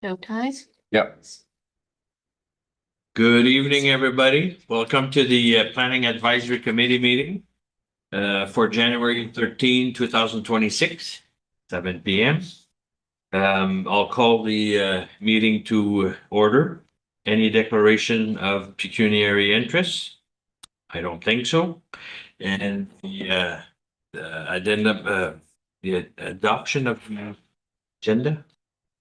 Showtime. Yep. Good evening, everybody. Welcome to the Planning Advisory Committee meeting for January 13, 2026, 7 p.m. I'll call the meeting to order. Any declaration of pecuniary interest? I don't think so. And the addendum, the adoption of the agenda?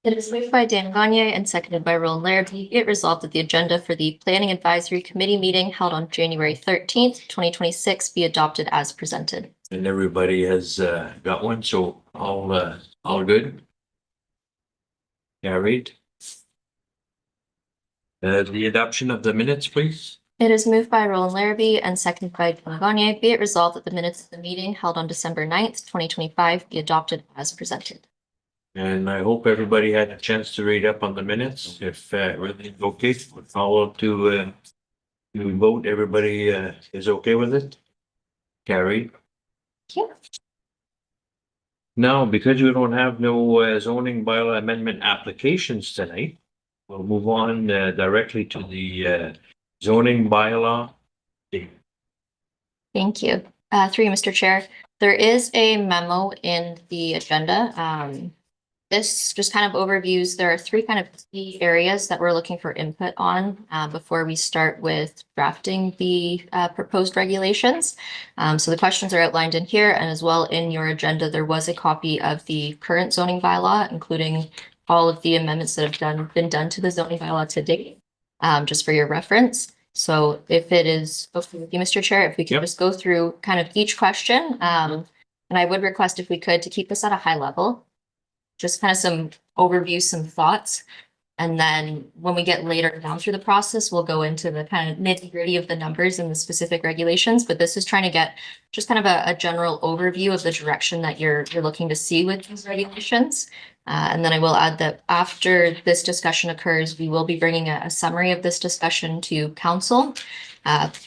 It is moved by Dan Gagne and seconded by Roland Larrabee. It resolved that the agenda for the Planning Advisory Committee meeting held on January 13th, 2026 be adopted as presented. And everybody has got one, so all good. Carried. The adoption of the minutes, please. It is moved by Roland Larrabee and seconded by Dan Gagne. Be it resolved that the minutes of the meeting held on December 9th, 2025 be adopted as presented. And I hope everybody had a chance to read up on the minutes. If everything's okay, we'll follow to vote. Everybody is okay with it? Carried. Thank you. Now, because we don't have no zoning bylaw amendment applications tonight, we'll move on directly to the zoning bylaw. Thank you. Through you, Mr. Chair. There is a memo in the agenda. This just kind of overviews, there are three kind of key areas that we're looking for input on before we start with drafting the proposed regulations. So the questions are outlined in here, and as well in your agenda, there was a copy of the current zoning bylaw, including all of the amendments that have been done to the zoning bylaw to date, just for your reference. So if it is okay with you, Mr. Chair, if we can just go through kind of each question, and I would request if we could to keep this at a high level. Just kind of some overview, some thoughts. And then when we get later down through the process, we'll go into the kind of nitty gritty of the numbers and the specific regulations. But this is trying to get just kind of a general overview of the direction that you're looking to see with these regulations. And then I will add that after this discussion occurs, we will be bringing a summary of this discussion to council.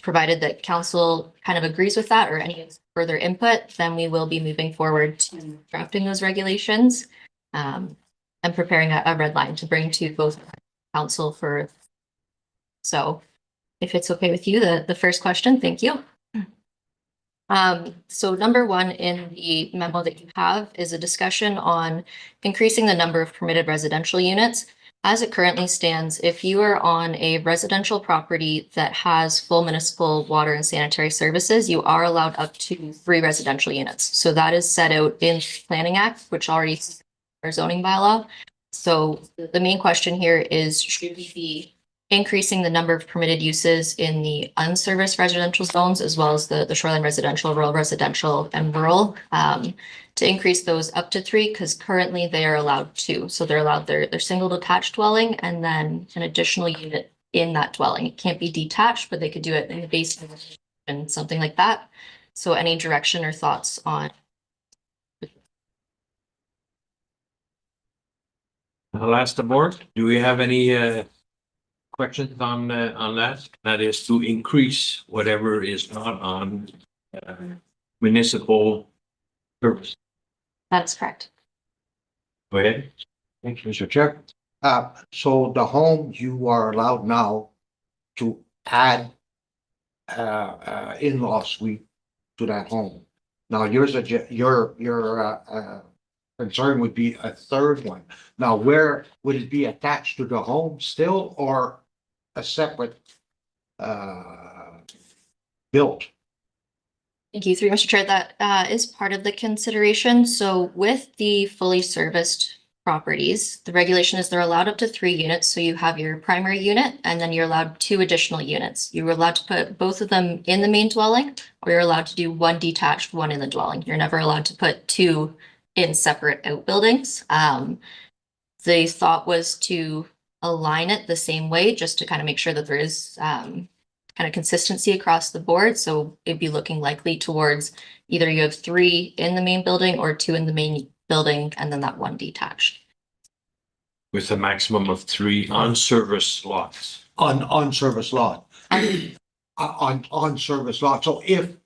Provided that council kind of agrees with that or any further input, then we will be moving forward to drafting those regulations. And preparing a red line to bring to both council for. So if it's okay with you, the first question, thank you. So number one in the memo that you have is a discussion on increasing the number of permitted residential units. As it currently stands, if you are on a residential property that has full municipal water and sanitary services, you are allowed up to 3 residential units. So that is set out in the Planning Act, which already our zoning bylaw. So the main question here is, should we be increasing the number of permitted uses in the unserviced residential zones as well as the shoreline residential, rural residential, and rural to increase those up to 3? Because currently they are allowed 2. So they're allowed their single detached dwelling and then an additional unit in that dwelling. It can't be detached, but they could do it in the basement and something like that. So any direction or thoughts on? I'll ask the board. Do we have any questions on that? That is to increase whatever is not on municipal service. That's correct. Go ahead. Thank you, Mr. Chair. So the home you are allowed now to add in-law suite to that home. Now your concern would be a third one. Now, where would it be attached to the home still or a separate built? Thank you, through Mr. Chair. That is part of the consideration. So with the fully serviced properties, the regulation is they're allowed up to 3 units. So you have your primary unit and then you're allowed 2 additional units. You're allowed to put both of them in the main dwelling, or you're allowed to do 1 detached, 1 in the dwelling. You're never allowed to put 2 in separate outbuildings. The thought was to align it the same way, just to kind of make sure that there is kind of consistency across the board. So it'd be looking likely towards either you have 3 in the main building or 2 in the main building and then that 1 detached. With a maximum of 3 on-service lots. On service lot. On service lot. So if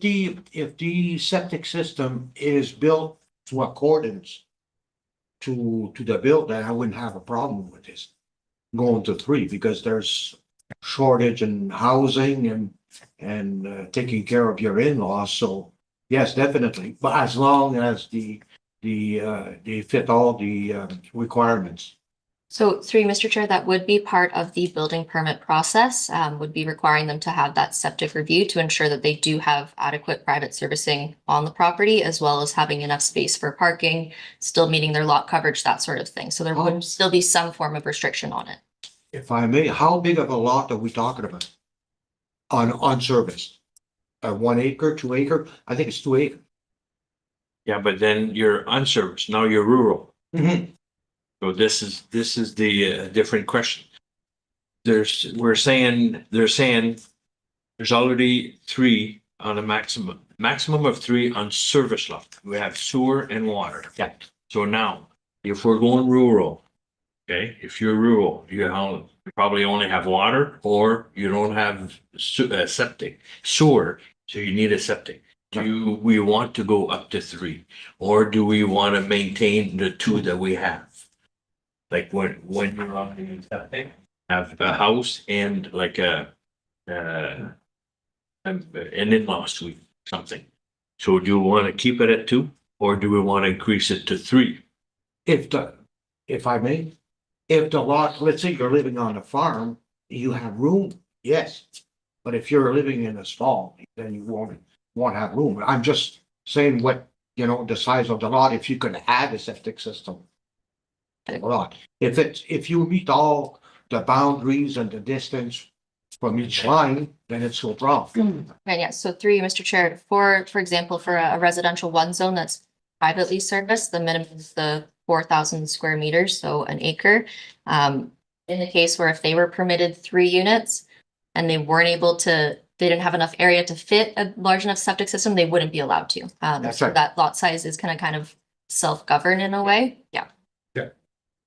the septic system is built to accordance to the bill, then I wouldn't have a problem with this. Going to three, because there's shortage in housing and taking care of your in-laws, so yes, definitely. But as long as they fit all the requirements. So through you, Mr. Chair, that would be part of the building permit process, would be requiring them to have that septic review to ensure that they do have adequate private servicing on the property, as well as having enough space for parking, still meeting their lot coverage, that sort of thing. So there would still be some form of restriction on it. If I may, how big of a lot are we talking about? On service? 1 acre, 2 acre? I think it's 2 acre. Yeah, but then you're unserviced, now you're rural. So this is the different question. They're saying there's already 3 on a maximum of 3 on service lot. We have sewer and water. Yeah. So now, if we're going rural, okay, if you're rural, you probably only have water or you don't have septic, sewer, so you need a septic. Do we want to go up to 3, or do we want to maintain the 2 that we have? Like when you're on the septic, have a house and like an in-law suite, something. So do you want to keep it at 2, or do we want to increase it to 3? If I may, if the lot, let's say you're living on a farm, you have room, yes. But if you're living in a stall, then you won't have room. I'm just saying what, the size of the lot, if you could add a septic system. A lot. If you meet all the boundaries and the distance from each line, then it's no problem. And yeah, so through you, Mr. Chair, for example, for a residential 1 zone that's privately serviced, the minimum is the 4,000 square meters, so an acre. In the case where if they were permitted 3 units and they didn't have enough area to fit a large enough septic system, they wouldn't be allowed to. That's So right. that lot size is kind of self-governed in a way. Yeah.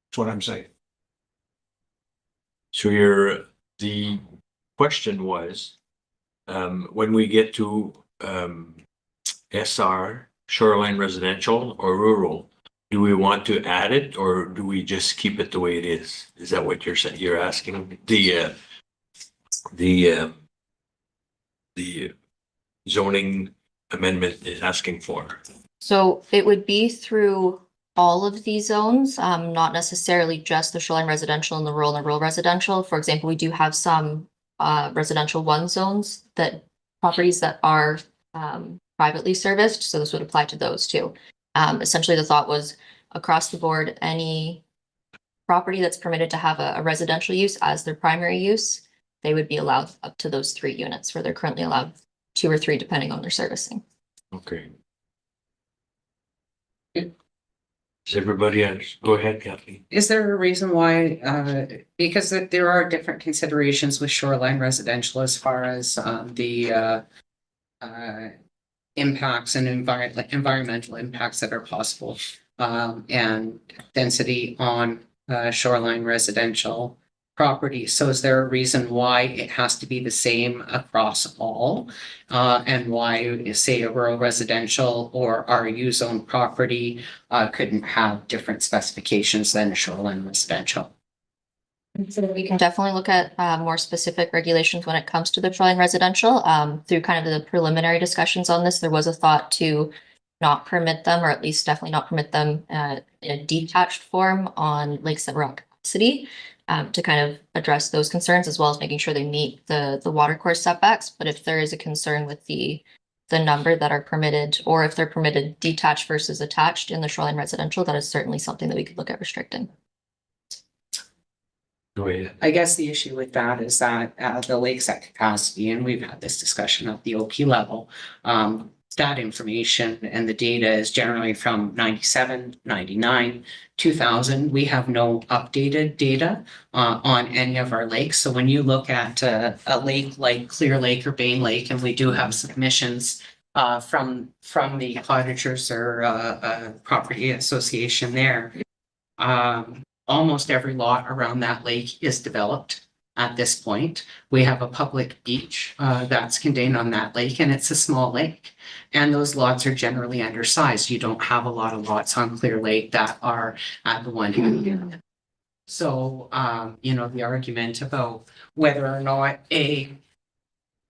That's what I'm saying. So the question was, when we get to SR, shoreline residential or rural, do we want to add it or do we just keep it the way it is? Is that what you're saying? You're asking the zoning amendment is asking for? So it would be through all of these zones, not necessarily just the shoreline residential and the rural residential. For example, we do have some residential 1 zones properties that are privately serviced, so this would apply to those too. Essentially, the thought was across the board, any property that's permitted to have a residential use as their primary use, they would be allowed up to those 3 units where they're currently allowed 2 or 3 depending on their servicing. Okay. Does everybody else? Go ahead, Kathleen. Is there a reason why, because there are different considerations with shoreline residential as far as the impacts and environmental impacts that are possible, and density on shoreline residential property. So is there a reason why it has to be the same across all? And why, say, a rural residential or RU zone property couldn't have different specifications than a shoreline residential? So we can definitely look at more specific regulations when it comes to the shoreline residential. Through kind of the preliminary discussions on this, there was a thought to not permit them, or at least definitely not permit them in a detached form on lakes that were at capacity, to kind of address those concerns, as well as making sure they meet the watercourse setbacks. But if there is a concern with the number that are permitted, or if they're permitted detached versus attached in the shoreline residential, that is certainly something that we could look at restricting. Go ahead. I guess the issue with that is that the lakes at capacity, and we've had this discussion at the OP level, that information and the data is generally from 97, 99, 2000. We have no updated data on any of our lakes. So when you look at a lake like Clear Lake or Bain Lake, and we do have submissions from the cottagers or property association there, almost every lot around that lake is developed. at this point. We have a public beach that's contained on that lake, and it's a small lake. And those lots are generally undersized. You don't have a lot of lots on Clear Lake that are at the 100 area. So, you know, the argument about whether or not a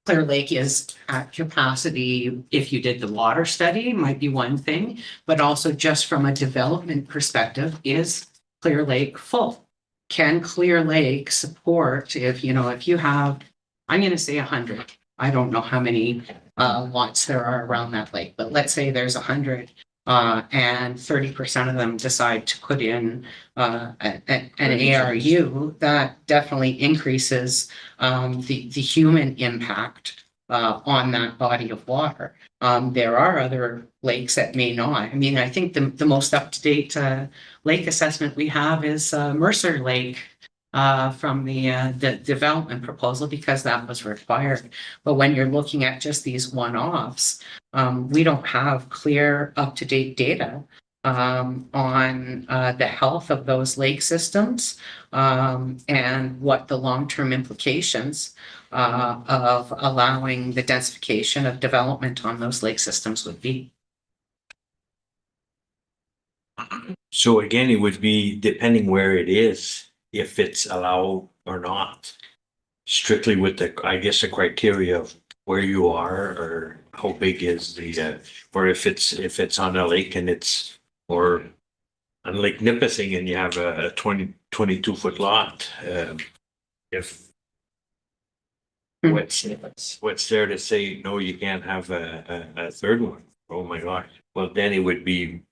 Clear Lake is at capacity, if you did the water study, might be one thing, but also just from a development perspective, is Clear Lake full? Can Clear Lake support if, you know, if you have, I'm gonna say 100. I don't know how many lots there are around that lake, but let's say there's 100. And 30% of them decide to put in an ARU, that definitely increases the human impact on that body of water. There are other lakes that may not. I mean, I think the most up-to-date lake assessment we have is Mercer Lake from the development proposal, because that was required. But when you're looking at just these one-offs, we don't have clear up-to-date data on the health of those lake systems and what the long-term implications of allowing the densification of development on those lake systems would be. So again, it would be depending where it is, if it's allowed or not. Strictly with the, I guess, the criteria of where you are or how big is the, or if it's on a lake and it's, or on Lake Nipissing and you have a 22 foot lot, if what's there to say, no, you can't have a third one? Oh my gosh. Well, then it would be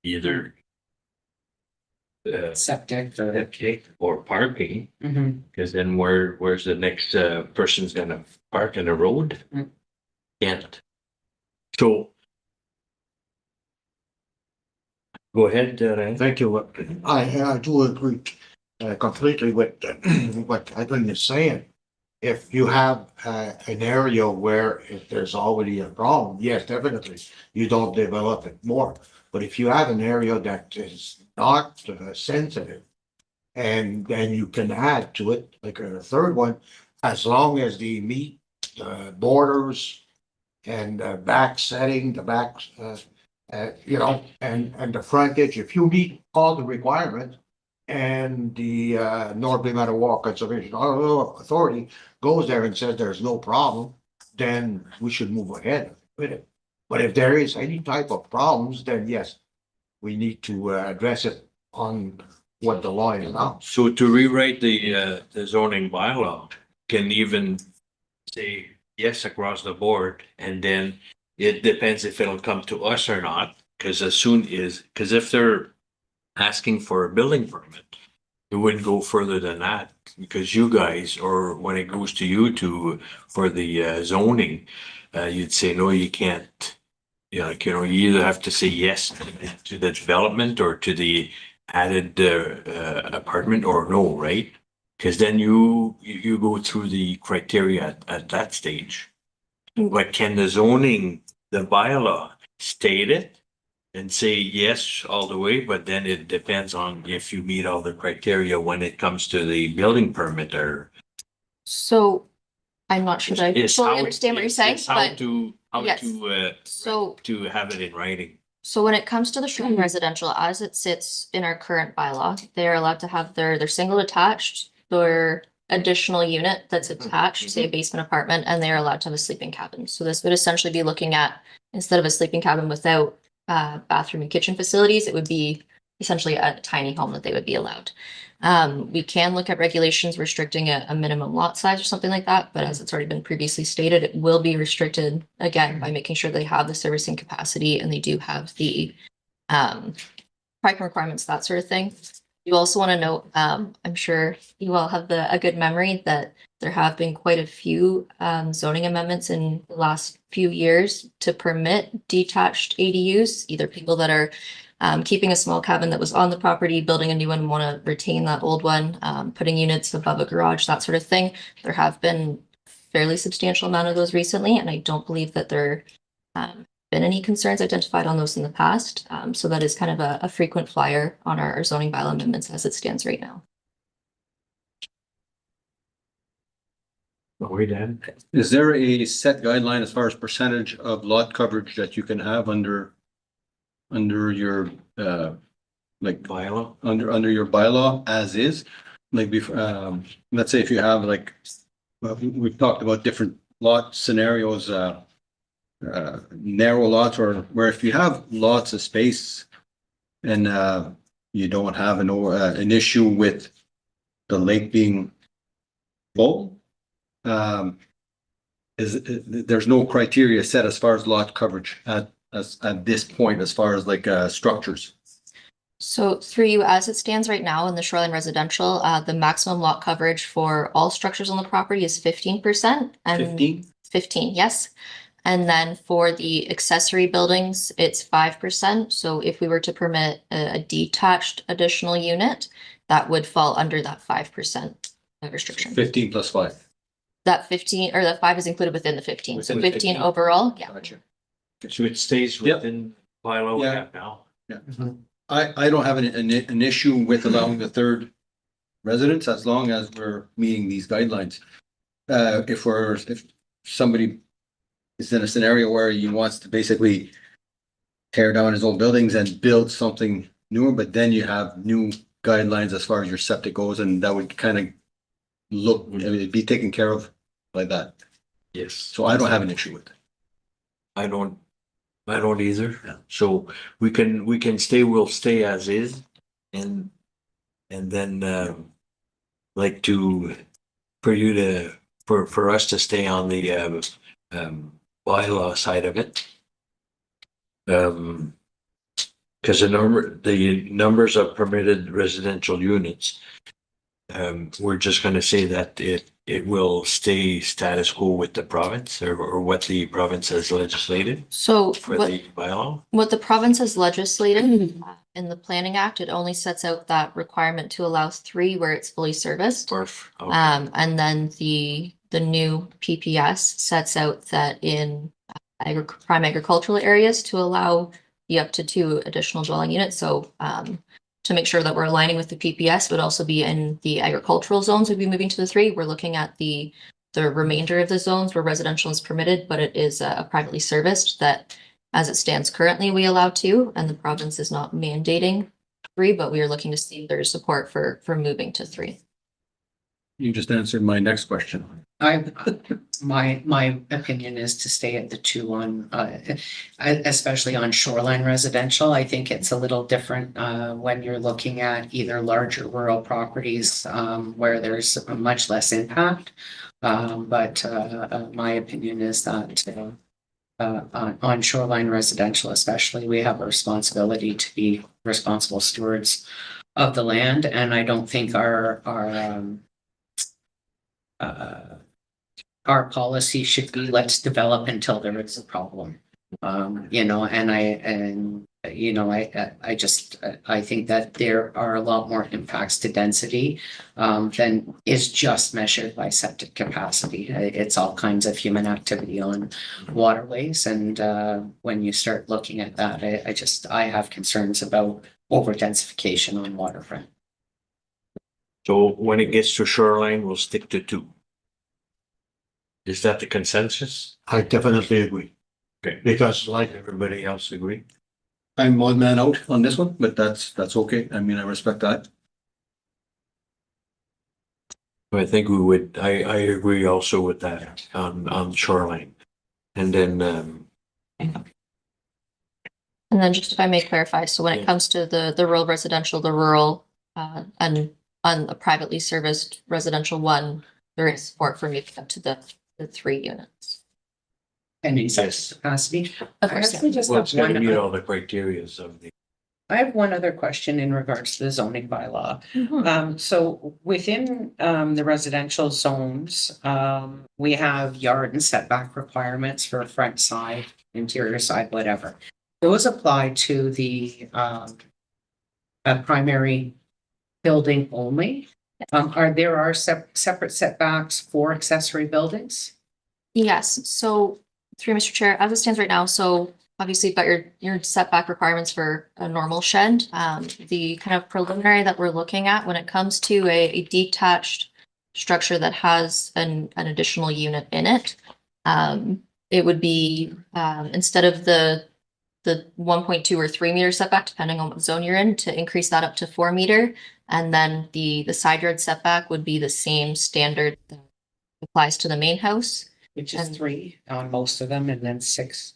either Septic or parking, Mhm. because then where's the next person's gonna park in the road? Mm. Can't. So. Go ahead, Ryan. Thank you. I do agree completely with what Edwin is saying. If you have an area where if there's already a problem, yes, definitely, you don't develop it more. But if you have an area that is not sensitive, and then you can add to it, like a third one, as long as they meet the borders and back setting, the back, you know, and the frontage, if you meet all the requirements, and the North Bay Madawaska Conservation Authority goes there and says there's no problem, then we should move ahead with it. But if there is any type of problems, then yes, we need to address it on what the law is now. So to rewrite the zoning bylaw, can even say yes across the board, and then it depends if it'll come to us or not, because because if they're asking for a building permit, it wouldn't go further than that, because you guys, or when it goes to you for the zoning, you'd say, no, you can't. You know, you either have to say yes to the development or to the added apartment, or no, right? Because then you go through the criteria at that stage. But can the zoning, the bylaw state it and say yes all the way, but then it depends on if you meet all the criteria when it comes to the building permit, or So I'm not sure that I it's fully how- understand what you're it's- saying, it's how but to yes. So to have it in writing. So when it comes to the short residential, as it sits in our current bylaw, they are allowed to have their single attached, their additional unit that's attached, say a basement apartment, and they are allowed to have a sleeping cabin. So this would essentially be looking at, instead of a sleeping cabin without bathroom and kitchen facilities, it would be essentially a tiny home that they would be allowed. We can look at regulations restricting a minimum lot size or something like that, but as it's already been previously stated, it will be restricted again by making sure they have the servicing capacity and they do have the parking requirements, that sort of thing. You also want to note, I'm sure you all have a good memory that there have been quite a few zoning amendments in the last few years to permit detached ADUs, either people that are keeping a small cabin that was on the property, building a new one, want to retain that old one, putting units above a garage, that sort of thing. There have been fairly substantial amount of those recently, and I don't believe that there been any concerns identified on those in the past. So that is kind of a frequent flyer on our zoning bylaw amendments as it stands right now. Are we done? Is there a set guideline as far as percentage of lot coverage that you can have under your, like, Bylaw? under your bylaw as is? Like, let's say if you have like, well, we've talked about different lot scenarios, narrow lots, or where if you have lots of space and, you don't have an issue with the lake being full, there's no criteria set as far as lot coverage at this point, as far as like, structures. So through you, as it stands right now in the shoreline residential, the maximum lot coverage for all structures on the property is 15%. And 15? 15, yes. And then for the accessory buildings, it's 5%. So if we were to permit a detached additional unit, that would fall under that 5% restriction. 15 plus 5. That 15 or that 5 is included within the 15. So Within the 15 15. overall, yeah. Gotcha. So it stays Yep. within bylaw we Yeah. have now. I don't have an issue with allowing the third residence as long as we're meeting these guidelines. If somebody is in a scenario where he wants to basically tear down his old buildings and build something newer, but then you have new guidelines as far as your septic goes, and that would kind of it'd be taken care of by that. Yes. So I don't have an issue with it. I don't either. So we can stay, we'll stay as is. And then, like for us to stay on the, bylaw side of it. Cause the numbers of permitted residential units, we're just gonna say that it will stay status quo with the province or what the province has legislated So for what, the bylaw. what the province has legislated in the Planning Act, it only sets out that requirement to allow 3 where it's fully serviced. Okay. And then the new PPS sets out that in prime agricultural areas to allow the up to 2 additional dwelling units. So to make sure that we're aligning with the PPS would also be in the agricultural zones would be moving to the 3. We're looking at the remainder of the zones where residential is permitted, but it is a privately serviced that as it stands currently, we allow 2, and the province is not mandating 3, but we are looking to see if there's support for moving to 3. You just answered my next question. My opinion is to stay at the 2 on, especially on shoreline residential. I think it's a little different, when you're looking at either larger rural properties, where there's a much less impact. But my opinion is that, on shoreline residential especially, we have a responsibility to be responsible stewards of the land, and I don't think our policy should be let's develop until there is a problem. I think that there are a lot more impacts to density than is just measured by septic capacity. It's all kinds of human activity on waterways, and when you start looking at that, I have concerns about over densification on waterfront. So when it gets to shoreline, we'll stick to 2. Is that the consensus? I definitely agree, Okay. because like, Everybody else agree? I'm odd man out on this one, but that's okay. I mean, I respect that. I think I agree also with that on shoreline. And then, And then just if I may clarify, so when Yeah. it comes to the rural residential, the rural, and on a privately serviced residential 1, there is support for moving up to the 3 units. And in Yes. capacity. Of I course, actually just well, have it's gonna one, meet all the criterias of the. I have one other question in regards to the zoning bylaw. So within the residential zones, we have yard and setback requirements for front side, interior side, whatever. Those apply to the primary building only. Are separate setbacks for accessory buildings? Yes, so through Mr. Chair, as it stands right now, so obviously you've got your setback requirements for a normal shed. The kind of preliminary that we're looking at when it comes to a detached structure that has an additional unit in it, it would be, instead of the 1.2 or 3 meter setback, depending on what zone you're in, to increase that up to 4 meter. And then the side yard setback would be the same standard that applies to the main house. Which is And- 3 on most of them and then 6.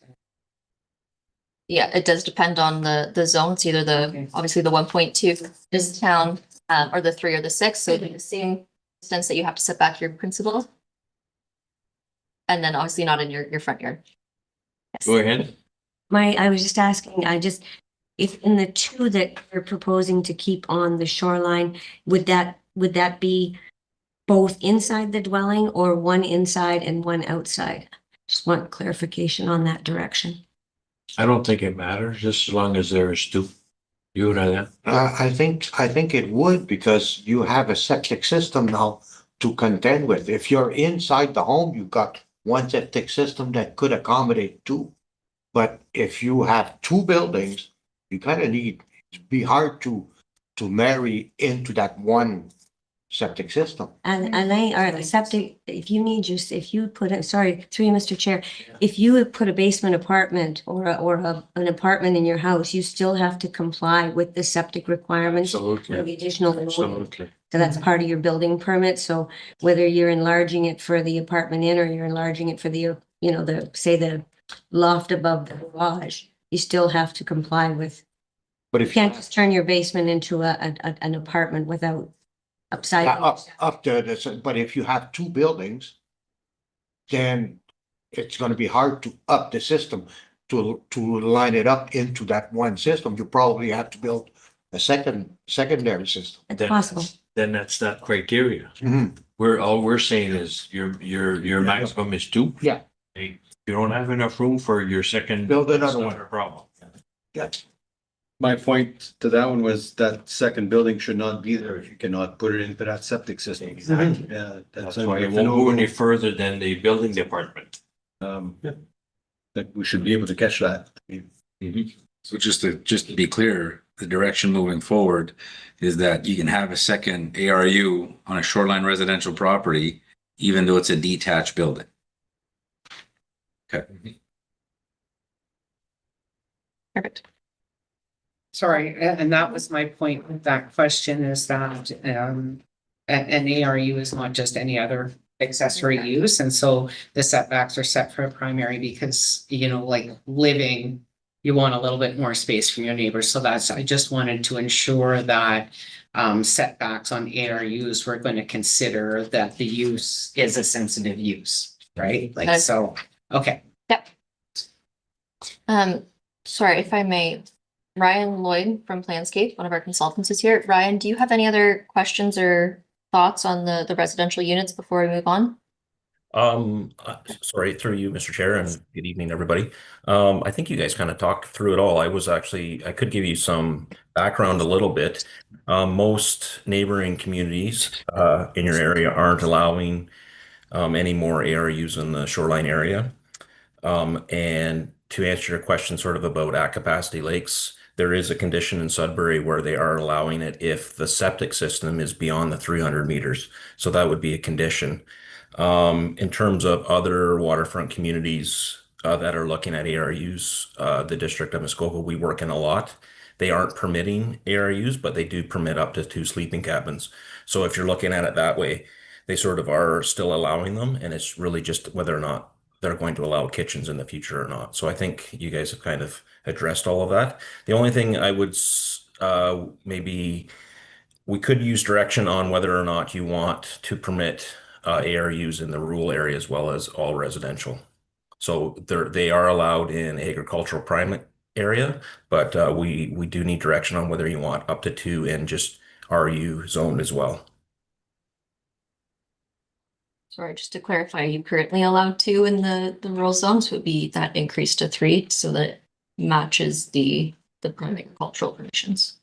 Yeah, it does depend on the zone. It's either Okay. obviously the 1.2 is town, or the 3 or the 6. So it'd be the same distance that you have to set back your principal. And then obviously not in your front yard. Yes. Go ahead. I was just asking, if in the 2 that you're proposing to keep on the shoreline, would that be both inside the dwelling or one inside and one outside? Just want clarification on that direction. I don't think it matters, just as long as there is two. You know that? I think it would, because you have a septic system now to contend with. If you're inside the home, you've got one septic system that could accommodate two. But if you have two buildings, you kind of need, it'd be hard to marry into that one septic system. And Elaine, or the septic, if you put it, sorry, through you, Mr. Chair, if you would put a basement apartment or an apartment in your house, you still have to comply with the septic requirements for the additional. Absolutely. So that's part of your building permit. So whether you're enlarging it for the apartment in or you're enlarging it for the, the loft above the garage, you still have to comply with. But You if you can't just turn your basement into an apartment without upside. up to this, but if you have two buildings, then it's gonna be hard to up the system to line it up into that one system. You probably have to build a secondary system. It's possible. Then that's that criteria. Mhm. All we're saying is your maximum is 2. Yeah. Hey, you don't have enough room for your second. Build another it's not one. a problem. Yeah. My point to that one was that second building should not be there if you cannot put it into that septic system. Exactly. Yeah, That's that's why it a won't go any no-go. further than the building department. That we should be able to catch that. So just to be clear, the direction moving forward is that you can have a second ARU on a shoreline residential property, even though it's a detached building. Okay. Perfect. Sorry, and that was my point with that question is that an ARU is not just any other accessory use. And so the setbacks are set for a primary because, like living, you want a little bit more space from your neighbors. So I just wanted to ensure that setbacks on ARUs, we're going to consider that the use is a sensitive use, right? Okay. Okay. Sorry, if I may, Ryan Lloyd from Planscape, one of our consultants is here. Ryan, do you have any other questions or thoughts on the residential units before we move on? Sorry, through you, Mr. Chair, and good evening, everybody. I think you guys kind of talked through it all. I could give you some background a little bit. Most neighboring communities in your area aren't allowing any more ARUs in the shoreline area. And to answer your question sort of about at capacity lakes, there is a condition in Sudbury where they are allowing it if the septic system is beyond the 300 meters. So that would be a condition. In terms of other waterfront communities that are looking at ARUs, the District of Muskoka, we work in a lot. They aren't permitting ARUs, but they do permit up to 2 sleeping cabins. So if you're looking at it that way, they sort of are still allowing them, and it's really just whether or not they're going to allow kitchens in the future or not. So I think you guys have kind of addressed all of that. The only thing I would maybe we could use direction on whether or not you want to permit ARUs in the rural area as well as all residential. So they are allowed in agricultural prime area, but we do need direction on whether you want up to 2 in just RU zoned as well. Sorry, just to clarify, you currently allowed 2 in the rural zones, would be that increase to 3 so that it matches the prime agricultural permissions.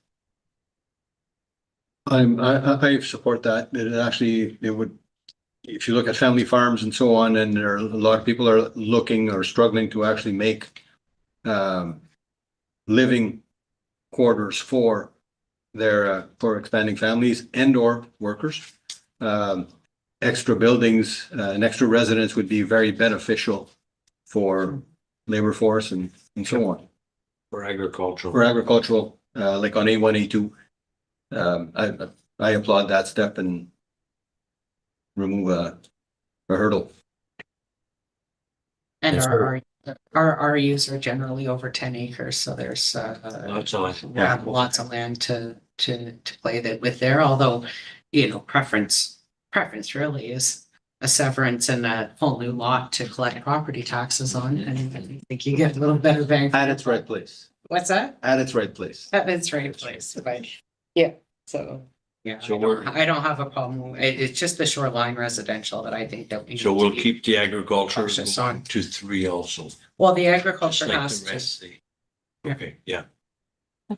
I support that. It would, if you look at family farms and so on, and there are a lot of people are looking or struggling to actually make living quarters for their for expanding families and or workers. extra buildings, and extra residents would be very beneficial for labor force and so on. For agricultural. For agricultural, like on A1, A2. I applaud that step and remove a hurdle. And Yes, our RUs are generally over 10 acres, so there's Lots of land. Yeah. lots of land to play that with there, although, you know, preference really is a severance and a whole new lot to collect property taxes on, and I think you get a little better bang. At its right place. What's that? At its right place. That's right place, but yeah, so. Yeah, So we're- I don't have a problem. It's just the shoreline residential that I think that we. So need to we'll be- keep the agriculture cautious on. 1 to 3 also. Well, the Just agriculture like has the to. rest. Yeah. Okay, yeah,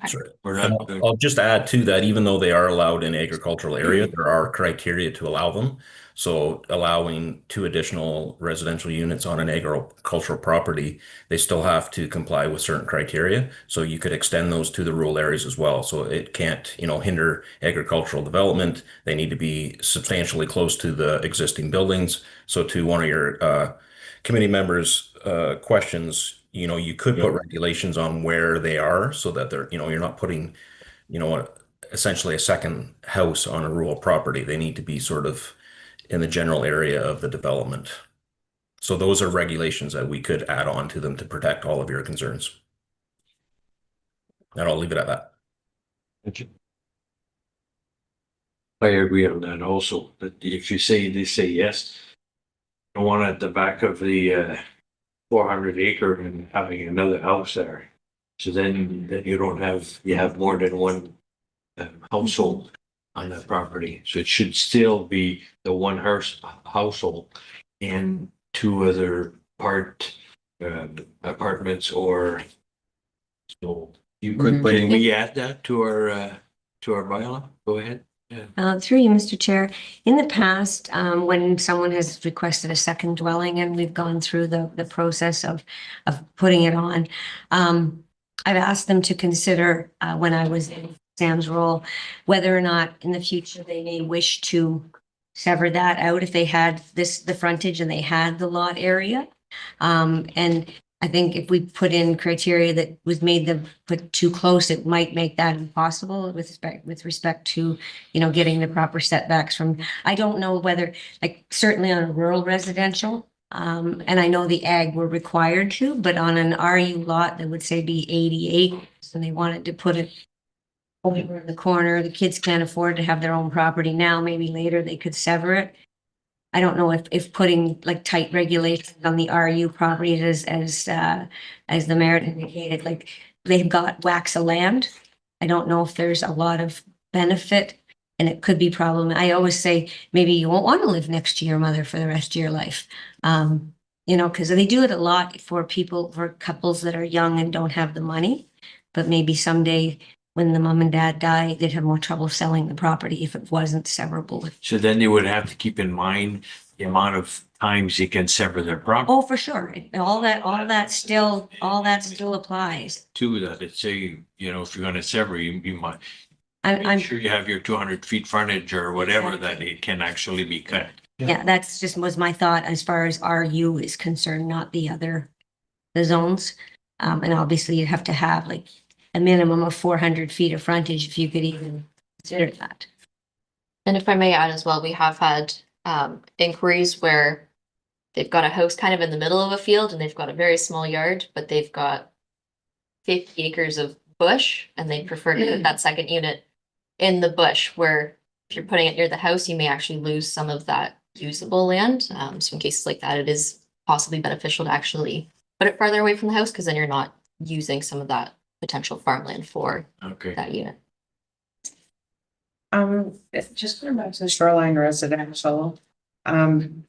Sorry. we're And not. I'll just add to that, even though they are allowed in agricultural area, there are criteria to allow them. So allowing 2 additional residential units on an agricultural property, they still have to comply with certain criteria. So you could extend those to the rural areas as well. So it can't, you know, hinder agricultural development. They need to be substantially close to the existing buildings. So to one of your committee members' questions, you know, you could put regulations on where they are so that they're, you know, you're not putting, you know, essentially a second house on a rural property. They need to be sort of in the general area of the development. So those are regulations that we could add on to them to protect all of your concerns. And I'll leave it at that. I agree on that also, that if you say, they say yes. The one at the back of the 400 acre and having another house there. So then you don't have, you have more than one household on that property. So it should still be the one household and 2 other apartments or so. You Could put can in, we add that to our bylaw? Go ahead. Through you, Mr. Chair, in the past, when someone has requested a second dwelling and we've gone through the process of putting it on, I've asked them to consider, when I was in Sam's role, whether or not in the future they may wish to sever that out if they had the frontage and they had the lot area. And I think if we put in criteria that was made them put too close, it might make that impossible with respect to, you know, getting the proper setbacks from, I don't know whether, like, certainly on a rural residential, and I know the ag were required to, but on an RU lot that would say be 88, and they wanted to put it over in the corner, the kids can't afford to have their own property now, maybe later they could sever it. I don't know if putting like tight regulations on the RU properties as the mayor indicated, like they've got whacks of land. I don't know if there's a lot of benefit and it could be problem. I always say, maybe you won't want to live next to your mother for the rest of your life. You know, because they do it a lot for couples that are young and don't have the money, but maybe someday when the mom and dad die, they'd have more trouble selling the property if it wasn't severable. So then you would have to keep in mind the amount of times you can sever their property Oh, for sure. All that still applies. to that. It's say, you know, if you're gonna sever, you might I'm make sure you have your 200 feet frontage or whatever, that it can actually be cut. yeah, that's just was my thought as far as RU is concerned, not the zones. And obviously you have to have like a minimum of 400 feet of frontage if you could even consider that. And if I may add as well, we have had inquiries where they've got a house kind of in the middle of a field and they've got a very small yard, but they've got 50 acres of bush and they prefer to put that second unit in the bush, where if you're putting it near the house, you may actually lose some of that usable land. So in cases like that, it is possibly beneficial to actually put it farther away from the house, because then you're not using some of that potential farmland for Okay. that unit. Just going back to the shoreline residential, you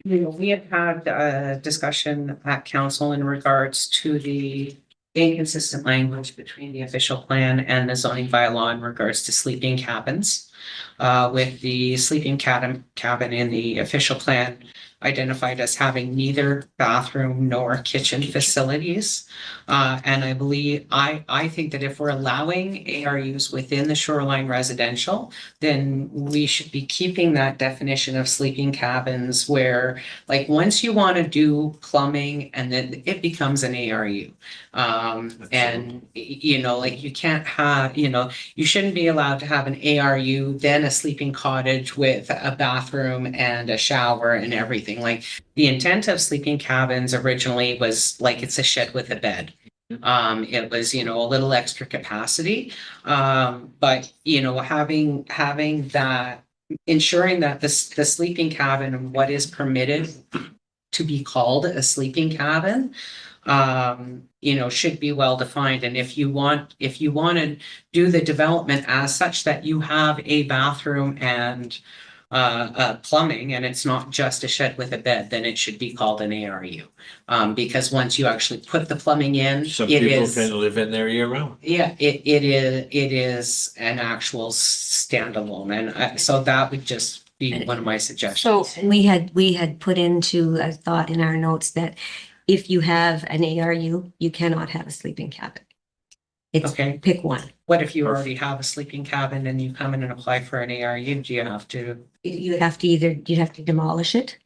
know, we had a discussion at council in regards to the inconsistent language between the official plan and the zoning bylaw in regards to sleeping cabins. with the sleeping cabin in the official plan identified as having neither bathroom nor kitchen facilities. And I believe, I think that if we're allowing ARUs within the shoreline residential, then we should be keeping that definition of sleeping cabins where, like, once you want to do plumbing and then it becomes an ARU. And, you know, like, you can't have, you know, you shouldn't be allowed to have an ARU, then a sleeping cottage with a bathroom and a shower and everything. Like, the intent of sleeping cabins originally was like, it's a shed with a bed. It was, you know, a little extra capacity. But, you know, having that, ensuring that the sleeping cabin and what is permitted to be called a sleeping cabin, you know, should be well defined. And if you want to do the development as such that you have a bathroom and plumbing, and it's not just a shed with a bed, then it should be called an ARU. Because once you actually put the plumbing in, Some it people is, can live in there year round. yeah, it is an actual standalone. And so that would just be one of my suggestions. So And we had put into a thought in our notes that if you have an ARU, you cannot have a sleeping cabin. It's Okay. pick one. What if you already have a sleeping cabin and you come in and apply for an ARU? Do you have to? You'd have to demolish it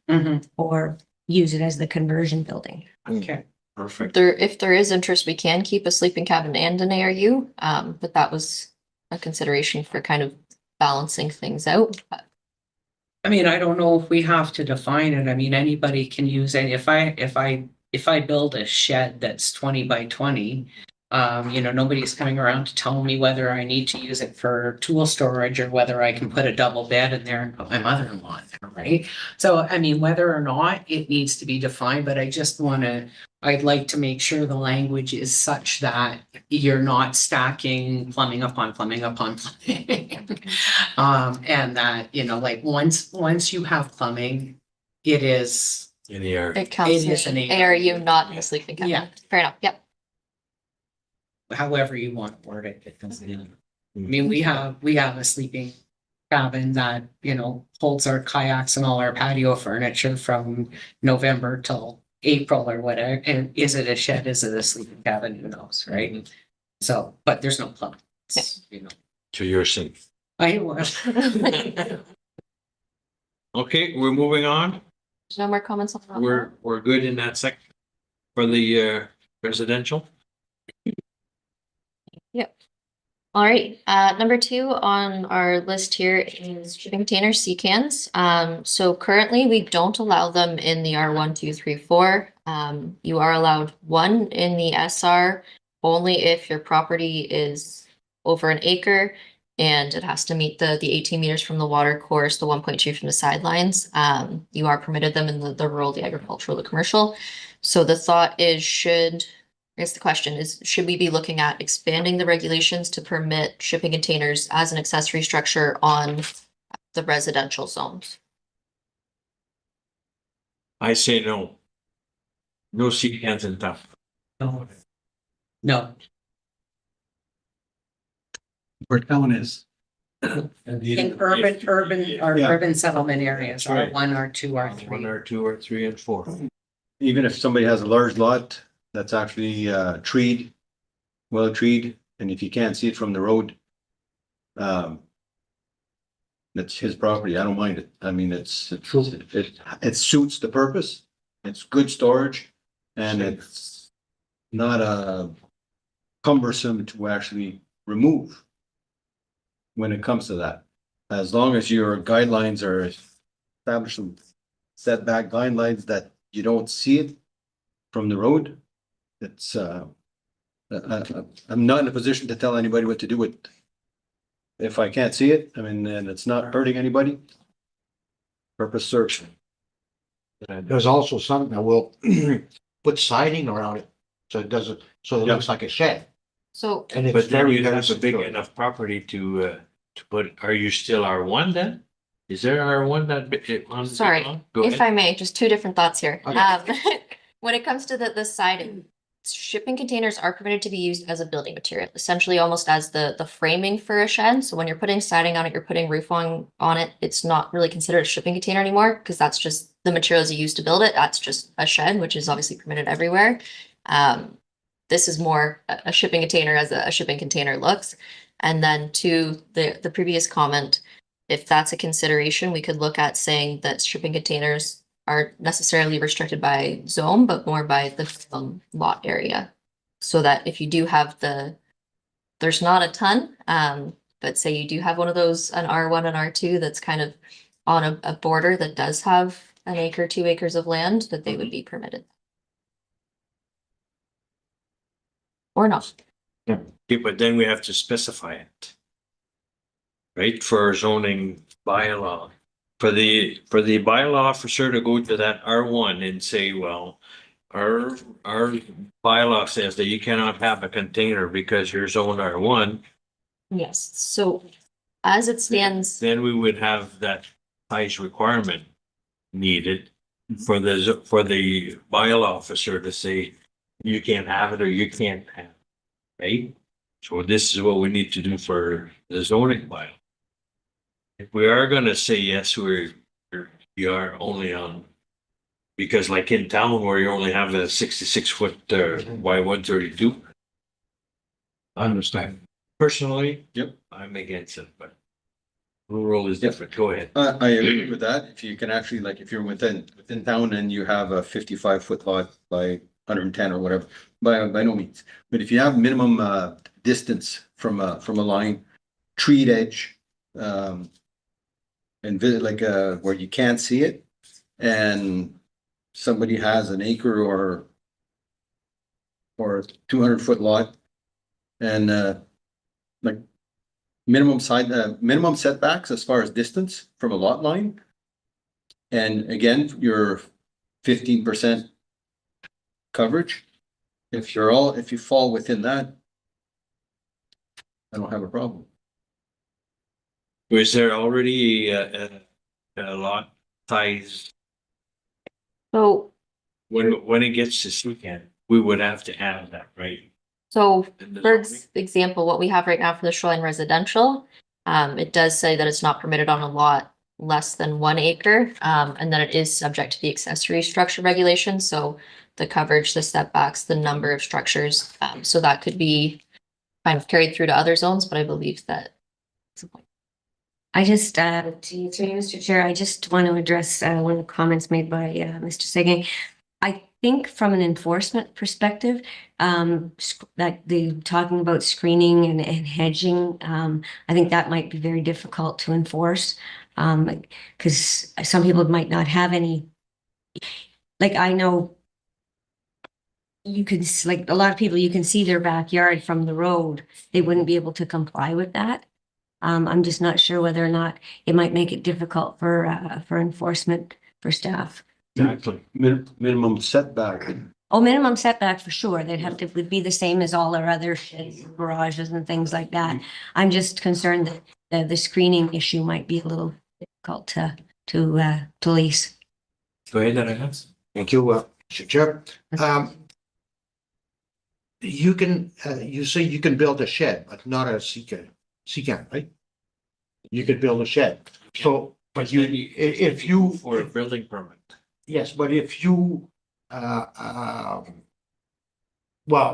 or use it as the conversion building. Okay. Perfect. if there is interest, we can keep a sleeping cabin and an ARU. But that was a consideration for kind of balancing things out. But I mean, I don't know if we have to define it. I mean, anybody can use any, if I build a shed that's 20 by 20, you know, nobody's coming around to tell me whether I need to use it for tool storage or whether I can put a double bed in there and put my mother-in-law in there, right? So, I mean, whether or not it needs to be defined, but I'd like to make sure the language is such that you're not stacking plumbing upon plumbing upon plumbing. And that, you know, like, once you have plumbing, it is, In the area. it counts It is as an ARU, not in a sleeping cabin. Yeah. Fair enough. Yep. however you want to word it, it doesn't. I mean, we have a sleeping cabin that, you know, holds our kayaks and all our patio furniture from November till April or whatever. And is it a shed? Is it a sleeping cabin? Who knows, right? So, but there's no plumbing. It's, you know, To your safe. I was. Okay, we're moving on. No more comments on that. We're good in that section for the residential. All right, number 2 on our list here is shipping containers, sea cans. So currently we don't allow them in the R1, 2, 3, 4. You are allowed 1 in the SR only if your property is over an acre and it has to meet the 18 meters from the water course, the 1.2 from the sidelines. You are permitted them in the rural, the agricultural, the commercial. So the thought is, I guess the question is, should we be looking at expanding the regulations to permit shipping containers as an accessory structure on the residential zones? I say no. No sea cans in town. No, Where town is. in urban settlement areas, Right. R1, R2, R3. 1 or 2 or 3 and 4. Even if somebody has a large lot that's actually treed, well treed, and if you can't see it from the road, that's his property. I don't mind it. I mean, it suits the purpose. It's good storage and it's not cumbersome to actually remove when it comes to that. As long as your guidelines are establishing setback guidelines that you don't see it from the road, it's I'm not in a position to tell anybody what to do with. If I can't see it, I mean, and it's not hurting anybody. Purpose served. There's also something that will put siding around it, so it doesn't, so it looks like a shed. So And it's But then very, you very have a big secure. enough property to put, are you still R1 then? Is there R1 on? Sorry, Go if ahead. I may, just 2 different thoughts here. Okay. When it comes to the siding, shipping containers are permitted to be used as a building material, essentially almost as the framing for a shed. So when you're putting siding on it, you're putting roof on it. It's not really considered a shipping container anymore because that's just the materials you use to build it. That's just a shed, which is obviously permitted everywhere. This is more a shipping container as a shipping container looks. And then to the previous comment, if that's a consideration, we could look at saying that shipping containers aren't necessarily restricted by zone, but more by the lot area. So that if you do have there's not a ton, but say you do have one of those, an R1 and R2 that's kind of on a border that does have an acre, 2 acres of land, that they would be permitted. Or not. Okay, but then we have to specify it. Right, for zoning bylaw. For the bylaw officer to go to that R1 and say, well, our bylaw says that you cannot have a container because you're zoned R1, Yes, so as it stands, then we would have that size requirement needed for the bylaw officer to say, you can't have it or you can't have it, right? So this is what we need to do for the zoning bylaw. If we are gonna say yes, you are only on, because like in town where you only have a 66-foot by 132. I understand. Personally. Yep. I'm against it, but rural is different. Go ahead. I agree with that. If you can actually, like, if you're within town and you have a 55-foot lot by 110 or whatever, by no means. But if you have minimum distance from a line, treed edge, and visit like where you can't see it, and somebody has an acre or 200-foot lot, and like minimum setbacks as far as distance from a lot line. And again, your 15% coverage. If you fall within that, I don't have a problem. Was there already a lot size so when it gets to Seacan, we would have to add that, right? so In the for zoning? example, what we have right now for the shoreline residential, it does say that it's not permitted on a lot less than 1 acre, and that it is subject to the accessory structure regulations. So the coverage, the setbacks, the number of structures, so that could be kind of carried through to other zones, but I believe that. I just, to you, Mr. Chair, I just want to address one of the comments made by Mr. Seguin. I think from an enforcement perspective, that the talking about screening and hedging, I think that might be very difficult to enforce. Because some people might not have any, like I know you can, like a lot of people, you can see their backyard from the road. They wouldn't be able to comply with that. I'm just not sure whether or not it might make it difficult for enforcement for staff. Exactly. Minimum setback. Oh, minimum setback for sure. They'd have to, would be the same as all our other sheds, garages and things like that. I'm just concerned that the screening issue might be a little difficult to police. Go ahead, Dennis. Thank you, Mr. Chair. You can, you say you can build a shed, but not a secant, right? You could build a shed. So, but if you. For a building permit. Yes, but if you, well,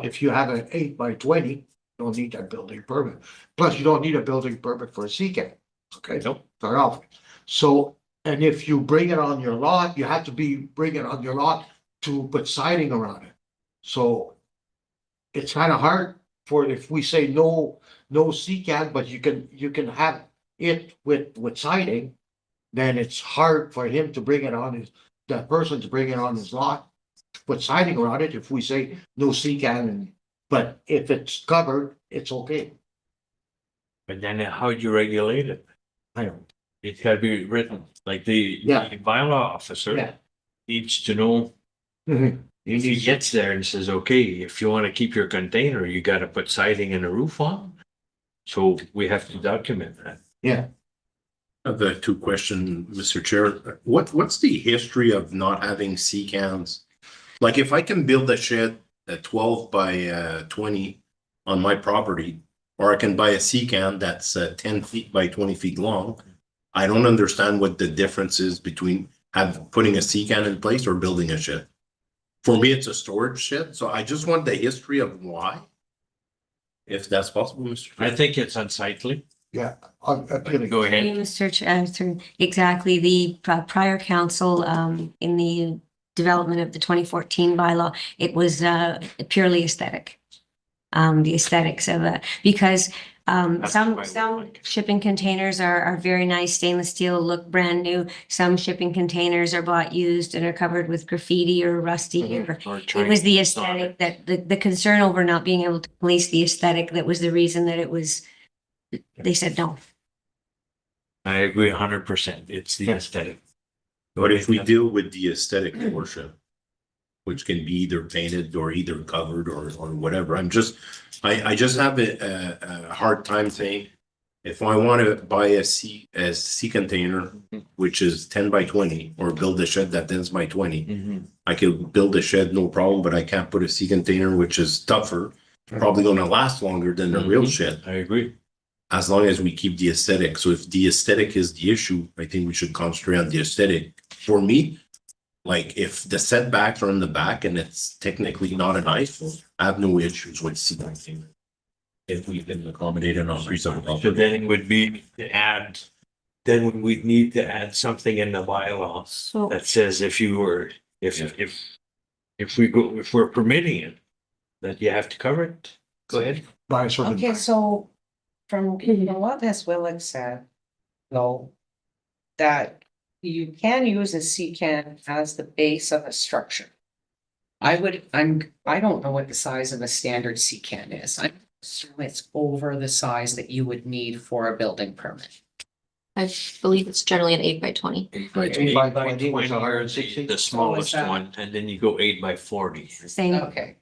if you have an 8 by 20, you don't need that building permit. Plus, you don't need a building permit for a secant. Okay, Nope. start off. So, and if you bring it on your lot, you have to bring it on your lot to put siding around it. So it's kind of hard for, if we say no secant, but you can have it with siding, then it's hard for him to bring it on that person to bring it on his lot, put siding around it, if we say no secant, but if it's covered, it's okay. But then how do you regulate it? I don't. It's gotta be written, like the Yeah. bylaw officer Yeah. needs to know. Mhm. If he gets there and says, okay, if you wanna keep your container, you gotta put siding and a roof on. So we have to document that. Yeah, The two question, Mr. Chair, what's the history of not having secans? Like if I can build a shed a 12 by 20 on my property, or I can buy a C-can that's 10 feet by 20 feet long. I don't understand what the difference is between putting a C-can in place or building a shed. For me, it's a storage shed, so I just want the history of why. If that's possible, Mr. I think it's unsightly. Yeah, I'm appealing. Go ahead. Mr. Chair, exactly, the prior council, in the development of the 2014 bylaw, it was, purely aesthetic. The aesthetics of it, because, That's why we some like it. shipping containers are very nice, stainless steel, look brand new. Some shipping containers are bought used and are covered with graffiti or rusty, or Or it was the trying- aesthetic that, the concern over not being able to police the aesthetic, that was the reason that it was, they said no. I agree 100%. It's the aesthetic. But if we deal with the aesthetic portion, which can be either painted or either covered or whatever, I just have a hard time saying, if I want to buy a C container, which is 10 by 20, or build a shed that 10 by 20, I could build a shed, no problem, but I can't put a C container, which is tougher, probably gonna last longer than the real shed, I agree. as long as we keep the aesthetic. So if the aesthetic is the issue, I think we should concentrate on the aesthetic. For me, like, if the setbacks are in the back and it's technically not an iPhone, I have no issues with C container. If we can accommodate it on reasonable So property. then it would be to add, then we'd need to add something in the bylaws So, that says if we're permitting it, that you have to cover it. Go ahead. By a certain. Okay, so from what Ms. Willig said, though, that you can use a C-can as the base of a structure. I don't know what the size of a standard C-can is. I'm assuming it's over the size that you would need for a building permit. I believe it's generally an 8 by 20. 8 by 8 by 20 20 was are 160. the smallest that? one, and then you go 8 by 40. same, Okay.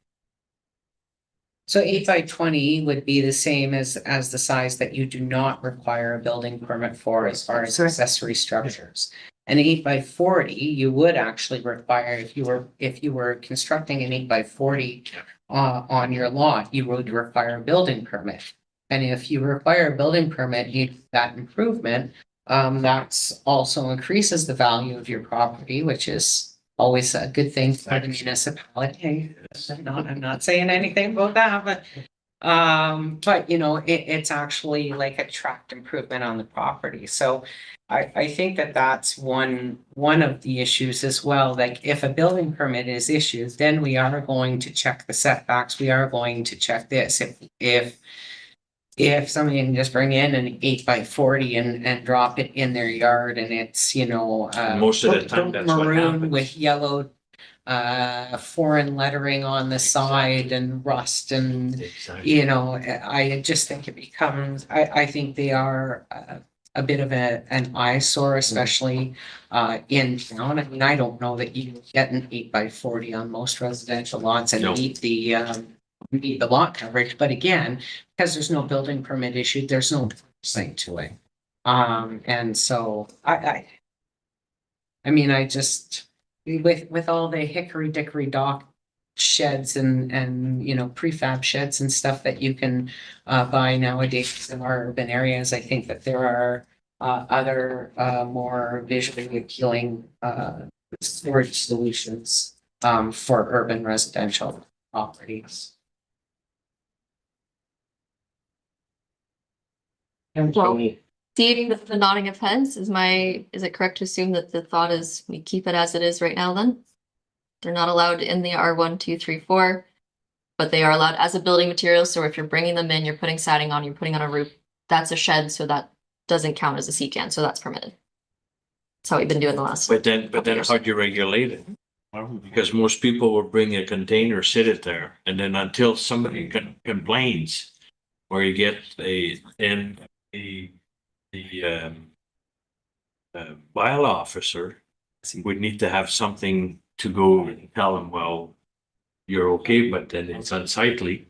So 8 by 20 would be the same as the size that you do not require a building permit for as far as Correct. accessory structures. And 8 by 40, you would actually require, if you were constructing an 8 by 40 on your lot, you would require a building permit. And if you require a building permit, that improvement, that's also increases the value of your property, which is always a good thing for the municipality. I'm not saying anything about that, but you know, it's actually like a tract improvement on the property. So I think that that's one of the issues as well. Like, if a building permit is issued, then we are going to check the setbacks. We are going to check this. If somebody can just bring in an 8 by 40 and drop it in their yard, and it's, you know, Most of the time, that's what maroon happens. with yellow foreign lettering on the side and rust, and Exactly. you know, I just think it becomes, I think they are a bit of an eyesore, especially in town. I mean, I don't know that you can get an 8 by 40 on most residential lots and No. meet the lot coverage, but again, because there's no building permit issued, there's no oversight to it. And so I mean, I just, with all the hickory dickory dock sheds and you know, prefab sheds and stuff that you can buy nowadays in our urban areas, I think that there are other more visually appealing storage solutions for urban residential properties. Well, seeing the nodding of heads, is it correct to assume that the thought is we keep it as it is right now then? They're not allowed in the R1, 2, 3, 4, but they are allowed as a building material. So if you're bringing them in, you're putting siding on, you're putting on a roof, that's a shed, so that doesn't count as a C-can, so that's permitted. That's how we've been doing the last. But then how do you regulate it? Because most people will bring a container, sit it there, and then until somebody complains, or you get the bylaw officer would need to have something to go and tell him, well, you're okay, but then it's unsightly.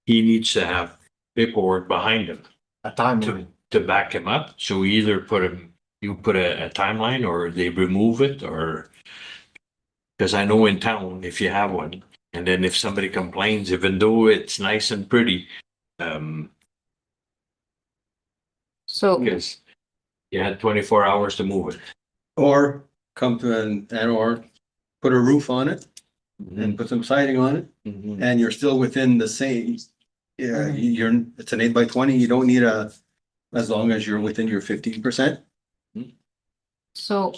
He needs to have paperwork behind him A timeline. to back him up. So either you put a timeline, or they remove it, or, because I know in town, if you have one, And then if somebody complains, even though it's nice and pretty, So because you had 24 hours to move it. Or come to or put a roof on it and put some siding on it, Mhm. and you're still within the same. Yeah, it's an 8x20, you don't need as long as you're within your 15%. So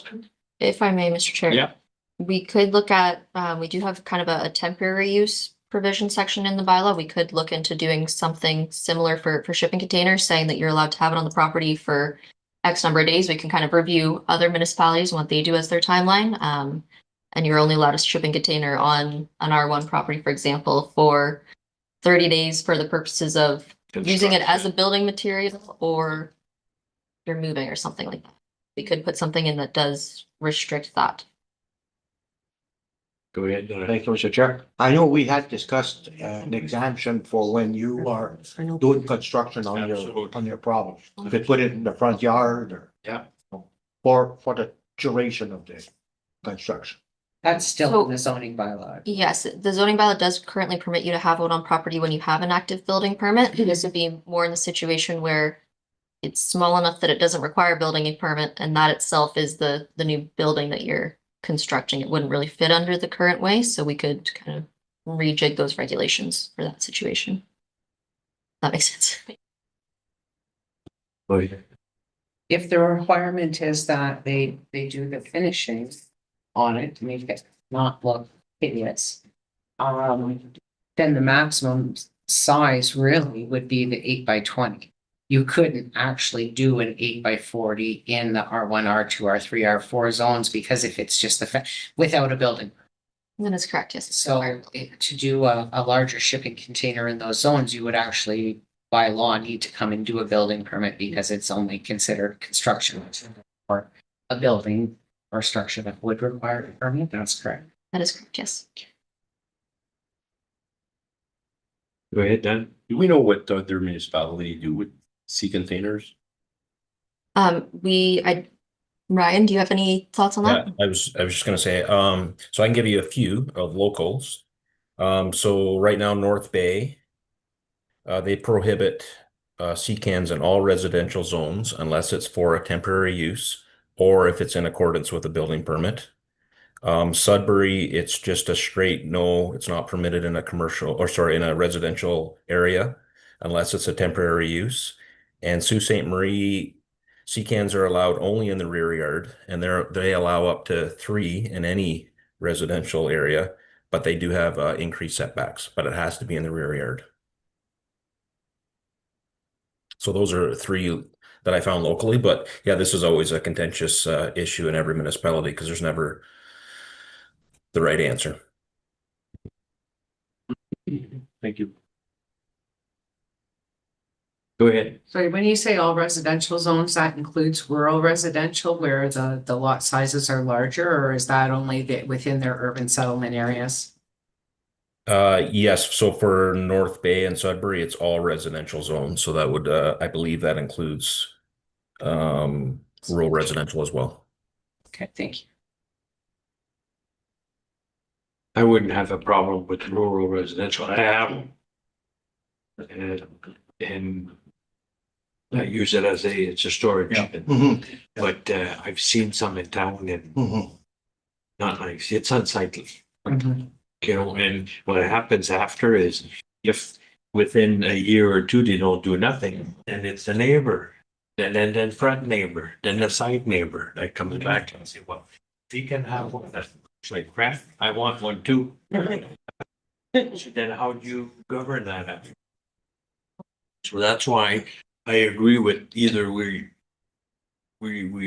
if I may, Mr. Chair. Yeah. We could look at, we do have kind of a temporary use provision section in the bylaw. We could look into doing something similar for shipping containers, saying that you're allowed to have it on the property for X number of days. We can kind of review other municipalities and what they do as their timeline. And you're only allowed a shipping container on an R1 property, for example, for 30 days for the purposes of using it as a building material or you're moving or something like that. We could put something in that does restrict that. Go ahead. Donna. Thank you, Mr. Chair. I know we had discussed an exemption for when you are For no- doing construction Absolutely. on your problem. You could put it in the front yard or. Yeah. For the duration of the construction. That's still So- in the zoning bylaw. Yes, the zoning bylaw does currently permit you to have it on property when you have an active building permit. This would be more in the situation where it's small enough that it doesn't require a building permit, and that itself is the new building that you're constructing. It wouldn't really fit under the current way, so we could kind of rejig those regulations for that situation. That makes sense. Go ahead. If the requirement is that they do the finishing on it to make it not look hideous. Then the maximum size really would be the 8x20. You couldn't actually do an 8x40 in the R1, R2, R3, R4 zones because if it's just without a building. That is correct, yes. So to do a larger shipping container in those zones, you would actually by law need to come and do a building permit because it's only considered construction or a building or structure that would require a permit. That's correct. That is correct, yes. Go ahead, Dan. Do we know what other municipality do with sea containers? Ryan, do you have any thoughts on Yeah, that? I was just gonna say, so I can give you a few of locals. So right now, North Bay, they prohibit sea cans in all residential zones unless it's for a temporary use or if it's in accordance with a building permit. Sudbury, it's just a straight no, it's not permitted in a commercial, or sorry, in a residential area unless it's a temporary use. And Sault Ste. Marie, sea cans are allowed only in the rear yard, and they allow up to 3 in any residential area, but they do have increased setbacks, but it has to be in the rear yard. So those are 3 that I found locally, but yeah, this is always a contentious issue in every municipality because there's never the right answer. Thank you. Go ahead. So when you say all residential zones, that includes rural residential where the lot sizes are larger, or is that only within their urban settlement areas? Yes, so for North Bay and Sudbury, it's all residential zones. So that would, I believe that includes rural residential as well. Okay, thank you. I wouldn't have a problem with rural residential. I have. And I use it as it's a storage. Yeah. Mhm, But I've seen some in town and mhm. not nice. It's unsightly. You know, and what happens after is if within a year or two they don't do nothing, then it's the neighbor, then front neighbor, then the side neighbor that comes back and say, well, if he can have one that's like crap, I want one too. Then how do you govern that after? So that's why I agree with either we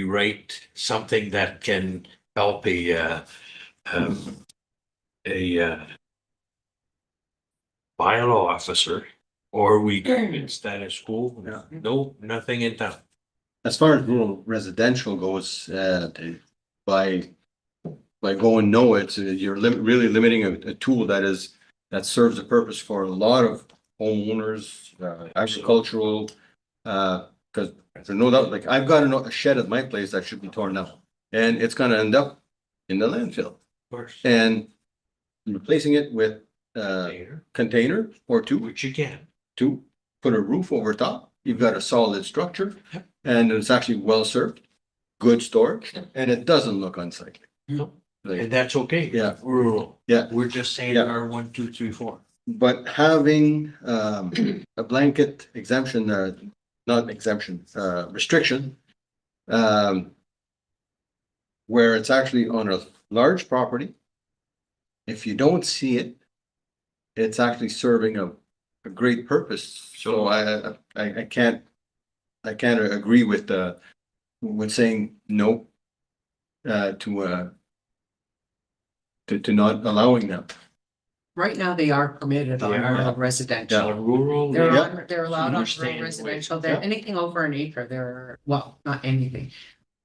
write something that can help a bylaw officer, or we it's status quo. Yeah. No, nothing in town. As far as rural residential goes, by going no, you're really limiting a tool that serves a purpose for a lot of homeowners, agricultural, because there's no doubt, like I've got a shed at my place that should be torn down, and it's gonna end up in the landfill. Of course. And replacing it with container or two Which you can. to put a roof over top. You've got a solid structure and it's actually well served, good storage, and it doesn't look unsightly. No. Like, And that's okay. Yeah. Rural. Yeah. We're just saying Yeah. our 1, 2, 3, 4. but having a blanket exemption, not exemption, restriction, where it's actually on a large property. If you don't see it, it's actually serving a great purpose. So I can't agree with saying no to not allowing them. Right now, they are permitted on They are. rural residential. Rural. They're Yeah. on, they're allowed on rural Understand. residential. They're Yeah. anything over an acre, they're, well, not anything.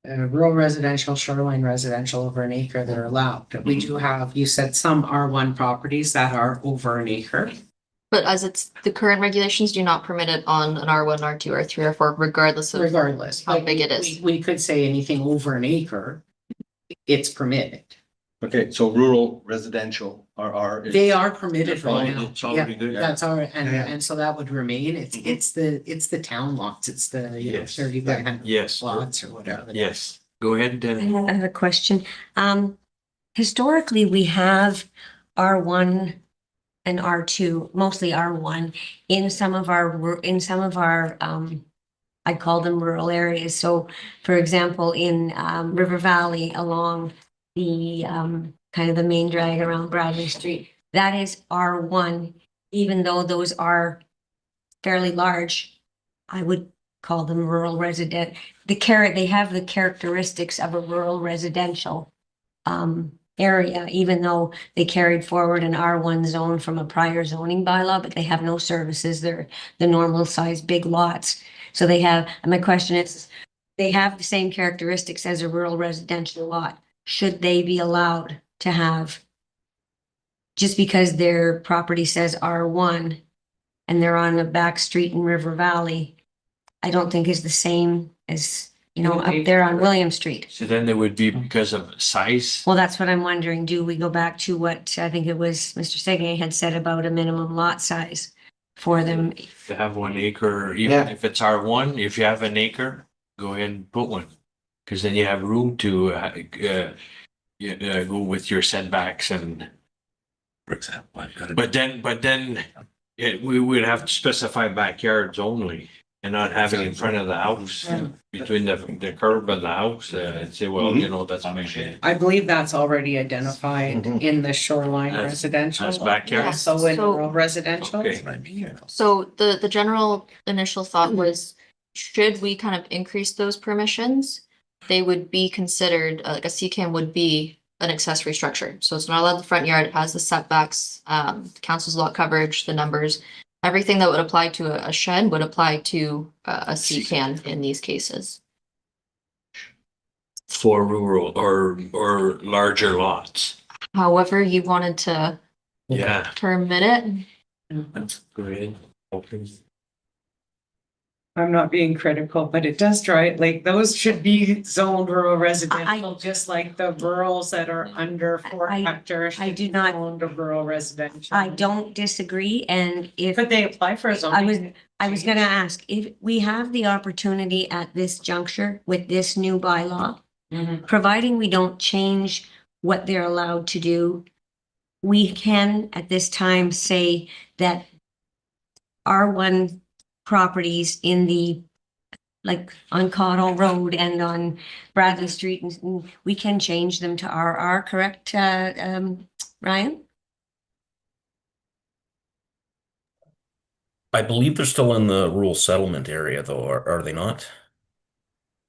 Rural residential, shoreline residential over an acre, they're allowed. But we do have, you said some R1 properties that are over an acre. But as it's, the current regulations do not permit it on an R1, R2, R3, or 4, regardless of Regardless. how Like, big it is. We could say anything over an acre, it's permitted. Okay, so rural residential are. They are permitted Fine, right now. it's already Yeah, good. that's all right. Yeah. And so that would remain. It's the town lots. It's the, you know, Yes. 30 by 100 Yes. lots or whatever. Yes. Go ahead. I have a question. Historically, we have R1 and R2, mostly R1, in some of our, I call them rural areas. So for example, in River Valley along the kind of the main drag around Bradley Street, that is R1, even though those are fairly large, I would call them rural resident. They have the characteristics of a rural residential area, even though they carried forward an R1 zone from a prior zoning bylaw, but they have no services. They're the normal size big lots. So they have, and my question is, they have the same characteristics as a rural residential lot. Should they be allowed to have, just because their property says R1 and they're on a back street in River Valley, I don't think is the same as, you know, up there on William Street. So then there would be because of size. Well, that's what I'm wondering. Do we go back to what I think it was Mr. Segay had said about a minimum lot size for them? To have 1 acre, even Yeah. if it's R1, if you have an acre, go ahead and put one. Cause then you have room to, go with your setbacks and, For example, I've got but then we would have to specify backyards only and not have it in front of the house, between the curb and the house, and say, well, you know, that's my shed. I believe that's already identified Mhm. in the shoreline As- residential. as backyard? Also in So- rural residential. Okay. what I mean. So the general initial thought was, should we kind of increase those permissions? They would be considered, like a CCAM would be an accessory structure. So it's not allowed in the front yard, it has the setbacks, council's lot coverage, the numbers. Everything that would apply to a shed would apply to a CCAM in these cases. For rural or larger lots. However, you wanted to Yeah. permit it. Go ahead. Okay. I'm not being critical, but it does drive, like, those should be zoned rural residential, just like the rurals that are under 4 I- hectares. I should do be not- zoned to rural residential. I don't disagree, and if Could they apply for a zoning? I was gonna ask, if we have the opportunity at this juncture with this new bylaw, Mhm. providing we don't change what they're allowed to do, we can at this time say that R1 properties in the, like on Cottle Road and on Bradley Street, and we can change them to RR, correct, Ryan? I believe they're still in the rural settlement area though, are they not?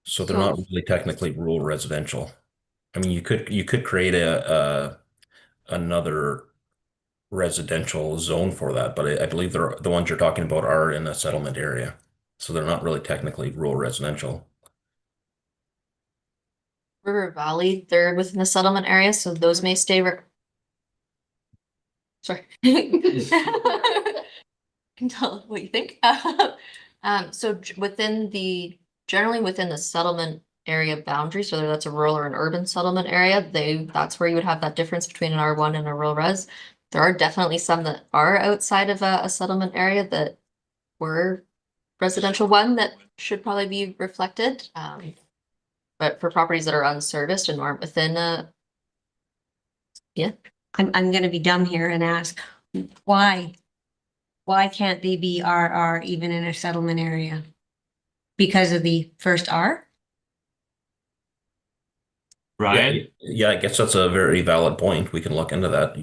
So they're not really technically rural residential. I mean, you could create another residential zone for that, but I believe the ones you're talking about are in a settlement area. So they're not really technically rural residential. River Valley, they're within the settlement area, so those may stay. Sorry. Can tell what you think. So generally within the settlement area boundaries, whether that's a rural or an urban settlement area, that's where you would have that difference between an R1 and a rural res. there are definitely some that are outside of a settlement area that were residential one that should probably be reflected. But for properties that are unserviced and aren't within I'm gonna be dumb here and ask, why? Why can't they be RR even in a settlement area? Because of the first R? Ryan? Yeah, I guess that's a very valid point. We can look into that.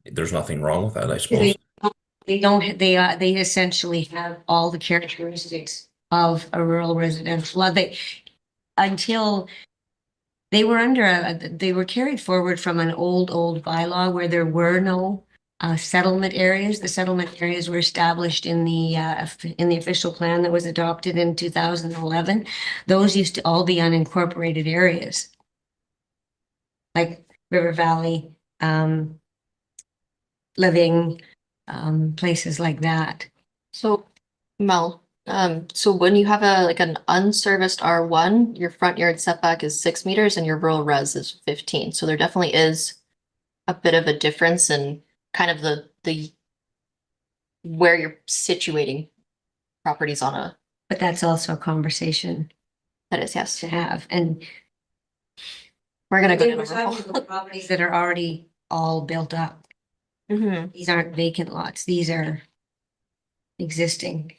There's nothing wrong with that, I suppose. They don't, they essentially have all the characteristics of a rural residential. Until they were they were carried forward from an old bylaw where there were no settlement areas. The settlement areas were established in the official plan that was adopted in 2011. Those used to all be unincorporated areas. Like River Valley, Living, places like that. So, Mel, so when you have an unserviced R1, your front yard setback is 6 meters and your rural res is 15. So there definitely is a bit of a difference in kind of the where you're situating properties on a, But that's also a conversation that is, yes. to have. And We're gonna go they down were a talking rabbit about properties that are already all built up. hole. These aren't vacant lots. These are existing.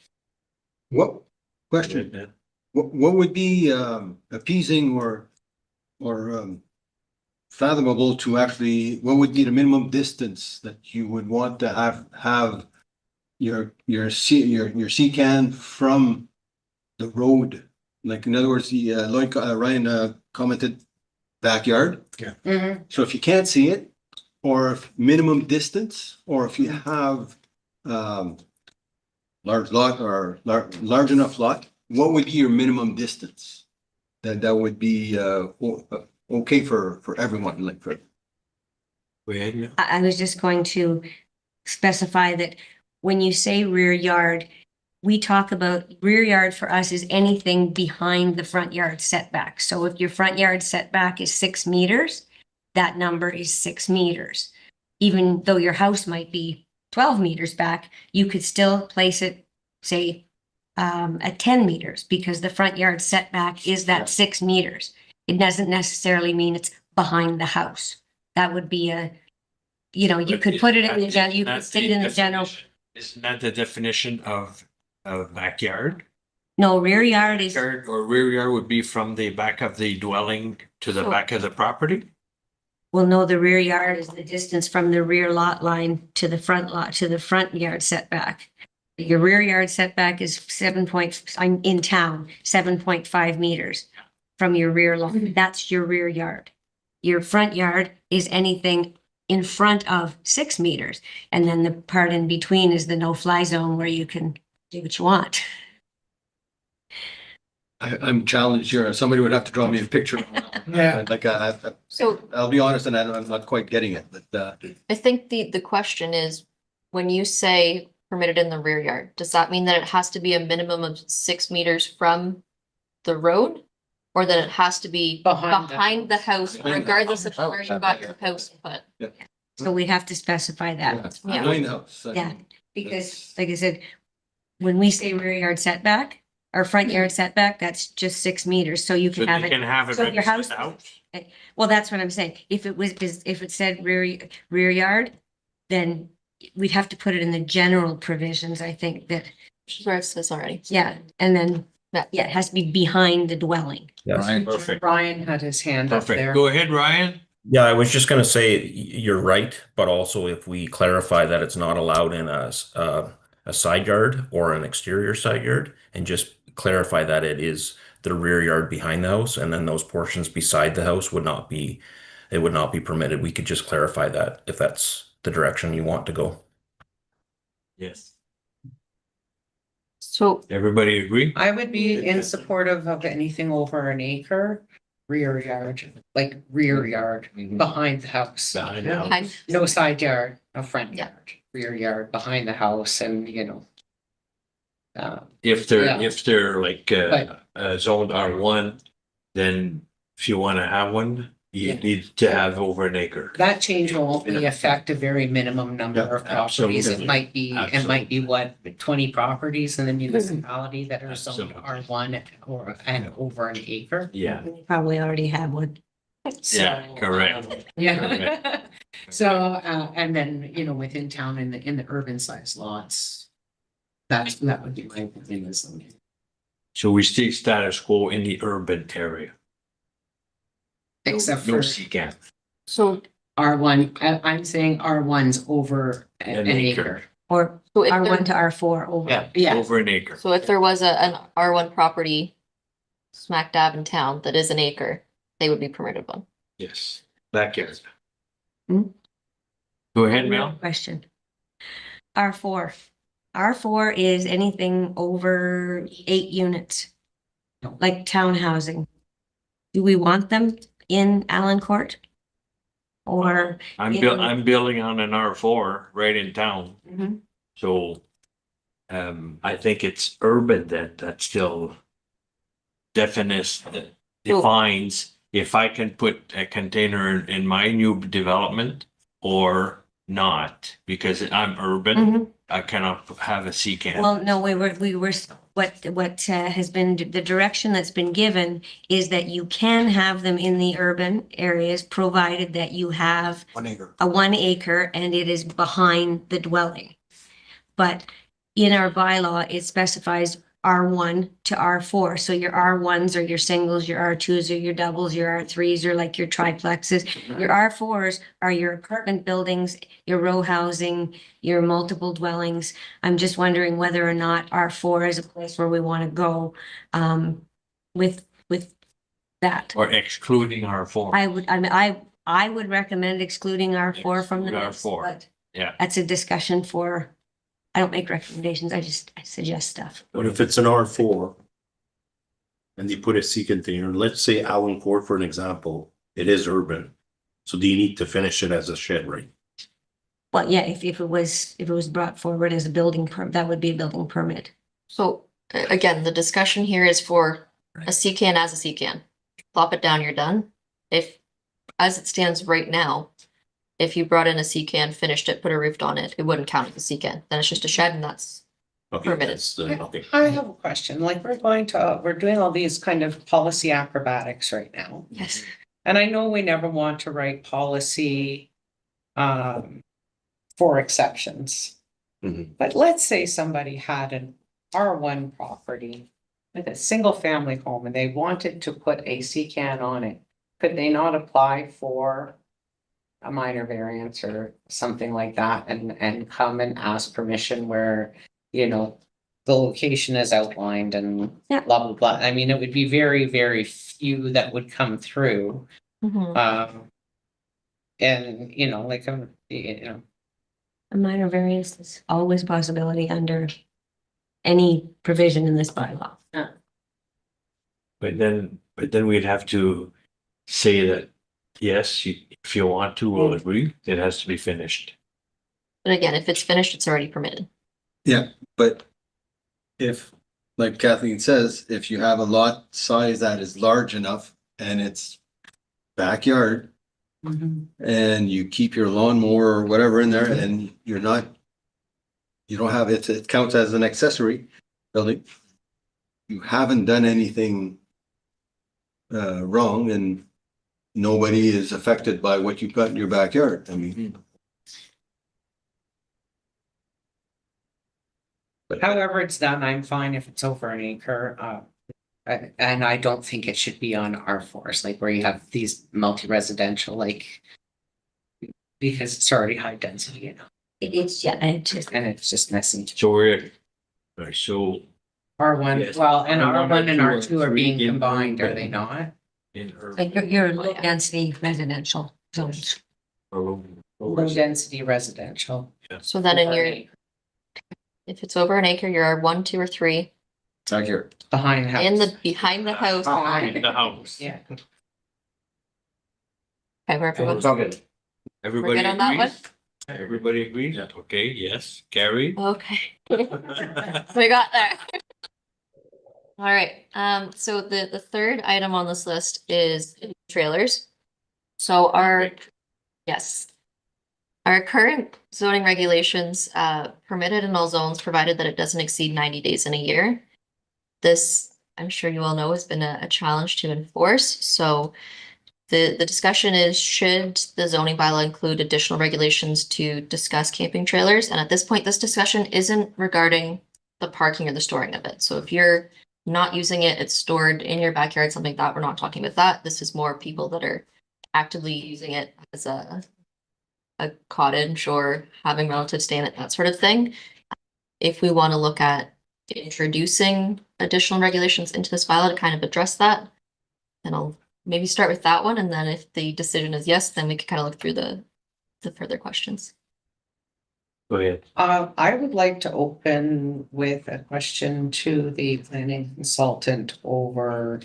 What, question, what would be appeasing or fathomable to actually, what would be the minimum distance that you would want to have your CCAN from the road? Like, in other words, the Ryan commented backyard. Mhm. So if you can't see it, or if minimum distance, or if you have large lot or large enough lot, what would be your minimum distance? That would be okay for everyone, like for. Go ahead, yeah. I was just going to specify that when you say rear yard, we talk about rear yard for us is anything behind the front yard setback. So if your front yard setback is 6 meters, that number is 6 meters. Even though your house might be 12 meters back, you could still place it, say, at 10 meters because the front yard setback is that 6 meters. It doesn't necessarily mean it's behind the house. That would be you could put it in the, you could state in the general. Isn't that the definition of backyard? No, rear yard is, Yard or rear yard would be from the back of the dwelling to the So- back of the property? well, no, the rear yard is the distance from the rear lot line to the front lot, to the front yard setback. Your rear yard setback is I'm in town, 7.5 meters from your rear lot. That's your rear yard. Your front yard is anything in front of 6 meters. And then the part in between is the no-fly zone where you can do what you want. I'm challenged here. Somebody would have to draw me a picture. Yeah. Like, So I'll be honest, and I'm not quite getting it, but I think the question is, when you say permitted in the rear yard, does that mean that it has to be a minimum of 6 meters from the road? Or that it has to be Behind the behind the house, regardless of where you got your house put? So we'd have to specify that. Yeah. behind the house. Yeah, because like I said, when we say rear yard setback, or front yard setback, that's just 6 meters, so you So can have they it. can have it. So your right house- out? Well, that's what I'm saying. If it said rear yard, then we'd have to put it in the general provisions, I think that, Which is where it says already. yeah, and then, Yeah. yeah, it has to be behind the dwelling. Yes. Ryan? Perfect, Ryan had his hand up perfect. there. Go ahead, Ryan. Yeah, I was just gonna say you're right, but also if we clarify that it's not allowed in a side yard or an exterior side yard, and just clarify that it is the rear yard behind the house, and then those portions beside the house would not be permitted. We could just clarify that if that's the direction you want to go. Yes. So Everybody agree? I would be in supportive of anything over an acre, rear yard, like rear yard, behind the house. Behind the house. behind, No side yard, no front Yeah. yard, rear yard, behind the house and, If Yeah. they're like Right. zoned R1, then if you want to have one, you Yeah. need to have over an acre. That change will only affect a very minimum number of properties. It absolutely. might be what, 20 properties in the municipality that are zoned Absolutely. R1 and over an acre. Yeah, They probably already have one. yeah, So, correct. Yeah. So, and then, you know, within town in the urban size lots, that would be my opinion is. So we stay status quo in the urban area. Except No for secant. So, R1, I'm saying R1's over An an acre. acre. Or so if R1 there, to R4 over. Yeah. Over an acre. so if there was an R1 property smack dab in town that is an acre, they would be permitted one. Yes, backyard. Hmm? Go ahead, Mel. Question. R4. R4 is anything over 8 units. No. Like town housing. Do we want them in Allen Court? Or? I'm building on an R4 right in town, Mhm. so. I think it's urban that still defines if I can put a container in my new development or not, because I'm urban, Mhm. I cannot have a secant. Well, no, what has been, the direction that's been given is that you can have them in the urban areas, provided that you have 1 acre. a 1 acre and it is behind the dwelling. But in our bylaw, it specifies R1 to R4. So your R1s are your singles, your R2s are your doubles, your R3s are like your triplexes. Your R4s are your apartment buildings, your row housing, your multiple dwellings. I'm just wondering whether or not R4 is a place where we want to go with that. Or excluding R4. I would recommend excluding R4 from the Exclude list, R4. but Yeah. that's a discussion for, I don't make recommendations, I suggest stuff. But if it's an R4 and they put a sea container, let's say Allen Court, for an example, it is urban. So do you need to finish it as a shed, right? Well, yeah, if it was brought forward as a building permit, that would be a building permit. So again, the discussion here is for a secant as a secant. Plop it down, you're done. If, as it stands right now, if you brought in a secant, finished it, put a roof on it, it wouldn't count as a secant. Then it's just a shed and that's, Okay, Permitted. that's, okay. I have a question, like we're doing all these kind of policy acrobatics right now. yes. And I know we never want to write policy for exceptions. Mhm. But let's say somebody had an R1 property with a single family home and they wanted to put a secant on it. Could they not apply for a minor variance or something like that and come and ask permission where, you know, the location is outlined and Yeah. blah, blah, blah. I mean, it would be very, very few that would come through. Mhm. And, you know, like, A minor variance is always a possibility under any provision in this bylaw. But then we'd have to say that, yes, if you want to, we'll agree, it has to be finished. But again, if it's finished, it's already permitted. Yeah, but if, like Kathleen says, if you have a lot size that is large enough and it's backyard and you keep your lawnmower or whatever in there and you don't have it, it counts as an accessory building. You haven't done anything wrong and nobody is affected by what you've got in your backyard. I mean, however it's done, I'm fine if it's over an acre. And I don't think it should be on R4s, like where you have these multi-residential, like, because it's already high density, you know, It's, yeah, it just, and it's just messy. So alright, so R1, Yes. well, and R1 R1 and or R2 are being three in combined, are urban. they not? in like your low density residential zones. Low density residential. So then in Over your, an acre. if it's over an acre, you're 1, 2, or 3 backyard. Behind the house. in the, behind the house. Behind the house. Yeah. Okay, where everyone's, Okay. Everybody good on that agrees? Everybody agrees? Okay, yes, Carrie? okay. We got there. All right, so the third item on this list is trailers. So yes. Our current zoning regulations permitted in all zones, provided that it doesn't exceed 90 days in a year. This, I'm sure you all know, has been a challenge to enforce. So the discussion is, should the zoning bylaw include additional regulations to discuss camping trailers? And at this point, this discussion isn't regarding the parking or the storing of it. So if you're not using it, it's stored in your backyard, something like that, we're not talking about that. This is more people that are actively using it as a cottage or having relatives stay in it, that sort of thing. If we want to look at introducing additional regulations into this bylaw to kind of address that, then I'll maybe start with that one. And then if the decision is yes, then we can kind of look through the further questions. Go ahead. I would like to open with a question to the planning consultant over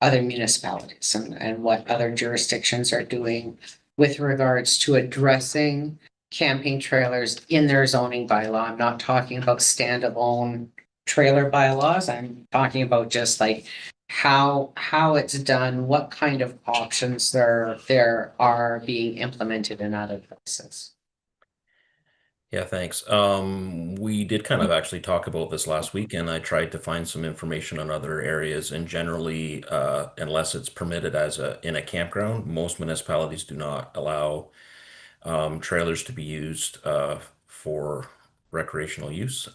other municipalities and what other jurisdictions are doing with regards to addressing camping trailers in their zoning bylaw. I'm not talking about standalone trailer bylaws. I'm talking about just like how it's done, what kind of options there are being implemented in other places. Yeah, thanks. We did kind of actually talk about this last week, and I tried to find some information on other areas. And generally, unless it's permitted in a campground, most municipalities do not allow trailers to be used for recreational use,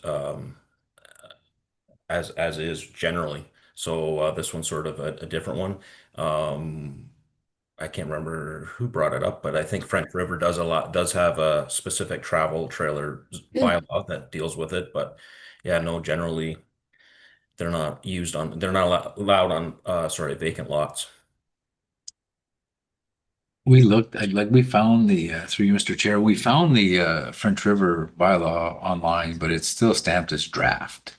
as is generally. So this one's sort of a different one. I can't remember who brought it up, but I think French River does have a specific travel trailer bylaw that deals with it. But yeah, no, generally they're not allowed on vacant lots. We looked, we found through you, Mr. Chair, we found the French River bylaw online, but it's still stamped as draft.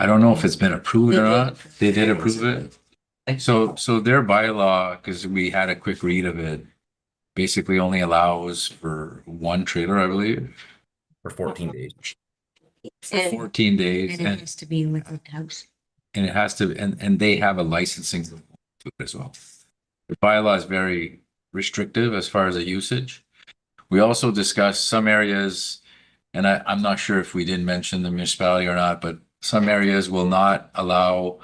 I don't know if it's been approved or not. They did approve it. So their bylaw, because we had a quick read of it, basically only allows for one trailer, I believe. For 14 days. For 14 days. And it has to be with the house. And it has to, and they have a licensing to it as well. The bylaw is very restrictive as far as the usage. We also discussed some areas, and I'm not sure if we did mention the municipality or not, but some areas will not allow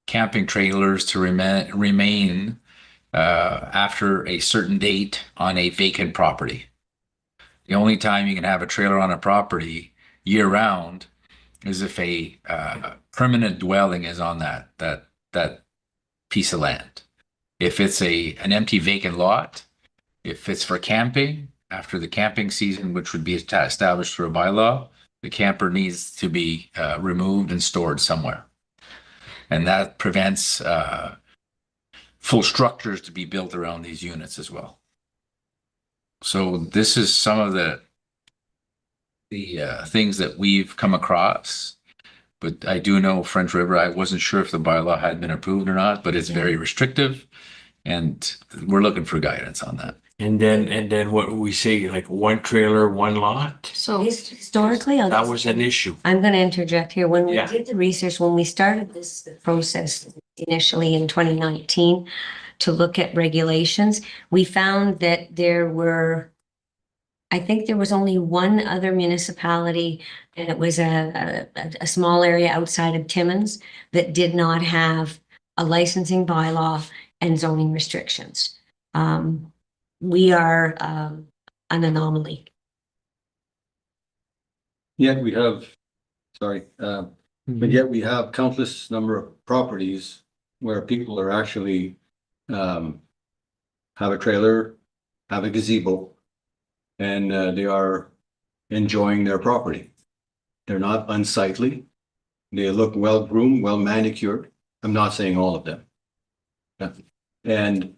camping trailers to remain after a certain date on a vacant property. The only time you can have a trailer on a property year round is if a permanent dwelling is on that piece of land. If it's an empty vacant lot, if it's for camping, after the camping season, which would be established through a bylaw, the camper needs to be removed and stored somewhere. And that prevents full structures to be built around these units as well. So this is some of the things that we've come across. But I do know French River, I wasn't sure if the bylaw had been approved or not, but it's very restrictive. And we're looking for guidance on that. And then what we say, like one trailer, one lot? So Historically, That was an issue. I'm going to interject here. When we Yeah. did the research, when we started this process initially in 2019 to look at regulations, we found that I think there was only one other municipality, and it was a small area outside of Timmins that did not have a licensing bylaw and zoning restrictions. We are an anomaly. Yet we have, sorry, but yet we have countless number of properties where people are actually have a trailer, have a gazebo, and they are enjoying their property. They're not unsightly. They look well groomed, well manicured. I'm not saying all of them. And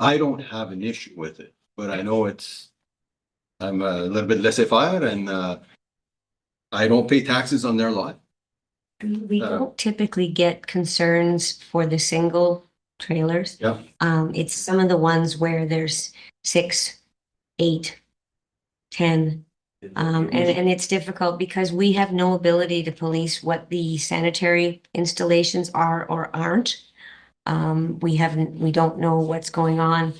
I don't have an issue with it, but I know I'm a little bit laissez-faire, and I don't pay taxes on their lot. We don't typically get concerns for the single trailers. Yeah. It's some of the ones where there's 6, 8, 10. And it's difficult because we have no ability to police what the sanitary installations are or aren't We don't know what's going on,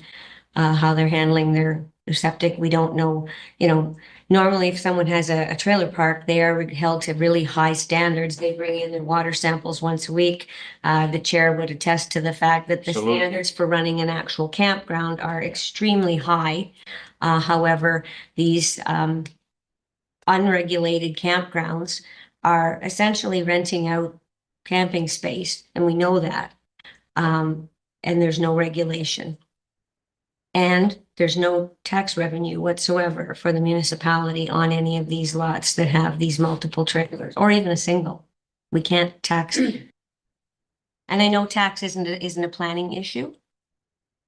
how they're handling their septic. We don't know, normally if someone has a trailer park, they are held to really high standards. They bring in their water samples once a week. The chair would attest to the fact that the Absolutely. standards for running an actual campground are extremely high. However, these unregulated campgrounds are essentially renting out camping space, and we know that. And there's no regulation. And there's no tax revenue whatsoever for the municipality on any of these lots that have these multiple trailers, or even a single. We can't tax it. And I know tax isn't a planning issue,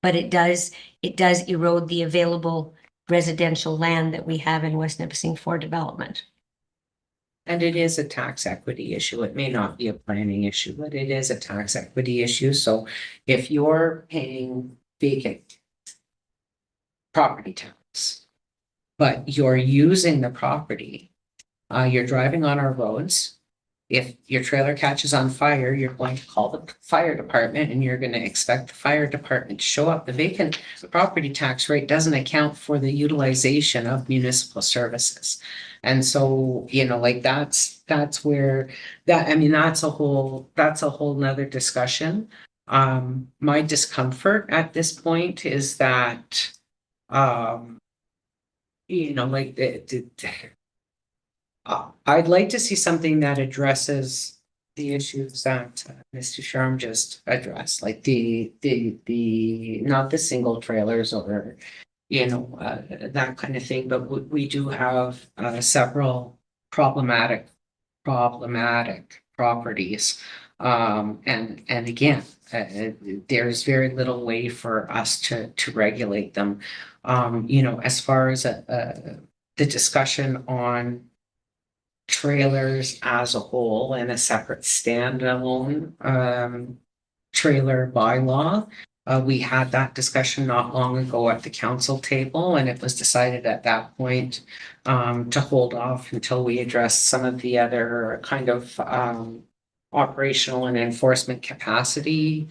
but it does erode the available residential land that we have in West Nipissing for development. And it is a tax equity issue. It may not be a planning issue, but it is a tax equity issue. So if you're paying vacant property tax, but you're using the property, you're driving on our roads. If your trailer catches on fire, you're going to call the fire department and you're going to expect the fire department to show up. The vacant property tax rate doesn't account for the utilization of municipal services. And so, like that's where that's a whole nother discussion. My discomfort at this point is that, I'd like to see something that addresses the issues that Mr. Sharm just addressed, like the not the single trailers or that kind of thing, but we do have several problematic properties. And again, there's very little way for us to regulate them. As far as the discussion on trailers as a whole and a separate standalone trailer bylaw. We had that discussion not long ago at the council table, and it was decided at that point to hold off until we address some of the other kind of operational and enforcement capacity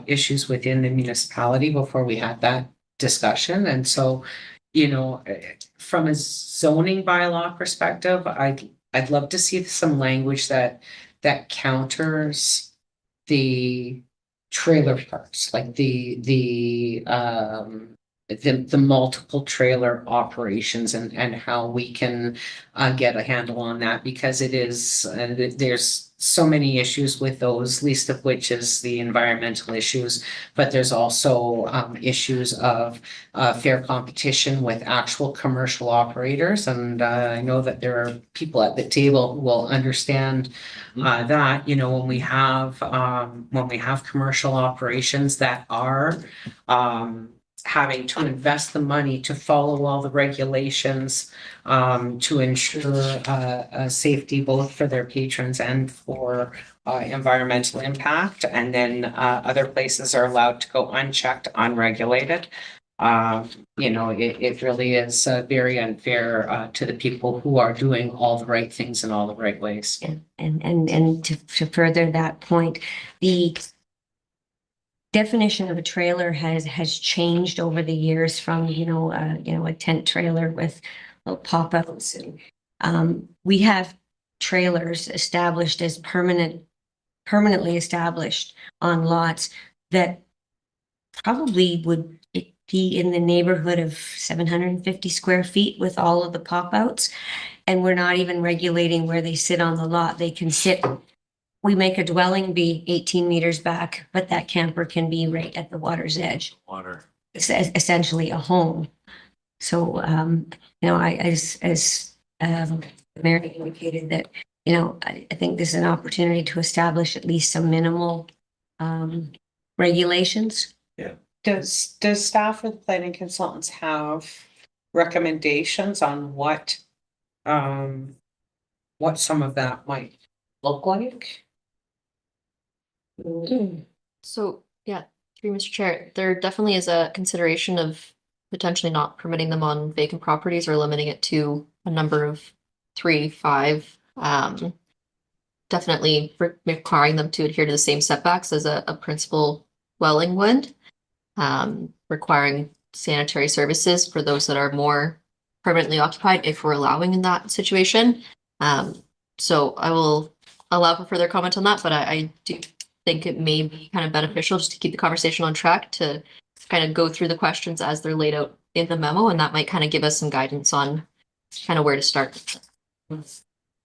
issues within the municipality before we had that discussion. And so, from a zoning bylaw perspective, I'd love to see some language that counters the trailer parks, like the multiple trailer operations and how we can get a handle on that, because it is there's so many issues with those, least of which is the environmental issues, but there's also issues of fair competition with actual commercial operators. And I know that there are people at the table who will understand that, when we have commercial operations that are having to invest the money to follow all the regulations to ensure safety both for their patrons and for environmental impact, and then other places are allowed to go unchecked, unregulated. It really is very unfair to the people who are doing all the right things in all the right ways. And to further that point, the definition of a trailer has changed over the years from a tent trailer with little pop-outs, and we have trailers established as permanently established on lots that probably would be in the neighborhood of 750 square feet with all of the pop-outs, and we're not even regulating where they sit on the lot. They can sit. We make a dwelling be 18 meters back, but that camper can be right at the water's edge. It's essentially a home. So, as Mary indicated that, I think this is an opportunity to establish at least some minimal regulations. Does staff or the planning consultants have recommendations on what some of that might look like? So, yeah, through Mr. Chair, there definitely is a consideration of potentially not permitting them on vacant properties or limiting it to a number of 3, 5. Definitely requiring them to adhere to the same setbacks as a principal dwelling would, requiring sanitary services for those that are more permanently occupied if we're allowing in that situation. So I will allow for further comment on that, but I do think it may be kind of beneficial just to keep the conversation on track to kind of go through the questions as they're laid out in the memo, and that might kind of give us some guidance on kind of where to start.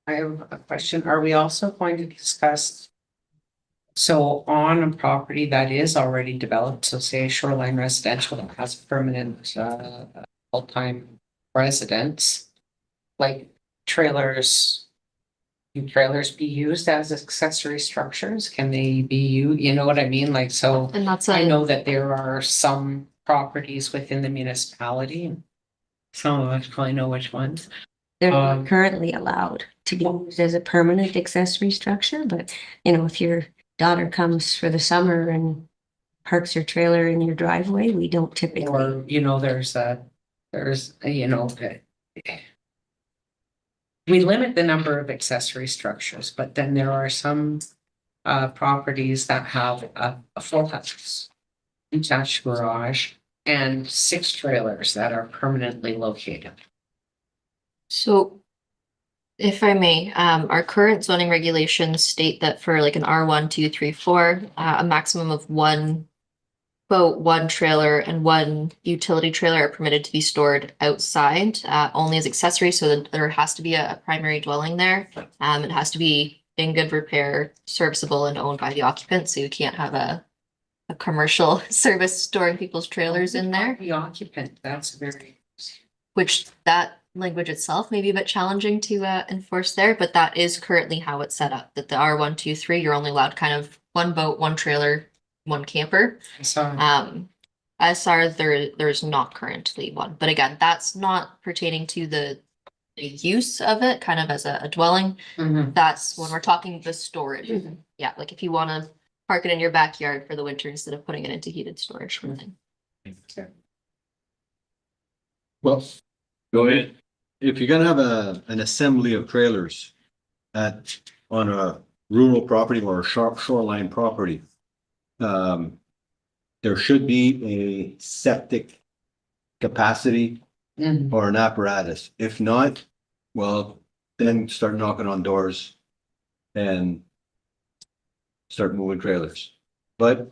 I have a question. Are we also going to discuss? So on a property that is already developed, so say shoreline residential that has permanent full-time residents, like trailers, can trailers be used as accessory structures? Can they be you know what I mean? Like, so And that's I a, know that there are some properties within the municipality. Some of us probably know which ones. They're not currently allowed to be used as a permanent accessory structure, but you know, if your daughter comes for the summer and parks her trailer in your driveway, we don't typically. Or, you know, you know, we limit the number of accessory structures, but then there are some properties that have a full house, detached garage, and 6 trailers that are permanently located. so if I may, our current zoning regulations state that for like an R1, 2, 3, 4, a maximum of 1 boat, 1 trailer, and 1 utility trailer are permitted to be stored outside, only as accessories. So that there has to be a primary dwelling there. It has to be in good repair, serviceable, and owned by the occupant. So you can't have a commercial service storing people's trailers in there, The occupant, that's very. which that language itself may be a bit challenging to enforce there, but that is currently how it's set up, that the R1, 2, 3, you're only allowed kind of 1 boat, 1 trailer, 1 camper. So SR, there's not currently one, but again, that's not pertaining to the use of it, kind of as a dwelling. That's when we're talking the storage. Yeah, like if you want to park it in your backyard for the winter instead of putting it into heated storage. Kind of thing. Well, Go ahead. if you're gonna have an assembly of trailers on a rural property or a shoreline property, there should be a septic capacity or an apparatus. If not, well, then start knocking on doors and start moving trailers. But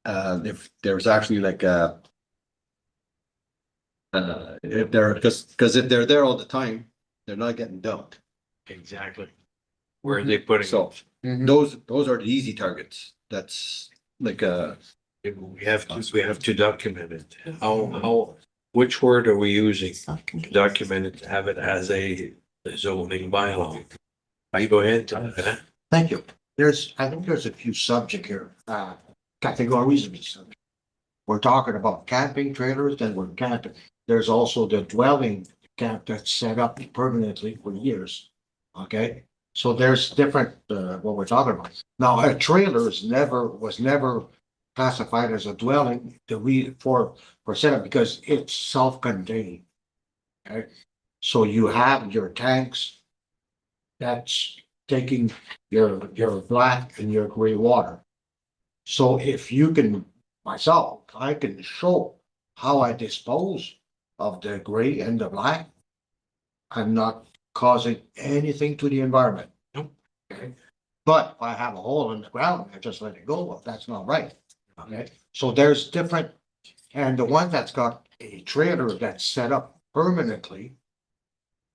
if there's actually like if they're, because if they're there all the time, they're not getting dumped. Exactly. Where are they putting? So those are the easy targets. That's like We have to document it. Which word are we using? Self-contained. Document it, have it as a zoning bylaw. Go ahead. Thank you. I think there's a few subject here, categories of subject. We're talking about camping trailers, then we're camping. There's also the dwelling camp that's set up permanently for years. Okay, so there's different, what we're talking about. Now, a trailer was never classified as a dwelling for setup because it's self-contained. Okay, so you have your tanks that's taking your black and your gray water. So if you can, myself, I can show how I dispose of the gray and the black. I'm not causing anything to the environment. Nope. Okay, but if I have a hole in the ground, I just let it go. Well, that's not right. Okay, so there's different, and the one that's got a trailer that's set up permanently,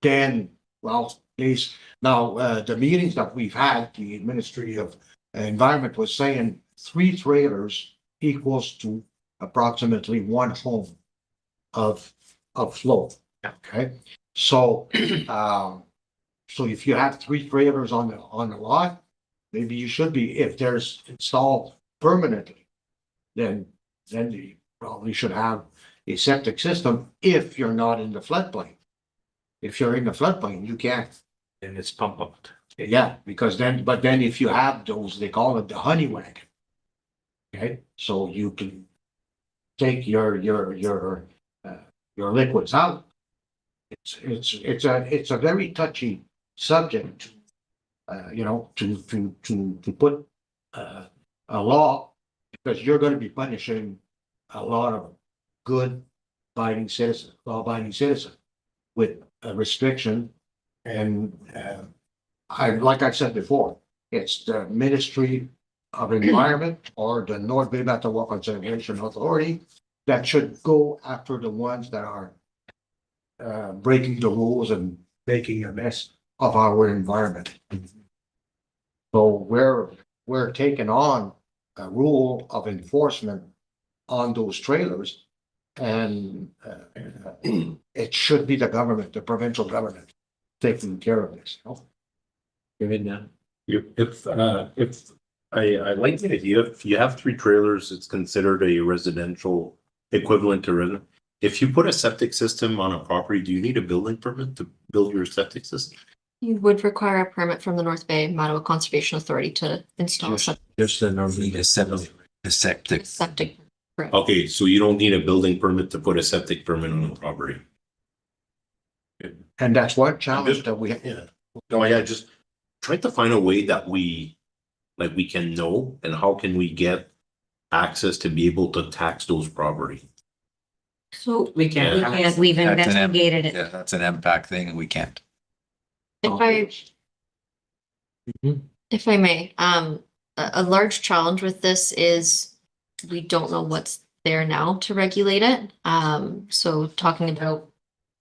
then, well, please, now, the meetings that we've had, the Ministry of Environment was saying 3 trailers equals to approximately 1 home of flow. Okay, so, so if you have 3 trailers on the lot, maybe you should be, if there's installed permanently, then you probably should have a septic system if you're not in the floodplain. If you're in the floodplain, you can't. And it's pump out. Yeah, because then, but then if you have those, they call it the honey wagon. Okay, so you can take your liquids out. It's a very touchy subject, you know, to put a law Because you're gonna be punishing a lot of good abiding citizens, law-abiding citizens with a restriction. And like I said before, it's the Ministry of Environment or the North Bay Water Conservation Authority that should go after the ones that are breaking the rules and making a mess of our environment. So we're taking on a rule of enforcement on those trailers. And it should be the government, the provincial government, taking care of this, you know? Give it now. If I like the idea, if you have 3 trailers, it's considered a residential equivalent to resident. If you put a septic system on a property, do you need a building permit to build your septic system? You would require a permit from the North Bay Mattawa Conservation Authority to install Just the number. Need a septic. septic. Okay, so you don't need a building permit to put a septic permit on a property. And that's one challenge that we have. Yeah. No, yeah, just try to find a way that we can know, and how can we get access to be able to tax those property? So We can't. Yeah. We've That's an investigated it. Yeah, that's an impact thing and we can't. if I may, a large challenge with this is we don't know what's there now to regulate it. So talking about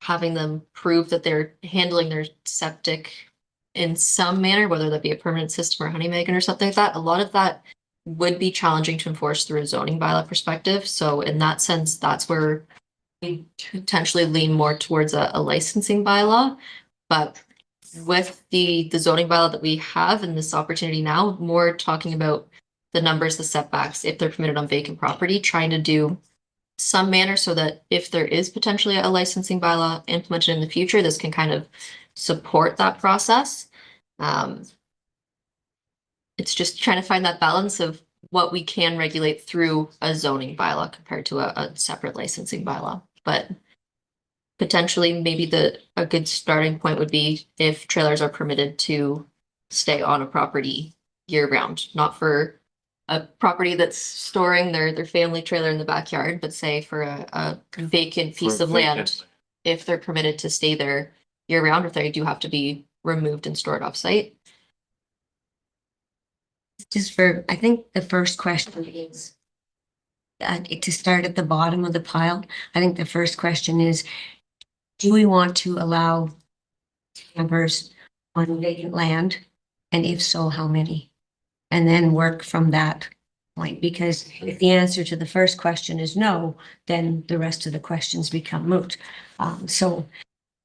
having them prove that they're handling their septic in some manner, whether that be a permanent system or Honeymagon or something like that, a lot of that would be challenging to enforce through a zoning bylaw perspective. So in that sense, that's where we potentially lean more towards a licensing bylaw. But with the zoning bylaw that we have and this opportunity now, more talking about the numbers, the setbacks, if they're permitted on vacant property, trying to do some manner so that if there is potentially a licensing bylaw implemented in the future, this can kind of support that process. It's just trying to find that balance of what we can regulate through a zoning bylaw compared to a separate licensing bylaw. But potentially maybe a good starting point would be if trailers are permitted to stay on a property year round, not for a property that's storing their family trailer in the backyard, but say for a vacant piece of land, if they're permitted to stay there year round, if they do have to be removed and stored off site. I think the first question is to start at the bottom of the pile. I think the first question is, do we want to allow campers on vacant land? And if so, how many? And then work from that point, because if the answer to the first question is no, then the rest of the questions become moot. So,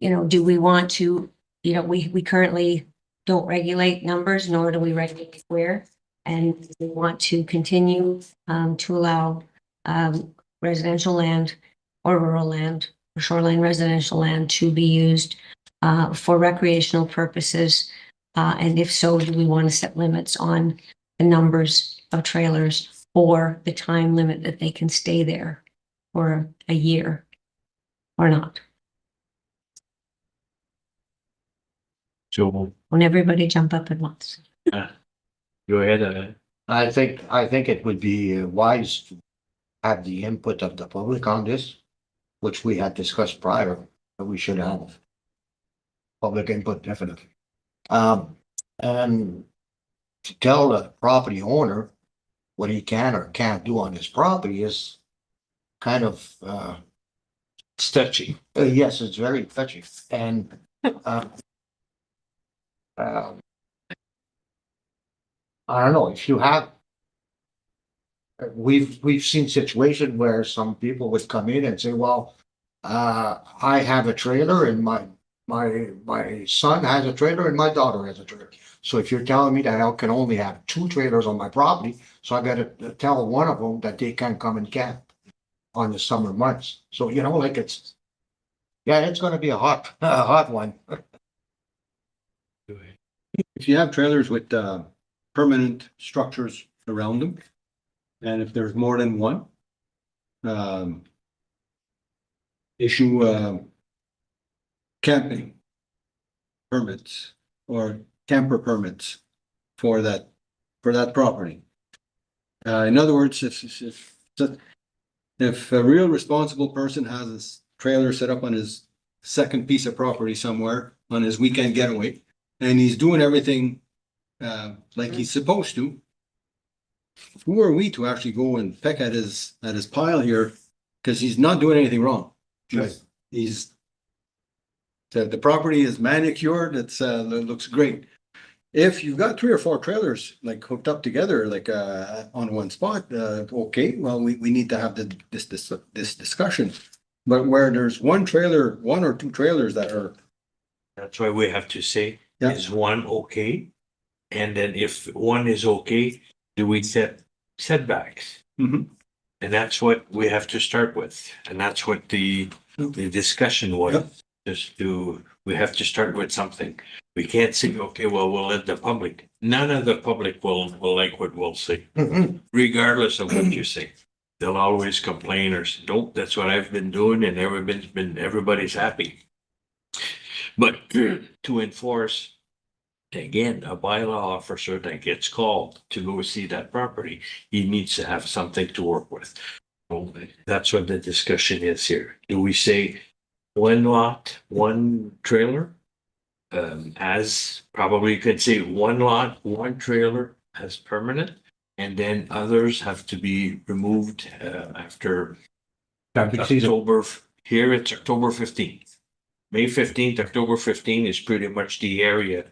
do we want to, we currently don't regulate numbers, nor do we regulate where. And we want to continue to allow residential land or rural land or shoreline residential land to be used for recreational purposes. And if so, do we want to set limits on the numbers of trailers or the time limit that they can stay there for a year or not? So, Won't everybody jump up at once? go ahead. I think it would be wise to have the input of the public on this, which we had discussed prior, that we should have public input definitely. And to tell the property owner what he can or can't do on his property is kind of, Sketchy. yes, it's very touchy. And, I don't know, if you have. We've seen situations where some people would come in and say, well, I have a trailer and my son has a trailer and my daughter has a trailer. So if you're telling me that I can only have 2 trailers on my property, so I gotta tell one of them that they can come and camp on the summer months. So, it's gonna be a hot one. If you have trailers with permanent structures around them, and if there's more than one, issue camping permits or camper permits for that property. In other words, if a real responsible person has his trailer set up on his second piece of property somewhere on his weekend getaway, and he's doing everything like he's supposed to, who are we to actually go and peck at his pile here? Because he's not doing anything wrong. He's the property is manicured. It looks great. If you've got 3 or 4 trailers like hooked up together, like on one spot, okay, well, we need to have this discussion. But where there's one or two trailers that are, That's why we have to say, Yeah. is one okay? And then if one is okay, do we set setbacks? Mhm. And that's what we have to start with. And that's what the discussion was. Yep. We have to start with something. We can't say, okay, well, we'll let the public, none of the public will like what we'll say, regardless of what you say. They'll always complain or say, nope, that's what I've been doing and everybody's happy. But to enforce, again, a bylaw officer that gets called to go see that property, he needs to have something to work with. So that's what the discussion is here. Do we say one lot, one trailer? As probably you could say one lot, one trailer as permanent, and then others have to be removed after Camping season. Here it's October 15th. May 15th, October 15th is pretty much the area,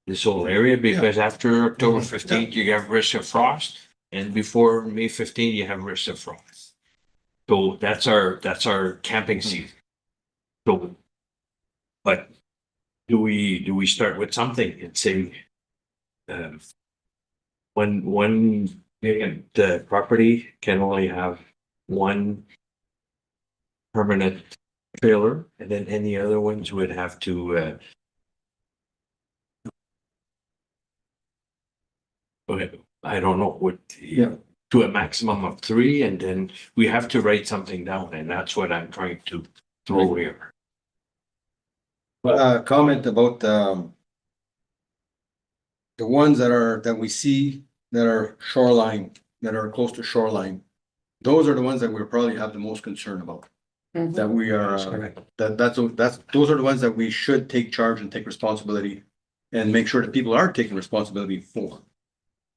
this whole area, because after October 15th, you have risk of frost. And before May 15th, you have risk of frost. So that's our camping season. So, but do we start with something and say, the property can only have one permanent trailer, and then any other ones would have to, I don't know, to a maximum of 3, and then we have to write something down, and that's what I'm trying to throw here. comment about the ones that we see that are shoreline, that are close to shoreline. Those are the ones that we probably have the most concern about. That we are, those are the ones that we should take charge and take responsibility and make sure that people are taking responsibility for.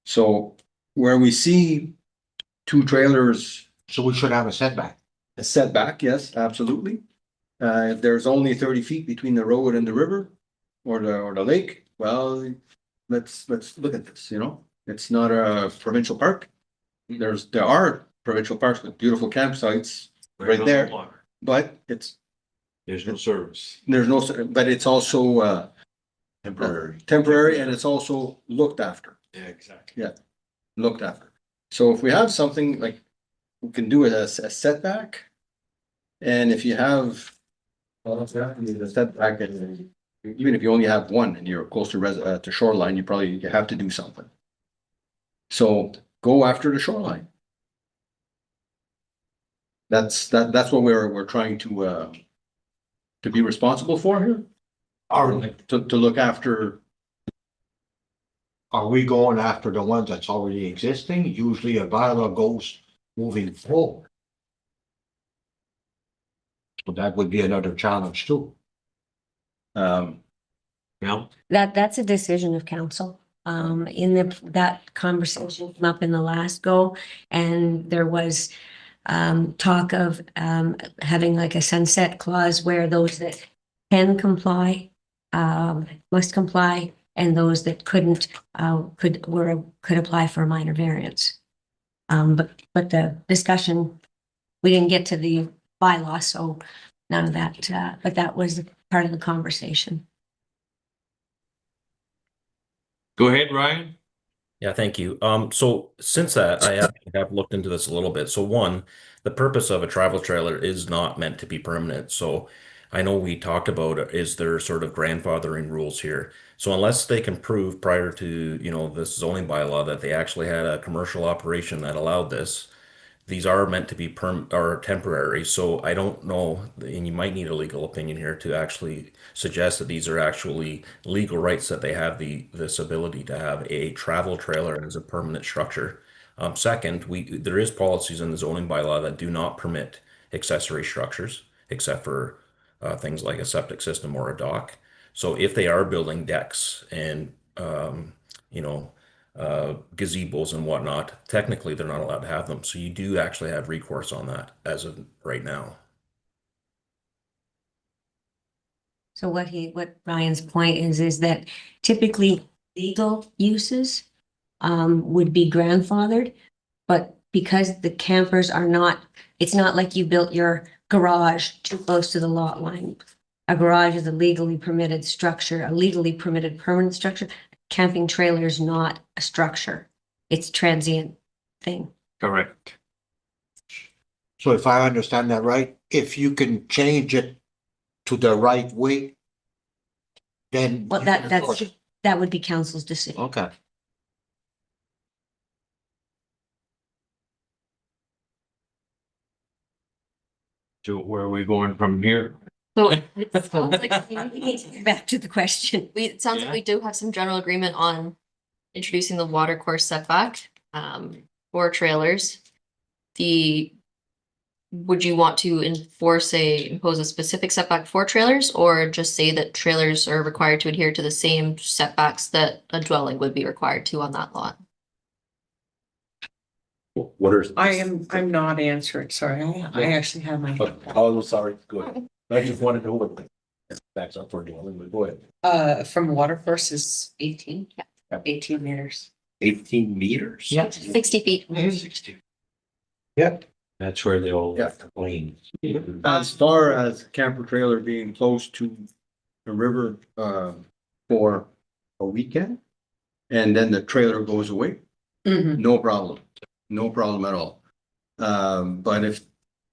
So where we see 2 trailers, So we should have a setback. a setback, yes, absolutely. If there's only 30 feet between the road and the river or the lake, well, let's look at this, It's not a provincial park. There are provincial parks with beautiful campsites, Right there. but There's no service. but it's also Temporary. temporary and it's also looked after. Yeah, exactly. Looked after. So if we have something like, we can do it as a setback. And if you have, the setback, and even if you only have one and you're close to shoreline, you have to do something. So go after the shoreline. That's what we're trying to be responsible for here, to look after. Are we going after the ones that's already existing? Usually a bylaw goes moving forward. So that would be another challenge too. Yeah, That's a decision of council. That conversation came up in the last go, and there was talk of having like a sunset clause where those that can comply must comply, and those that couldn't could apply for a minor variance. But the discussion, we didn't get to the bylaw, so none of that, but that was part of the conversation. go ahead, Ryan. Yeah, thank you. So since that, I have looked into this a little bit. So one, the purpose of a travel trailer is not meant to be permanent. So I know we talked about is there sort of grandfathering rules here. So unless they can prove prior to, this zoning bylaw that they actually had a commercial operation that allowed this, these are meant to be temporary. So I don't know, and you might need a legal opinion here to actually suggest that these are actually legal rights, that they have this ability to have a travel trailer as a permanent structure. Second, there is policies in the zoning bylaw that do not permit accessory structures, except for things like a septic system or a dock. So if they are building decks and, you know, gazebos and whatnot, technically they're not allowed to have them. So you do actually have recourse on that as of right now. So what Ryan's point is that typically legal uses would be grandfathered, but because the campers are not, it's not like you built your garage too close to the lot line. A garage is a legally permitted structure, a legally permitted permanent structure. Camping trailer is not a structure. It's transient thing. Correct. So if I understand that right, if you can change it to the right way, then. Well, you can enforce it. that would be council's decision. Okay. So where are we going from here? So it sounds like Back to the question. it sounds like Yeah. we do have some general agreement on introducing the water course setback for trailers. Would you want to impose a specific setback for trailers, or just say that trailers are required to adhere to the same setbacks that a dwelling would be required to on that lot? What are? I'm not answering, sorry. I actually have my. Oh, sorry, go ahead. I just wanted to know what backs up for dwelling, but go ahead. From watercourse is 18. Yeah. 18 meters. 18 meters? Yeah. 60 feet. 60. Yep. That's where they all Yeah. complain. As far as camper trailer being close to the river, for a weekend, and then the trailer goes away, no problem, no problem at all. But if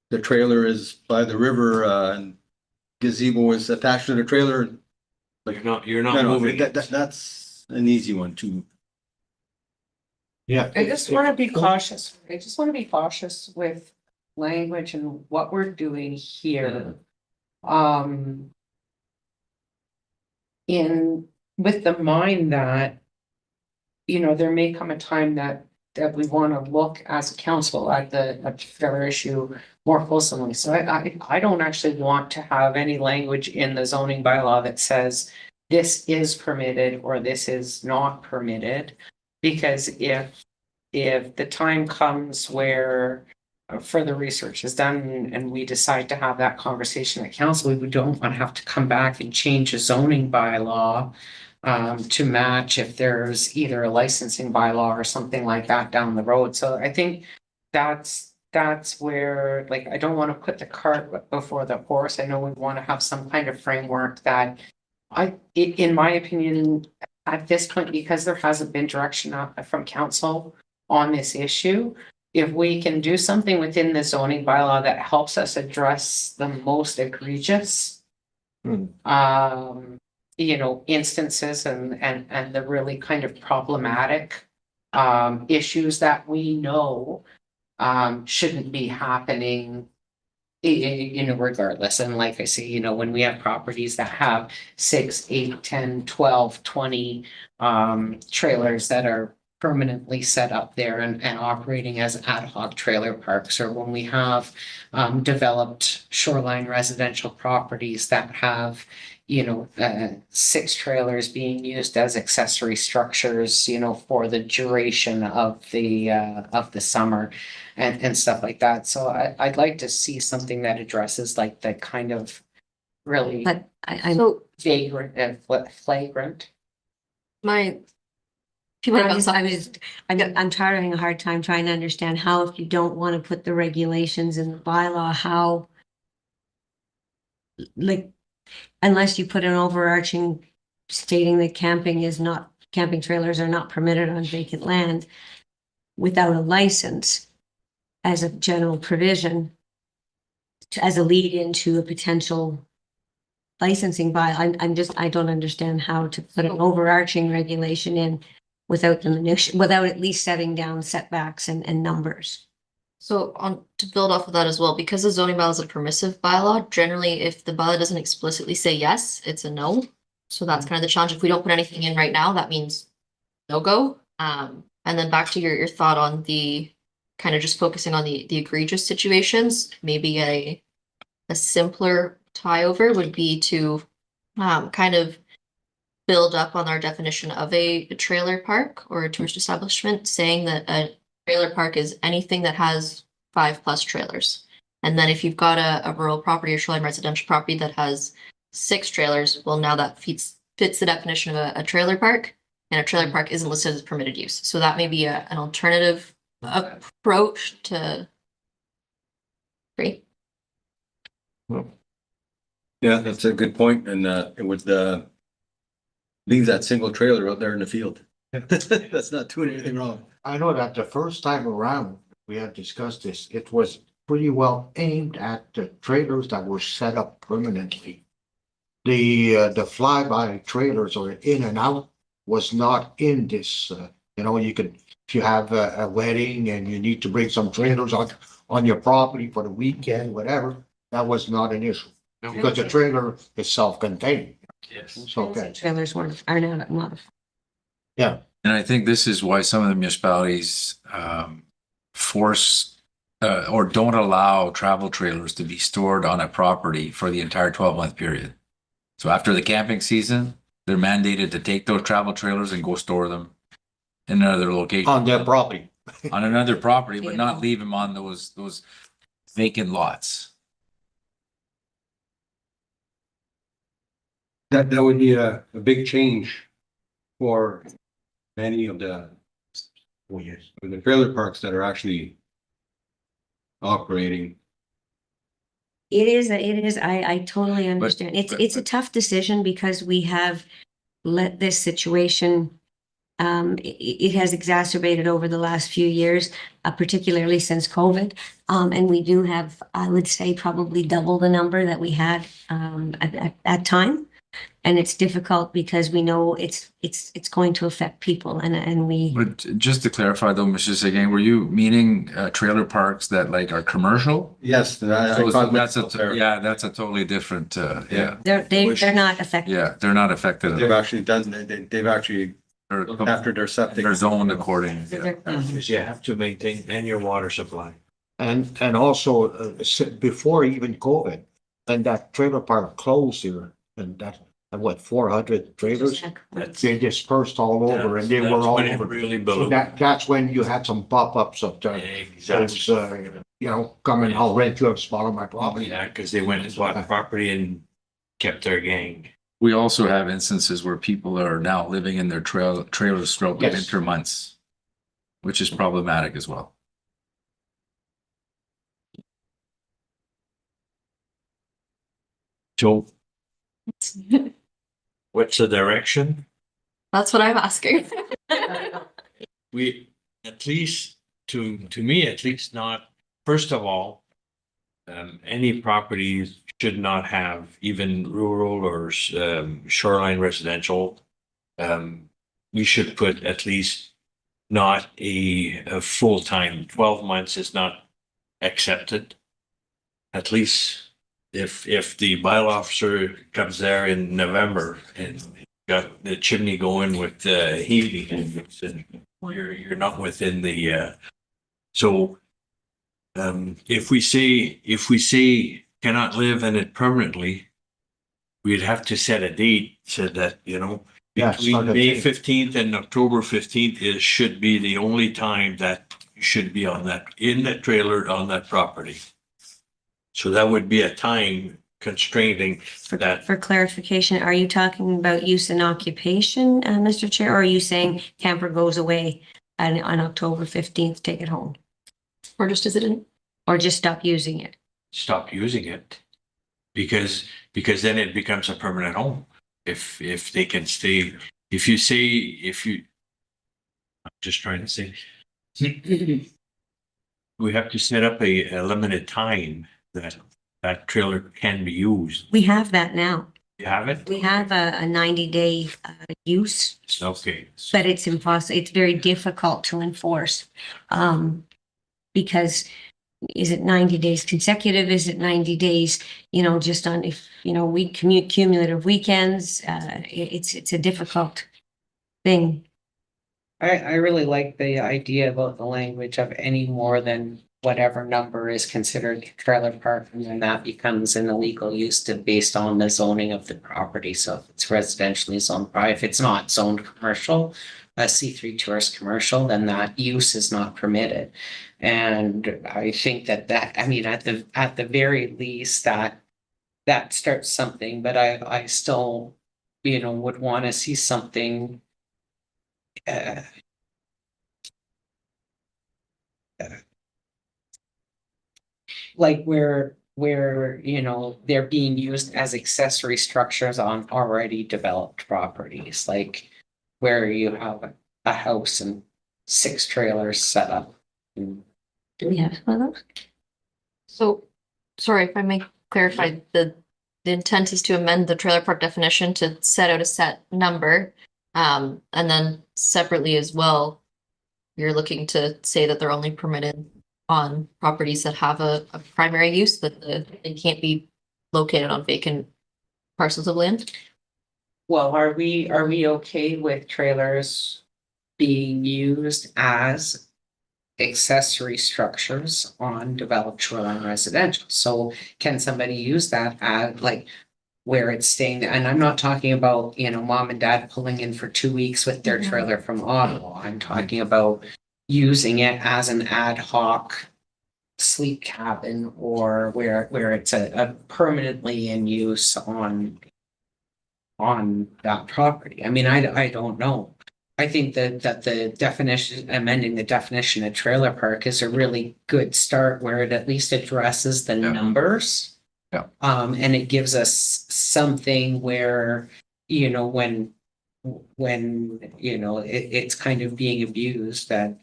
the trailer is by the river, and gazebo is attached to the trailer, You're not no, moving. that's an easy one too. Yeah. I just want to be cautious. I just want to be cautious with language and what we're doing here. With the mind that, you know, there may come a time that we want to look as a council at the particular issue more closely. So I don't actually want to have any language in the zoning bylaw that says this is permitted or this is not permitted. Because if the time comes where further research is done and we decide to have that conversation at council, we don't want to have to come back and change a zoning bylaw to match if there's either a licensing bylaw or something like that down the road. So I think that's where, like, I don't want to put the cart before the horse. I know we want to have some kind of framework that in my opinion, at this point, because there hasn't been direction from council on this issue, if we can do something within the zoning bylaw that helps us address the most egregious instances and the really kind of problematic issues that we know shouldn't be happening, regardless. And like I say, when we have properties that have 6, 8, 10, 12, 20 trailers that are permanently set up there and operating as ad hoc trailer parks, or when we have developed shoreline residential properties that have 6 trailers being used as accessory structures, for the duration of the summer and stuff like that. So I'd like to see something that addresses like the kind of really But I'm So flagrant. I'm having a hard time trying to understand how, if you don't want to put the regulations in the bylaw, how, like, unless you put an overarching stating that camping trailers are not permitted on vacant land without a license as a general provision, as a lead into a potential licensing I don't understand how to put an overarching regulation in without without at least setting down setbacks and numbers. So to build off of that as well, because the zoning bylaw is a permissive bylaw, generally if the bylaw doesn't explicitly say yes, it's a no. So that's kind of the challenge. If we don't put anything in right now, that means no go. I And then back to your thought on the kind of just focusing on the egregious situations, maybe a simpler tie over would be to kind of build up on our definition of a trailer park or a tourist establishment, saying that a trailer park is anything that has 5+ trailers. And then if you've got a rural property or shoreline residential property that has 6 trailers, well, now that fits the definition of a trailer park, and a trailer park isn't listed as permitted use. So that may be an alternative approach to. Great. Yeah, that's a good point, and it would leave that single trailer out there in the field. That's not doing anything wrong. I know that the first time around, we had discussed this, it was pretty well aimed at the trailers that were set up permanently. The flyby trailers or in and out was not in this, you could, if you have a wedding and you need to bring some trailers on your property for the weekend, whatever, that was not an issue. Because the trailer is self-contained. Yes. So, okay. Trailers are not modified. Yeah. And I think this is why some of the municipalities force or don't allow travel trailers to be stored on a property for the entire 12-month period. So after the camping season, they're mandated to take those travel trailers and go store them in another location. On their property. On another property, but not leave them on those vacant lots. That would be a big change for many of the trailer parks that are actually operating. It is, I totally understand. It's a tough decision because we have let this situation, it has exacerbated over the last few years, particularly since COVID. And we do have, I would say, probably double the number that we had at that time. And it's difficult because we know it's going to affect people and we. But just to clarify though, Mr. Seguin, were you meaning trailer parks that like are commercial? Yes, So that's that's a totally different, yeah. They're not affected. Yeah, they're not affected. they've actually done, they've actually looked after their septic. They're zoned according. Yeah. Because you have to maintain and your water supply. And also, before even COVID, and that trailer park closed here, and that, 400 trailers? They dispersed all over and they were That's all when it over. really So blew. that's when you had some pop-ups of the, Exactly. come and I'll rent you a spot on my property. Yeah, because they went and bought property and kept their gang. We also have instances where people are now living in their trailers throughout the Yes. winter months, which is problematic as well. So what's the direction? That's what I'm asking. We, at least, to me, at least not, first of all, any properties should not have even rural or shoreline residential. We should put at least not a full-time, 12 months is not accepted. At least if the bylaw officer comes there in November and got the chimney going with heating, and you're not within the so if we say cannot live in it permanently, we'd have to set a date so that, Yeah, between start a May date. 15th and October 15th should be the only time that you should be in that trailer on that property. So that would be a time constraining that. For clarification, are you talking about use and occupation, Mr. Chair, or are you saying camper goes away on October 15th, take it home? Or just is it in? Or just stop using it? Stop using it because then it becomes a permanent home. If they can stay, I'm just trying to say, we have to set up a limited time that trailer can be used. We have that now. You have it? We have a 90-day use, Okay. but it's impossible. It's very difficult to enforce. Because is it 90 days consecutive? Is it 90 days, just on if, we commute cumulative weekends? It's a difficult thing. I really like the idea about the language of any more than whatever number is considered a trailer park, and then that becomes an illegal use based on the zoning of the property. So if it's residentially zoned, if it's not zoned commercial, a C3 tourist commercial, then that use is not permitted. And I think that, I mean, at the very least, that starts something, but I still, would want to see something uh, like where they're being used as accessory structures on already developed properties, like where you have a house and 6 trailers set up. Do we have one of those? So, sorry, if I may clarify, the intent is to amend the trailer park definition to set out a set number. And then separately as well, you're looking to say that they're only permitted on properties that have a primary use, that they can't be located on vacant parcels of land. Well, are we okay with trailers being used as accessory structures on developed shoreline residential? So can somebody use that as like where it's staying? And I'm not talking about, mom and dad pulling in for 2 weeks with their trailer from Ottawa. I'm talking about using it as an ad hoc sleep cabin, or where it's a permanently in use on that property. I mean, I don't know. I think that the definition, amending the definition of trailer park is a really good start, where it at least addresses the numbers. Yeah. And it gives us something where, when it's kind of being abused, that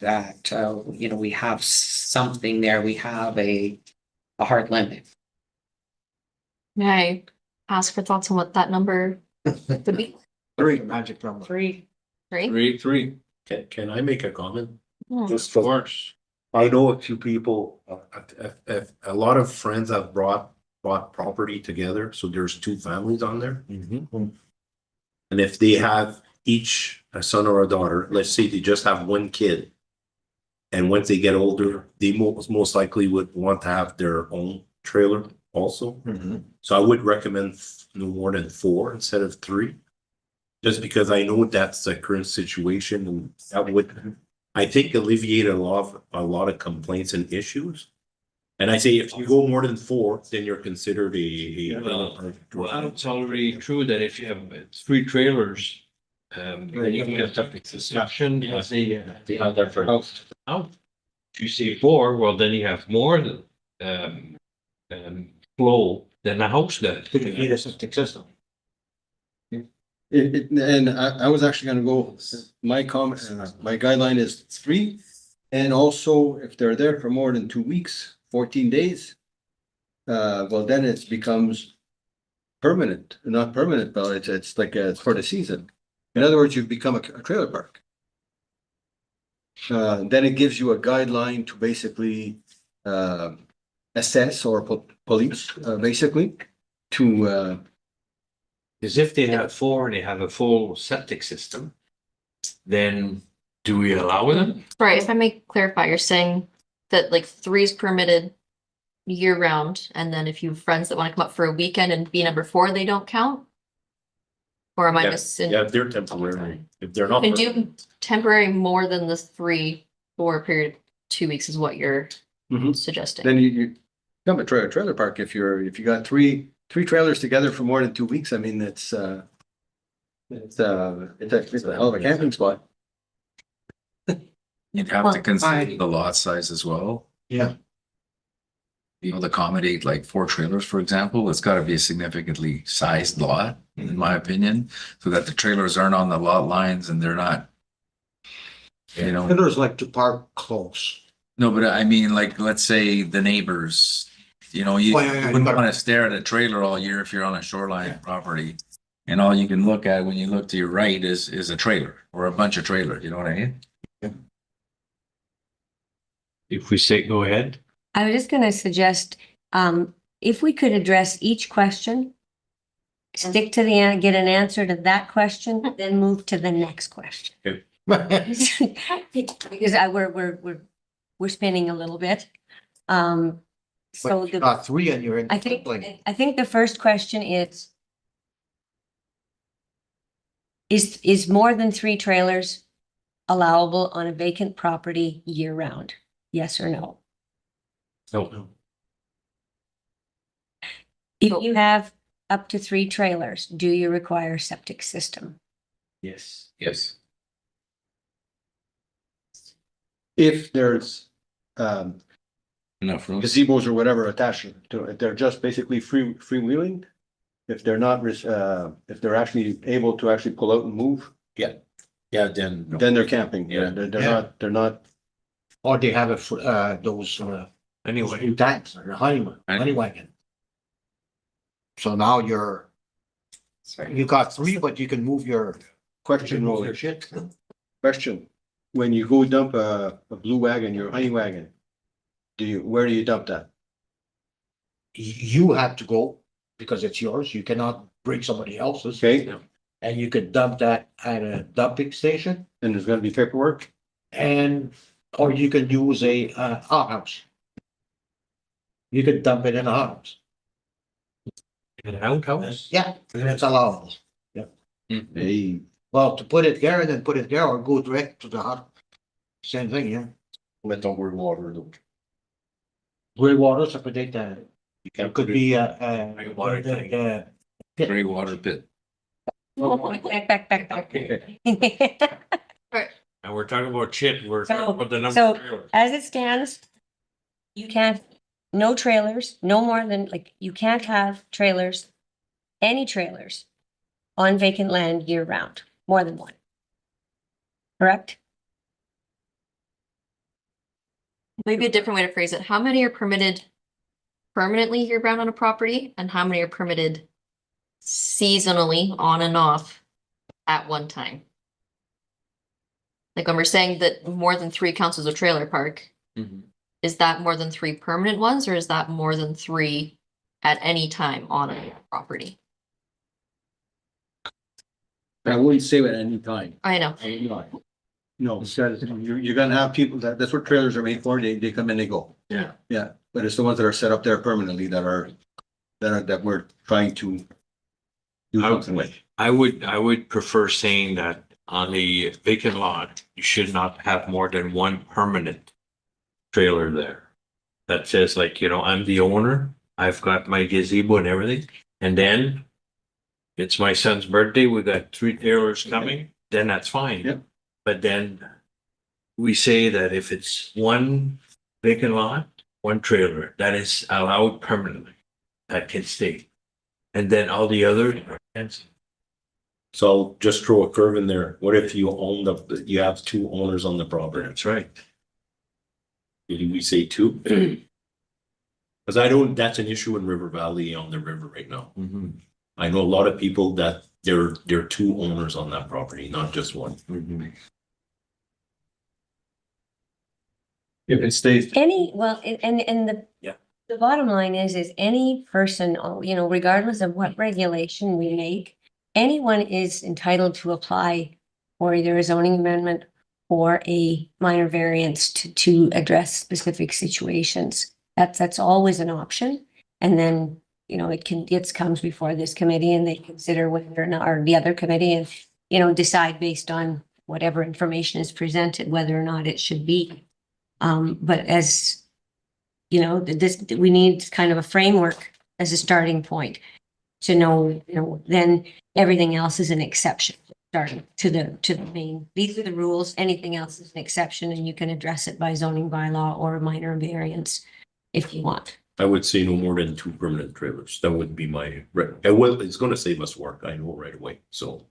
we have something there, we have a hard limit. May I ask for thoughts on what that number would be? 3, magic number. 3. 3? Three, Can I make a comment? Hmm. Just of course. I know a few people, a lot of friends have bought property together, so there's 2 families on there. And if they have each a son or a daughter, let's say they just have 1 kid. And once they get older, they most likely would want to have their own trailer also. So I would recommend no more than 4 instead of 3. Just because I know that's the current situation, and that would, I think, alleviate a lot of complaints and issues. And I say if you go more than 4, then you're considered a. Well, it's already true that if you have 3 trailers, then you can have a discussion. They have that for house. Now, if you say 4, well, then you have more flow than a house does. You need a septic system. And I was actually gonna go, my comment, my guideline is 3. And also, if they're there for more than 2 weeks, 14 days, well, then it becomes permanent, not permanent, but it's like, it's for the season. In other words, you've become a trailer park. Then it gives you a guideline to basically, assess or police, basically, to, Because if they have 4 and they have a full septic system, then do we allow them? Sorry, if I may clarify, you're saying that like 3 is permitted year round, and then if you have friends that want to come up for a weekend and be number 4, they don't count? Or am I missing? Yeah, if they're temporary, if they're not. Can do temporary more than the 3 for a period of 2 weeks is what you're suggesting. then you become a trailer park if you got three trailers together for more than 2 weeks. I mean, it's a hell of a camping spot. You'd have to consider the lot size as well. Yeah. To accommodate like 4 trailers, for example, it's gotta be a significantly sized lot, in my opinion, so that the trailers aren't on the lot lines and they're not. Trailers like to park close. No, but I mean, like, let's say the neighbors, you Oh, yeah, wouldn't wanna stare at a trailer all year if you're on a shoreline property. And all you can look at when you look to your right is a trailer or a bunch of trailers, you know what I mean? If we say, go ahead. I was just gonna suggest, if we could address each question, stick to get an answer to that question, then move to the next question. Okay. Because we're spinning a little bit. So But you got three and you're in. I think the first question is more than 3 trailers allowable on a vacant property year round? Yes or no? No. If you have up to 3 trailers, do you require a septic system? Yes. Yes. If there's Enough room. gazebos or whatever attached to it, they're just basically freewheeling. If they're not, if they're actually able to actually pull out and move, Yeah, then. no. then they're camping. Yeah. They're not, Or they have those, Anyway, new tanks, or honey wagon. So now you got 3, but you can move your. question, move Roland. your shit. Question. When you go dump a blue wagon, your honey wagon, where do you dump that? You have to go because it's yours. You cannot bring somebody else's. Okay, And you could dump that at a dumping station and there's gonna be paperwork. or you could use a, outhouse. You could dump it in a house. an outhouse? Yeah, and it's allowable. Hey, Well, to put it there and then put it there or go direct to the house. Same thing, yeah. Let don't worry water. though. Gray water, so predict that. You It can't could put it- be, Gray water tank. Gray water pit. Back. And we're talking about shit, we're So- talking about the number so- of trailers. As it stands, you can't, no trailers, no more than, you can't have trailers, any trailers on vacant land year round, more than 1. Correct? Maybe a different way to phrase it. How many are permitted permanently year round on a property and how many are permitted seasonally on and off at one time? Like when we're saying that more than 3 counts as a trailer park, is that more than 3 permanent ones or is that more than 3 at any time on a property? I wouldn't say at any time. I know. No, because you're gonna have people that's what trailers are made for. They come and they go. Yeah. Yeah, but it's the ones that are set up there permanently that we're trying to do something with. I would prefer saying that on a vacant lot, you should not have more than 1 permanent trailer there. That says like, I'm the owner, I've got my gazebo and everything, and then it's my son's birthday, we got 3 trailers coming, then that's fine. Yep. But then we say that if it's 1 vacant lot, 1 trailer, that is allowed permanently, that can stay. And then all the others are fenced. So just throw a curve in there. What if you you have 2 owners on the property? That's right. Did we say 2? Cause that's an issue in River Valley on the river right now. I know a lot of people that there are 2 owners on that property, not just 1. If it stays. The bottom line is any person, regardless of what regulation we make, anyone is entitled to apply for either a zoning amendment or a minor variance to address specific situations. That's always an option. And then, it comes before this committee and they consider whether or not, or the other committee and, decide based on whatever information is presented, whether or not it should be. But as we need kind of a framework as a starting point to know, then everything else is an exception. Starting to the main, these are the rules, anything else is an exception and you can address it by zoning bylaw or a minor variance if you want. I would say no more than 2 permanent trailers. That would be it's gonna save us work, I know right away. So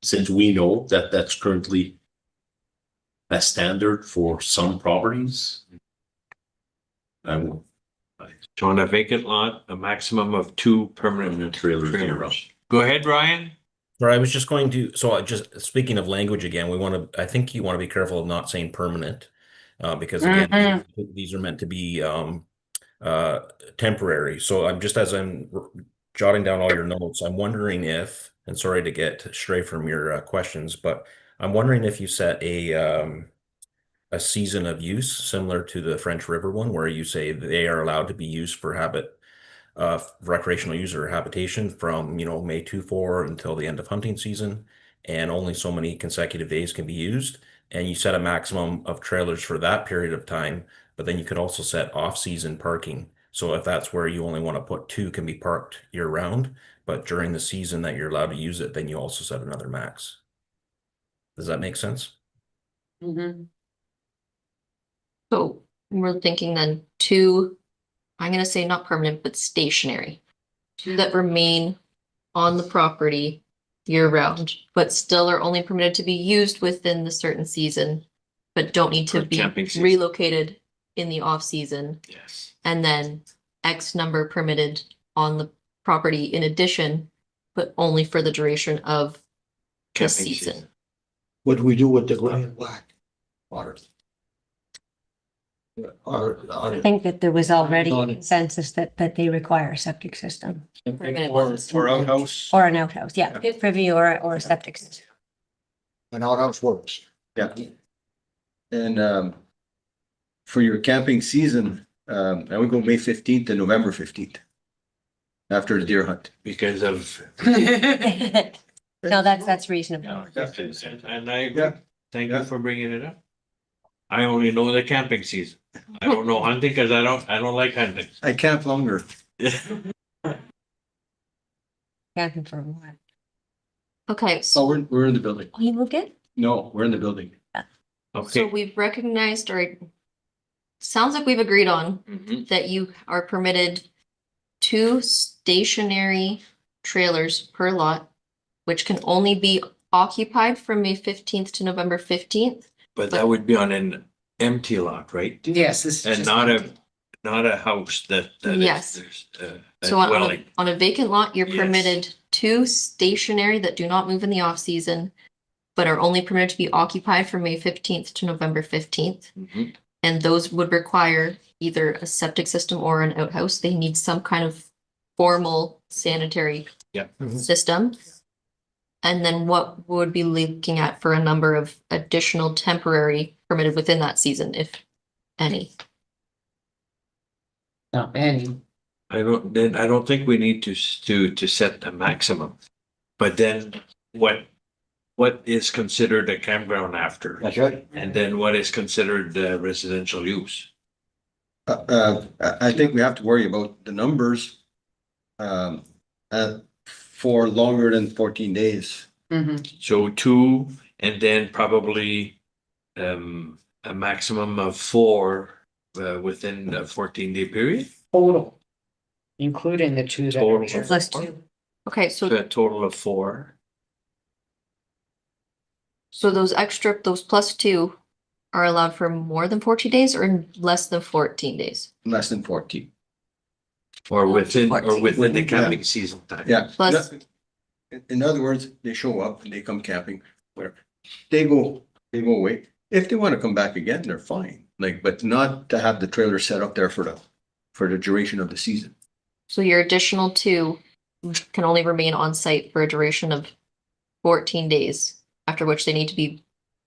since we know that that's currently a standard for some properties, I will. So on a vacant lot, a maximum of 2 permanent trailers. Go ahead, Ryan. Or I was just going to, speaking of language again, I think you want to be careful of not saying permanent. Because again, these are meant to be temporary. So as I'm jotting down all your notes, I'm wondering if, and sorry to get stray from your questions, but I'm wondering if you set a season of use similar to the French River one, where you say they are allowed to be used for recreational use or habitation from, May 24 until the end of hunting season, and only so many consecutive days can be used. And you set a maximum of trailers for that period of time, but then you could also set off-season parking. So if that's where you only want to put 2 can be parked year round, but during the season that you're allowed to use it, then you also set another max. Does that make sense? Mhm. So we're thinking then 2, I'm gonna say not permanent, but stationary. 2 that remain on the property year round, but still are only permitted to be used within the certain season, but don't need to For be camping season. relocated in the off season. Yes. And then X number permitted on the property in addition, but only for the duration of the Camping season. season. What do we do with the gray and black water? Or I think that there was already On it. consensus that they require a septic system Or outhouse. or an outhouse, yeah, pit privy or a septic system. an outhouse works. Yeah. And for your camping season, I would go May 15th to November 15th. After the deer hunt. Because of. No, that's reasonable. And I agree. Yeah. Thank Yeah. you for bringing it up. I only know the camping season. I don't know hunting because I don't like hunting. I camp longer. Camping for a while. Okay, Oh, so we're in the building. Oh, you moved in? No, we're in the building. so Okay. we've recognized, or sounds like we've agreed on Mhm. that you are permitted 2 stationary trailers per lot, which can only be occupied from May 15th to November 15th. But that would be on an empty lot, right? Yes, this is And just not empty. not a house that is. Yes. There's a So dwelling. on a vacant lot, you're Yes. permitted 2 stationary that do not move in the off season, but are only permitted to be occupied from May 15th to November 15th. Mhm. And those would require either a septic system or an outhouse. They need some kind of formal sanitary Yeah. system. And then what would be looking at for a number of additional temporary permitted within that season, if any? Not many. I don't think we need to set a maximum. But then what is considered a campground after? That's right. And then what is considered residential use? I think we have to worry about the numbers. For longer than 14 days. Mhm. So 2 and then probably a maximum of 4 within a 14-day period. Total. Including the 2 that are Total. here. Plus 2. Okay, So so a total of 4. those plus 2 are allowed for more than 14 days or less than 14 days? Less than 14. Or within the Yeah. camping season time. Yeah. Plus- In other words, they show up and they come camping, where they go away. If they want to come back again, they're fine. Like, but not to have the trailer set up there for the duration of the season. So your additional 2 can only remain on site for a duration of 14 days, after which they need to be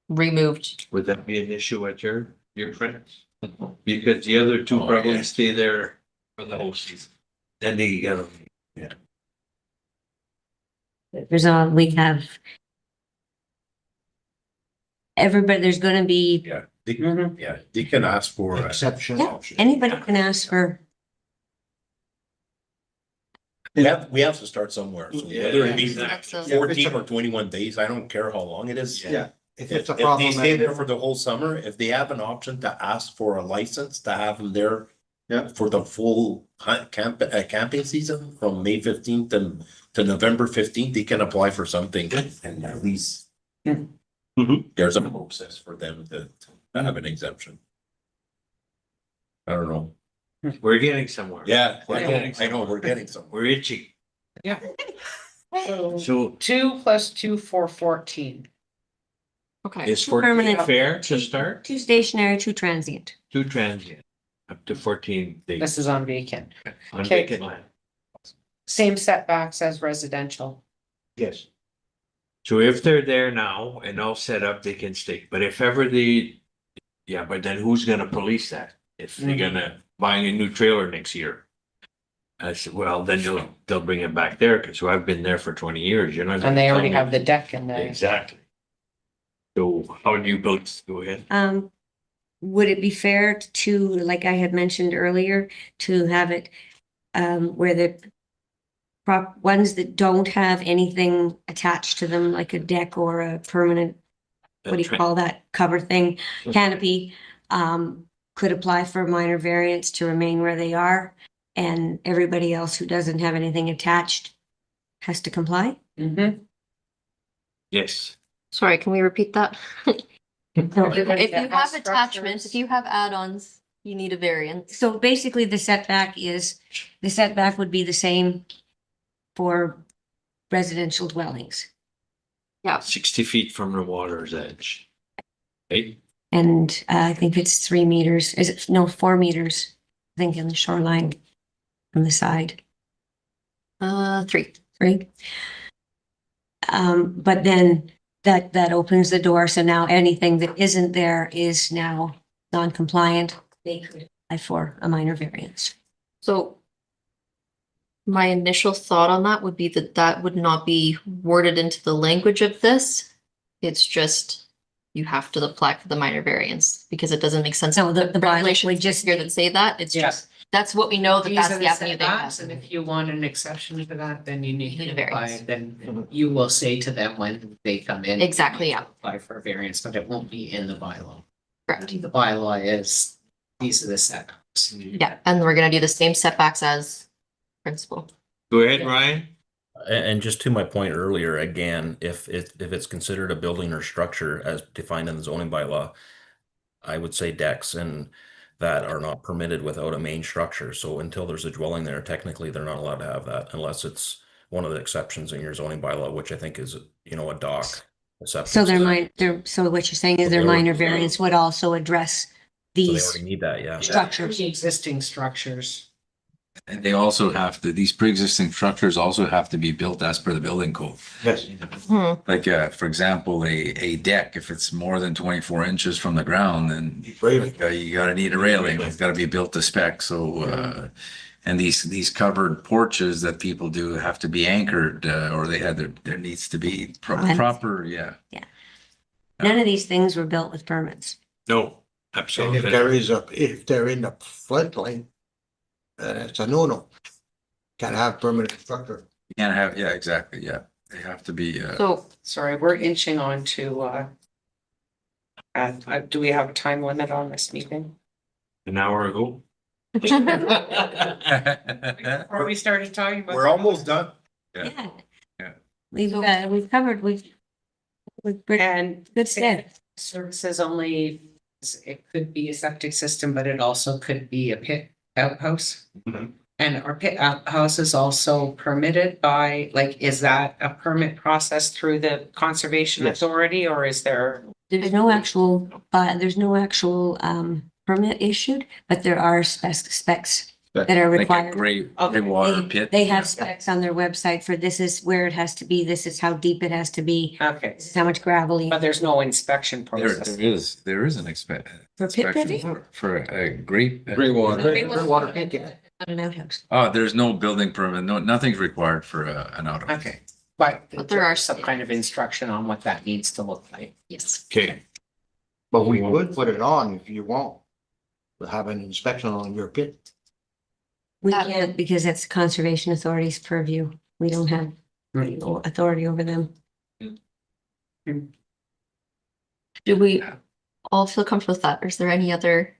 removed. Would that be an issue at your friends? Because the other 2 probably stay there for the whole season. Then they get them. We have everybody, there's gonna be, Yeah, Mhm. yeah, they can ask for. Exception. yeah, anybody can ask for, We have to start somewhere. So whether it be That's a- 14 or 21 days, I don't care how long it is. Yeah, if If it's a they problem. stay there for the whole summer, if they have an option to ask for a license to have them there. Yeah. For the full camping season from May 15th to November 15th, they can apply for something and at least. There's a process for them to have an exemption. I don't know. We're getting somewhere. Yeah, I know, we're getting somewhere. We're itchy. So So 2 plus 2 for 14. Okay, is 14 Permanent. fair to start? 2 stationary, 2 transient. 2 transient, up to 14 days This is on vacant. on okay. vacant land. Same setbacks as residential. Yes. So if they're there now and all set up, they can stay. But if ever yeah, but then who's gonna police that? If they're gonna buying a new trailer next year? I said, well, then they'll bring it back there, because I've been there for 20 years, you're not. And they gonna already tell have me- the deck in there. Exactly. So how do you build, go ahead. Would it be fair to, like I had mentioned earlier, to have it where the ones that don't have anything attached to them, like a deck or a permanent, what do you call that cover thing, canopy, could apply for a minor variance to remain where they are, and everybody else who doesn't have anything attached has to comply? Mhm. Yes, Sorry, can we repeat that? Everybody If that you has have attachments, if structures- you have add-ons, you need a variance. So basically, the setback would be the same for residential dwellings. 60 feet from the water's edge. Hey, And I think it's 3 meters, is it, no, 4 meters, I think in the shoreline from the side, 3. right? But then that opens the door, so now anything that isn't there is now non-compliant. They could apply for a minor variance. So my initial thought on that would be that that would not be worded into the language of this. It's just you have to apply for the minor variance because it doesn't make sense. No, the bylaw regulations would just here that say that. It's Yeah. just, that's what we know that These that's are the avenue they setbacks, have. and if you want an exception to that, then you need You need to a apply, variance. then you will say to them when they come in. Exactly, you need to yeah. Apply for a variance, but it won't be in the bylaw. Correct. The bylaw is, these are the setbacks. Yeah, and we're gonna do the same setbacks as principal. go ahead, Ryan. And just to my point earlier, again, if it's considered a building or structure as defined in the zoning bylaw, I would say decks and that are not permitted without a main structure. So until there's a dwelling there, technically they're not allowed to have that unless it's one of the exceptions in your zoning bylaw, which I think is, a dock. a septic So system. so what you're saying is So their they already- minor variance would also address So they these already need that, yeah. structures. The existing structures. And they also have to, these pre-existing structures also have to be built as per the building code. Yes. Like, for example, a deck, if it's more than 24 inches from the ground, then Really? you gotta need a railing. It's gotta be built to spec. So, and these covered porches that people do have to be anchored, or there needs to be Fence. proper, yeah. None of these things were built with permits. No, And absolutely. if they're in the floodplain, it's a no-no. Can't have permanent structure. You can't have, yeah, exactly, yeah. They have to be, So Sorry, we're inching on to, do we have a time limit on this meeting? An hour ago. Before we started talking about. We're almost done. Yeah. Yeah. We've covered, we're And good stead. services only, it could be a septic system, but it also could be a pit outhouse. Mhm. And are pit outhouses also permitted by, like, is that a permit process through the conservation Yes. authority, or is there? There's no actual, permit issued, but there are specs that are like a required. gray Okay. water They pit. they have specs on their website for this is where it has to be, this is how deep it has to be, Okay, this is how much gravel you. but there's no inspection There process. there is an For pit building? inspection for a great. Gray water. Gray water pit, yeah. Not an outhouse. Oh, there's no building permit, nothing's required for an outhouse. Okay, but But there are some kind of instruction on what that needs to look like. yes. Okay, But we would put it on if you want. We'll have an inspection on your pit. We That- can't because it's conservation authority's purview. We don't have authority over them. Do we all feel comfortable with that? Or is there any other?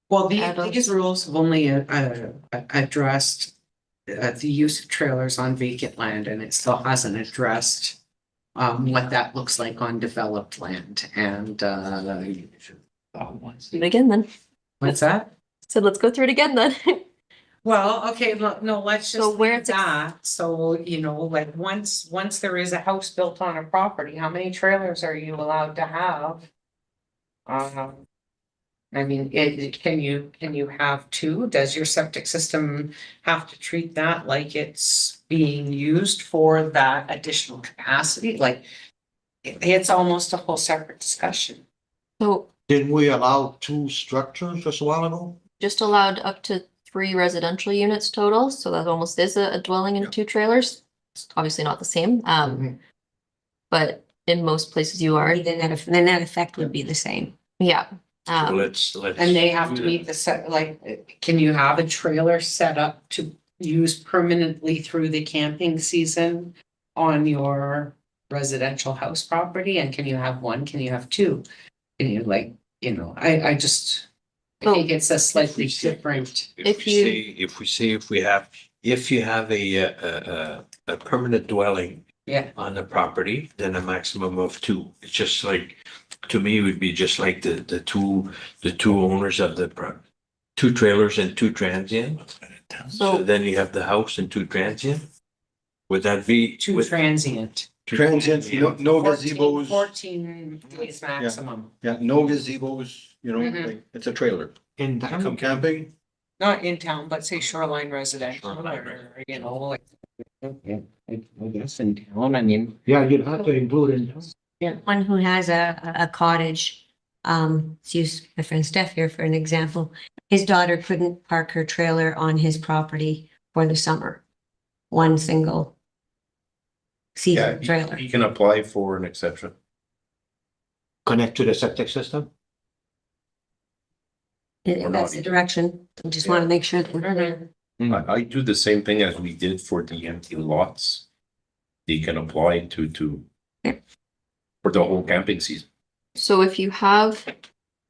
Well, Add-ons. these rules have only addressed the use of trailers on vacant land, and it still hasn't addressed what that looks like on developed land, and Do it again then. what's that? So let's go through it again then. Well, okay, look, no, let's So just where leave it's ex- that, so, like, once there is a house built on a property, how many trailers are you allowed to have? I mean, can you have two? Does your septic system have to treat that like it's being used for that additional capacity? Like, it's almost a whole separate discussion. So Didn't we allow 2 structures just a while ago? just allowed up to 3 residential units total, so that almost is a dwelling Yeah. and 2 trailers. It's obviously not the same, but in most places you are, The net effect would be the same. yeah. So let's. And they have to meet the set, like, can you have a trailer set up to use permanently through the camping season on your residential house property? And can you have one? Can you have two? Can you like, I just, I think it's a slightly different. If If you have a permanent dwelling Yeah. on the property, then a maximum of 2. It's just like, to me, it would be just like the two owners of the 2 trailers and 2 transient. So So then you have the house and 2 transient. Would that be? Too with- transient. Transient, no 14 gazebos, 14 days maximum, yeah, no gazebos, Mhm. like, it's a trailer. In You town? come camping, not in town, but say shoreline residential Shoreline, or, like. I guess in town, I mean. Yeah, you'd have to include in town. One who has a cottage, let's use my friend Steph here for an example. His daughter couldn't park her trailer on his property for the summer. One single season trailer. He can apply for an exception. Connect to the septic system? That's the direction. I just want to make sure that we're there. I do the same thing as we did for the empty lots. They can apply to for the whole camping season. So if you have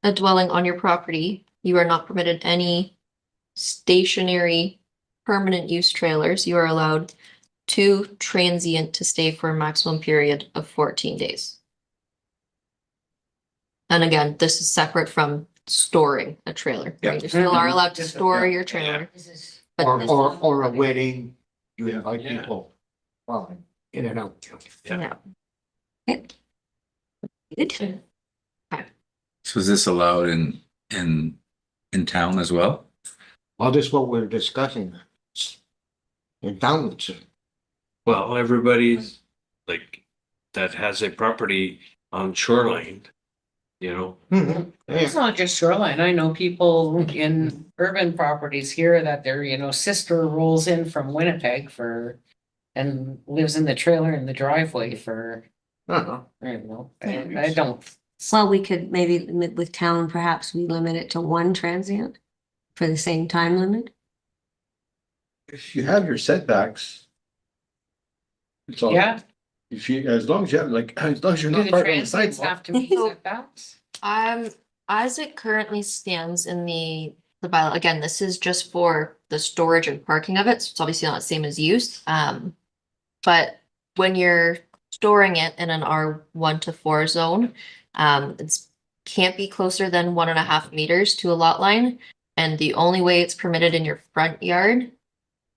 a dwelling on your property, you are not permitted any stationary permanent use trailers. You are allowed 2 transient to stay for a maximum period of 14 days. And again, this is separate from storing a trailer. Yeah. You still are allowed to Mhm. store Yeah. your trailer. Or, But this- or a wedding, you invite Yeah. people, well, in and out. yeah. Good. So is this allowed in town as well? Well, this is what we're discussing. In town, it's, Well, everybody's like, that has a property on shoreline, yeah, It's not just shoreline. I know people in urban properties here that their, sister rolls in from Winnipeg and lives in the trailer in the driveway for, uh-huh. I don't. Well, we could maybe with town, perhaps we limit it to 1 transient for the same time limit. if you have your setbacks. It's all, Yeah, if you, as long as you have, like, as long as you're do not the parking on the transients sidewalk. have to meet setbacks? As it currently stands in the bylaw, again, this is just for the storage and parking of it, so it's obviously not the same as use. But when you're storing it in an R1 to 4 zone, it's can't be closer than 1.5 meters to a lot line. And the only way it's permitted in your front yard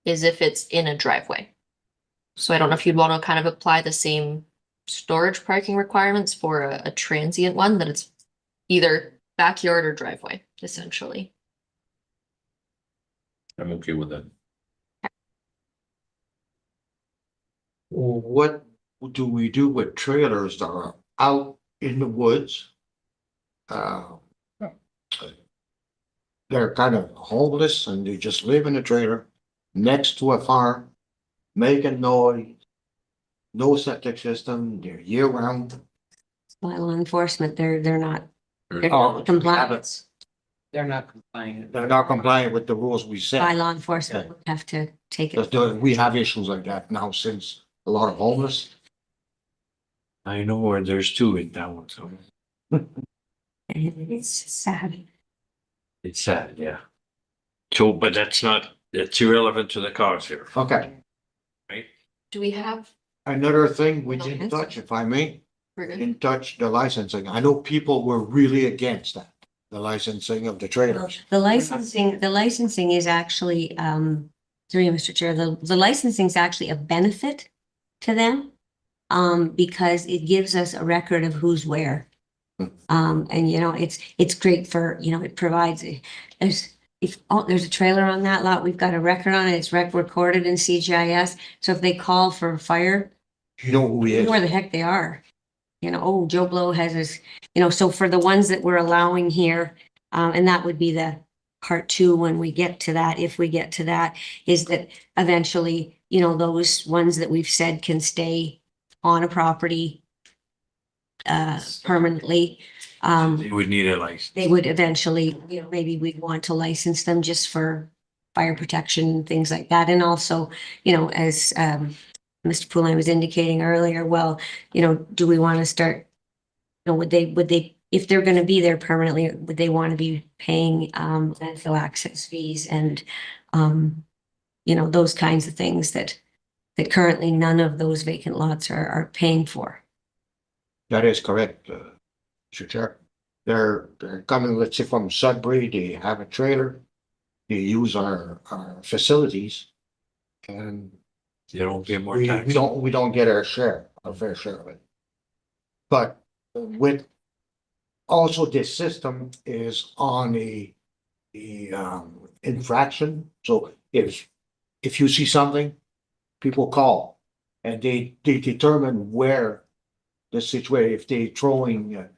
is if it's in a driveway. So I don't know if you'd want to kind of apply the same storage parking requirements for a transient one, that it's either backyard or driveway, essentially. I'm okay with that. What do we do with trailers that are out in the woods? They're kind of homeless and they just live in a trailer next to a farm, making noise. No septic system, they're year round. By law enforcement, they're not Oh, compliant. They're not compliant. They're not compliant with the rules we By set. law enforcement, would have to take it. We have issues like that now since a lot of homeless. I know where there's 2 in town, so It's sad. it's sad, yeah. So, but that's irrelevant to the cause here, Okay, right? Do we have? another thing we didn't touch, if I may, We're good. didn't touch the licensing. I know people were really against that. The licensing of the trailers. The licensing is actually, through you, Mr. Chair, the licensing is actually a benefit to them. Because it gives us a record of who's where. And you know, it's great for, you know, it provides, there's a trailer on that lot, we've got a record on it, it's recorded in CGIS. So if they call for fire, You know who he you know where is. the heck they are. You know, oh, Joe Blow has his, you know, so for the ones that we're allowing here, and that would be the part two when we get to that, if we get to that, is that eventually, you know, those ones that we've said can stay on a property permanently. They would need a license. They would eventually, you know, maybe we'd want to license them just for fire protection, things like that. And also, you know, as Mr. Pouline was indicating earlier, well, you know, do we want to start, you know, would they, if they're going to be there permanently, would they want to be paying landfill access fees and, you know, those kinds of things that currently none of those vacant lots are paying for. That is correct, Mr. Chair. They're coming, let's say from Sudbury, they have a trailer. They use our facilities. And They don't pay more we tax. don't get our fair share of it. But with, also this system is on the infraction. So if you see something, people call and they determine where the situation, if they throwing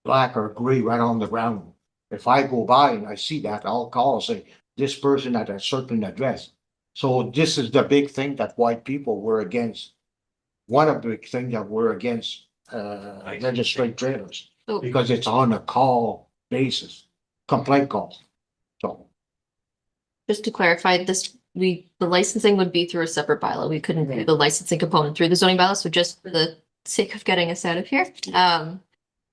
black or gray right on the ground. If I go by and I see that, I'll call and say, this person at a certain address. So this is the big thing that white people were against. One of the big things that we're against registered trailers, So because it's on a call basis, complaint calls. So just to clarify, the licensing would be through a separate bylaw. We couldn't do the licensing component through the zoning bylaw. So just for the sake of getting us out of here,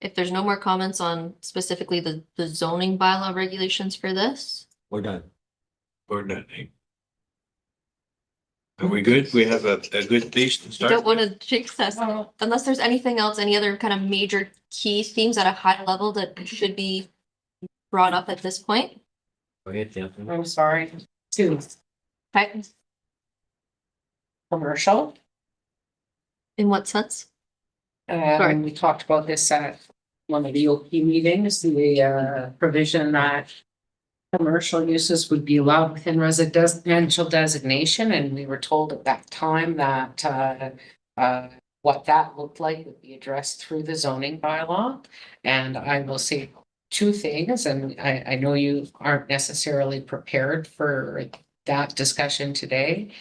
if there's no more comments on specifically the zoning bylaw regulations for this, we're done. Or nothing. Are we good? We have a good place to I start? don't want to jinx us unless there's anything else, any other kind of major key themes at a high level that should be brought up at this point. Go ahead, Anthony. I'm sorry, two, Okay, commercial. in what sense? Sorry. We talked about this at one of the OP meetings, the provision that commercial uses would be allowed within residential designation, and we were told at that time that what that looked like would be addressed through the zoning bylaw. And I will say two things, and I know you aren't necessarily prepared for that discussion today.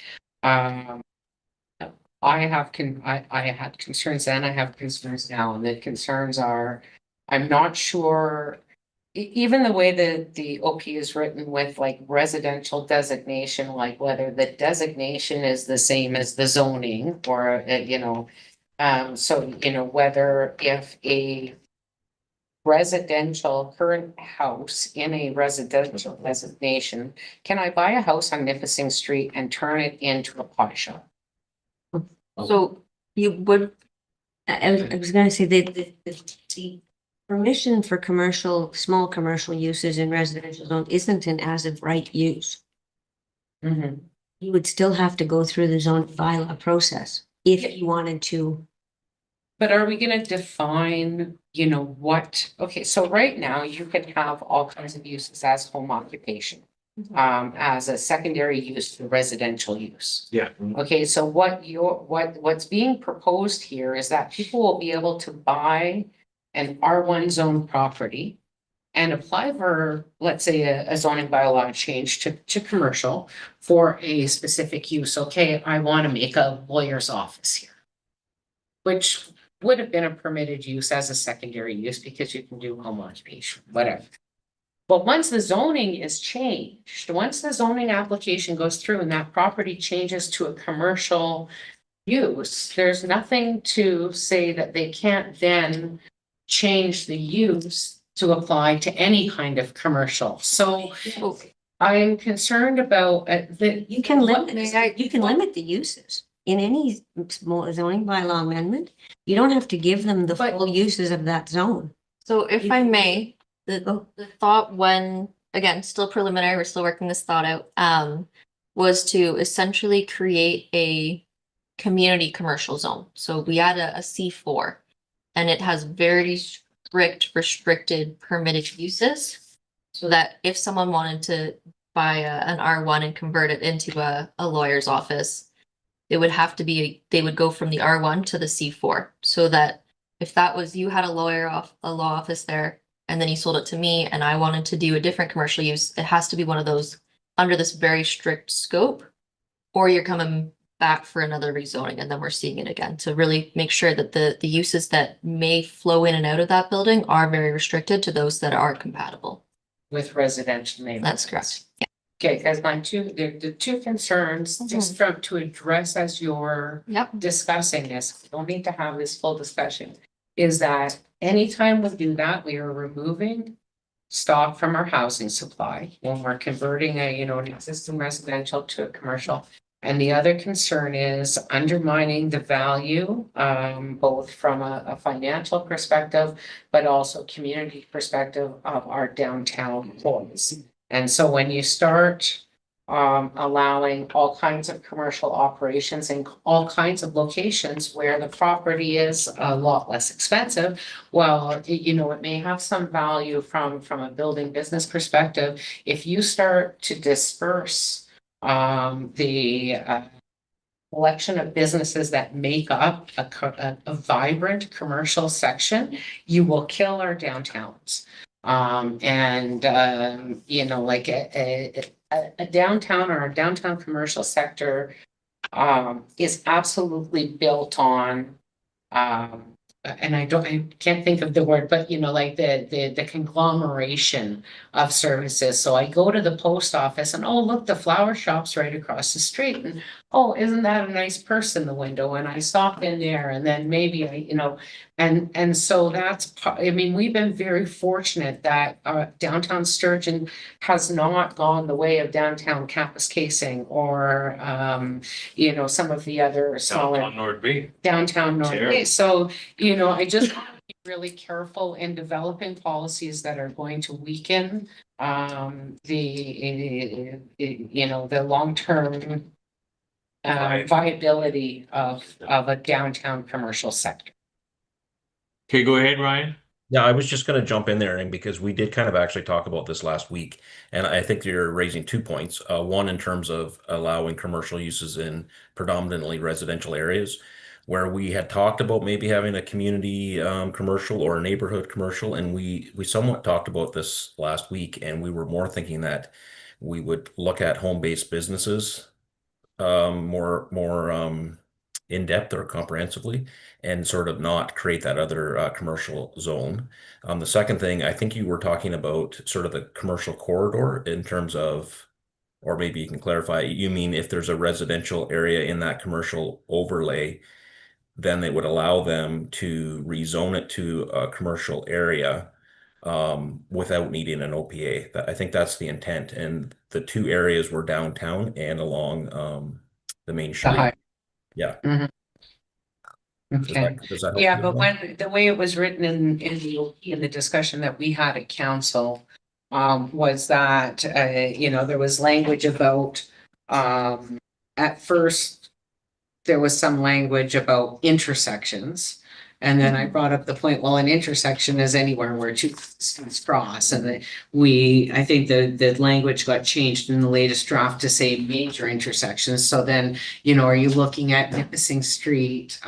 I had concerns then, I have concerns now, and the concerns are, I'm not sure. Even the way that the OP is written with like residential designation, like whether the designation is the same as the zoning or, you know, so, you know, whether if a residential current house in a residential designation, can I buy a house on Nipissing Street and turn it into a pie shop? So you would, I was gonna say the permission for commercial, small commercial uses in residential zone isn't an as of right use. Mm-hmm. You would still have to go through the zone bylaw process if you wanted to. But are we gonna define, you know, what, okay, so right now you can have all kinds of uses as home occupation. As a secondary use for residential use. Yeah. Okay, so what's being proposed here is that people will be able to buy an R1 zone property and apply for, let's say, a zoning bylaw change to commercial for a specific use. Okay, I want to make a lawyer's office here, which would have been a permitted use as a secondary use because you can do home occupation, whatever. But once the zoning is changed, once the zoning application goes through and that property changes to a commercial use, there's nothing to say that they can't then change the use to apply to any kind of commercial. So I'm concerned about that. You can limit the uses in any small zoning bylaw amendment. You don't have to give them the full uses of that zone. so if I may, the thought when, again, still preliminary, we're still working this thought out, was to essentially create a community commercial zone. So we add a C4 and it has very strict restricted permitted uses. So that if someone wanted to buy an R1 and convert it into a lawyer's office, it would have to be, they would go from the R1 to the C4. So that if that was, you had a law office there, and then you sold it to me and I wanted to do a different commercial use, it has to be one of those under this very strict scope, or you're coming back for another rezoning and then we're seeing it again to really make sure that the uses that may flow in and out of that building are very restricted to those that are compatible. With residential neighborhoods. That's correct. Yeah. Okay, because the two concerns, just to address as you're Yep. discussing this, we don't need to have this full discussion. Is that anytime we do that, we are removing stock from our housing supply when we're converting an existing residential to a commercial. And the other concern is undermining the value, both from a financial perspective, but also community perspective of our downtown homes. And so when you start allowing all kinds of commercial operations in all kinds of locations where the property is a lot less expensive, well, it may have some value from a building business perspective. If you start to disperse the collection of businesses that make up a vibrant commercial section, you will kill our downtowns. Like a downtown or a downtown commercial sector is absolutely built on and I can't think of the word, but like the conglomeration of services. So I go to the post office and, oh, look, the flower shop's right across the street. And oh, isn't that a nice purse in the window? And I stop in there and then maybe and so that's, we've been very fortunate that downtown Sturgeon has not gone the way of downtown Campus Casing or, some of the other smaller. Downtown North Bay. Downtown North Terrible. Bay. So, I just want to be really careful in developing policies that are going to weaken the long-term viability of a downtown commercial sector. Okay, go ahead, Ryan. Yeah, I was just going to jump in there, and because we did kind of actually talk about this last week, and I think you're raising 2 points. One, in terms of allowing commercial uses in predominantly residential areas, where we had talked about maybe having a community commercial or a neighborhood commercial, and we somewhat talked about this last week, and we were more thinking that we would look at home-based businesses more in depth or comprehensively, and sort of not create that other commercial zone. The second thing, I think you were talking about sort of the commercial corridor in terms of, or maybe you can clarify, you mean if there's a residential area in that commercial overlay, then they would allow them to rezone it to a commercial area without needing an OPA. I think that's the intent. And the two areas were downtown and along the main street. Yeah. Mhm. Okay. Does that help Yeah, you but at all? when the way it was written in the discussion that we had at council was that there was language about at first there was some language about intersections. And then I brought up the point, well, an intersection is anywhere where two streets cross. And I think the language got changed in the latest draft to say major intersections. So then, are you looking at Nipissing Street,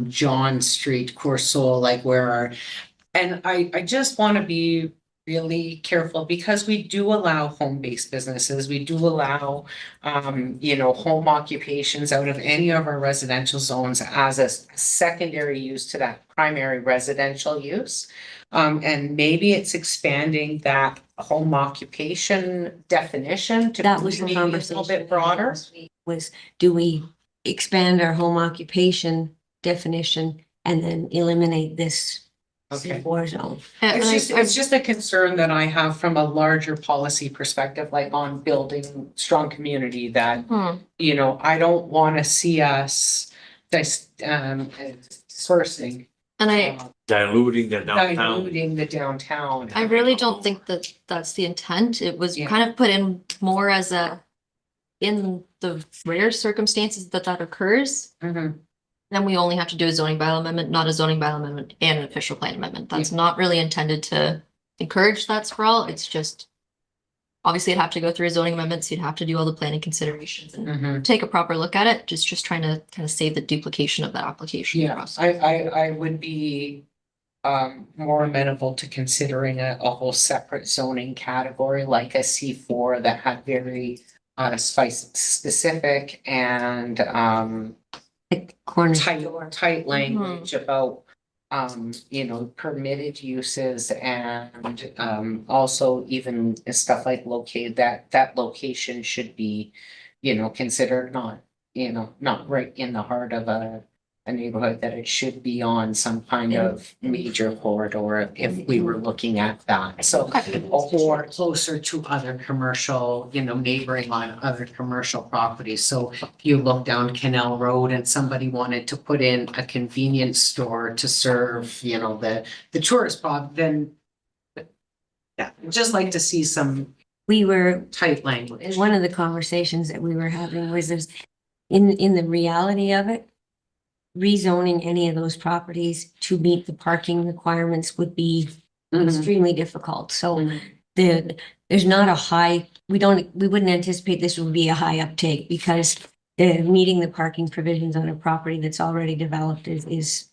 John Street, Coursol, and I just want to be really careful because we do allow home-based businesses. We do allow, home occupations out of any of our residential zones as a secondary use to that primary residential use. And maybe it's expanding that home occupation definition to That was the maybe a conversation. little bit broader. last week, Was, do we expand our home occupation definition and then eliminate this Okay. C4 zone? It's just a concern that I have from a larger policy perspective, like on building strong community that, I don't want to see us dispersing. And Diluting the downtown. Diluting the downtown. I really don't think that that's the intent. It was Yeah. kind of put in more as in the rare circumstances that occurs. Mhm. then we only have to do a zoning bylaw amendment, not a zoning bylaw amendment and an official plan amendment. That's not really intended to encourage that sprawl. It's just obviously it'd have to go through a zoning amendment, so you'd have to do all the planning considerations and Mhm. take a proper look at it. Just trying to kind of save the duplication of that application Yeah, process. I would be more amenable to considering a whole separate zoning category like a C4 that had very spice specific and Like corner tight store. language about permitted uses and also even stuff like locate that location should be, considered not right in the heart of a neighborhood, that it should be on some kind of major corridor if we were looking at that. So or closer to other commercial, neighboring on other commercial properties. So if you look down Canal Road and somebody wanted to put in a convenience store to serve, the tourist spot, then yeah, I'd just like to see some We were, tight language. one of the conversations that we were having was there's, in the reality of it, rezoning any of those properties to meet the parking requirements would be Mhm. extremely difficult. So Mhm. there's not a high, we wouldn't anticipate this would be a high uptake because meeting the parking provisions on a property that's already developed is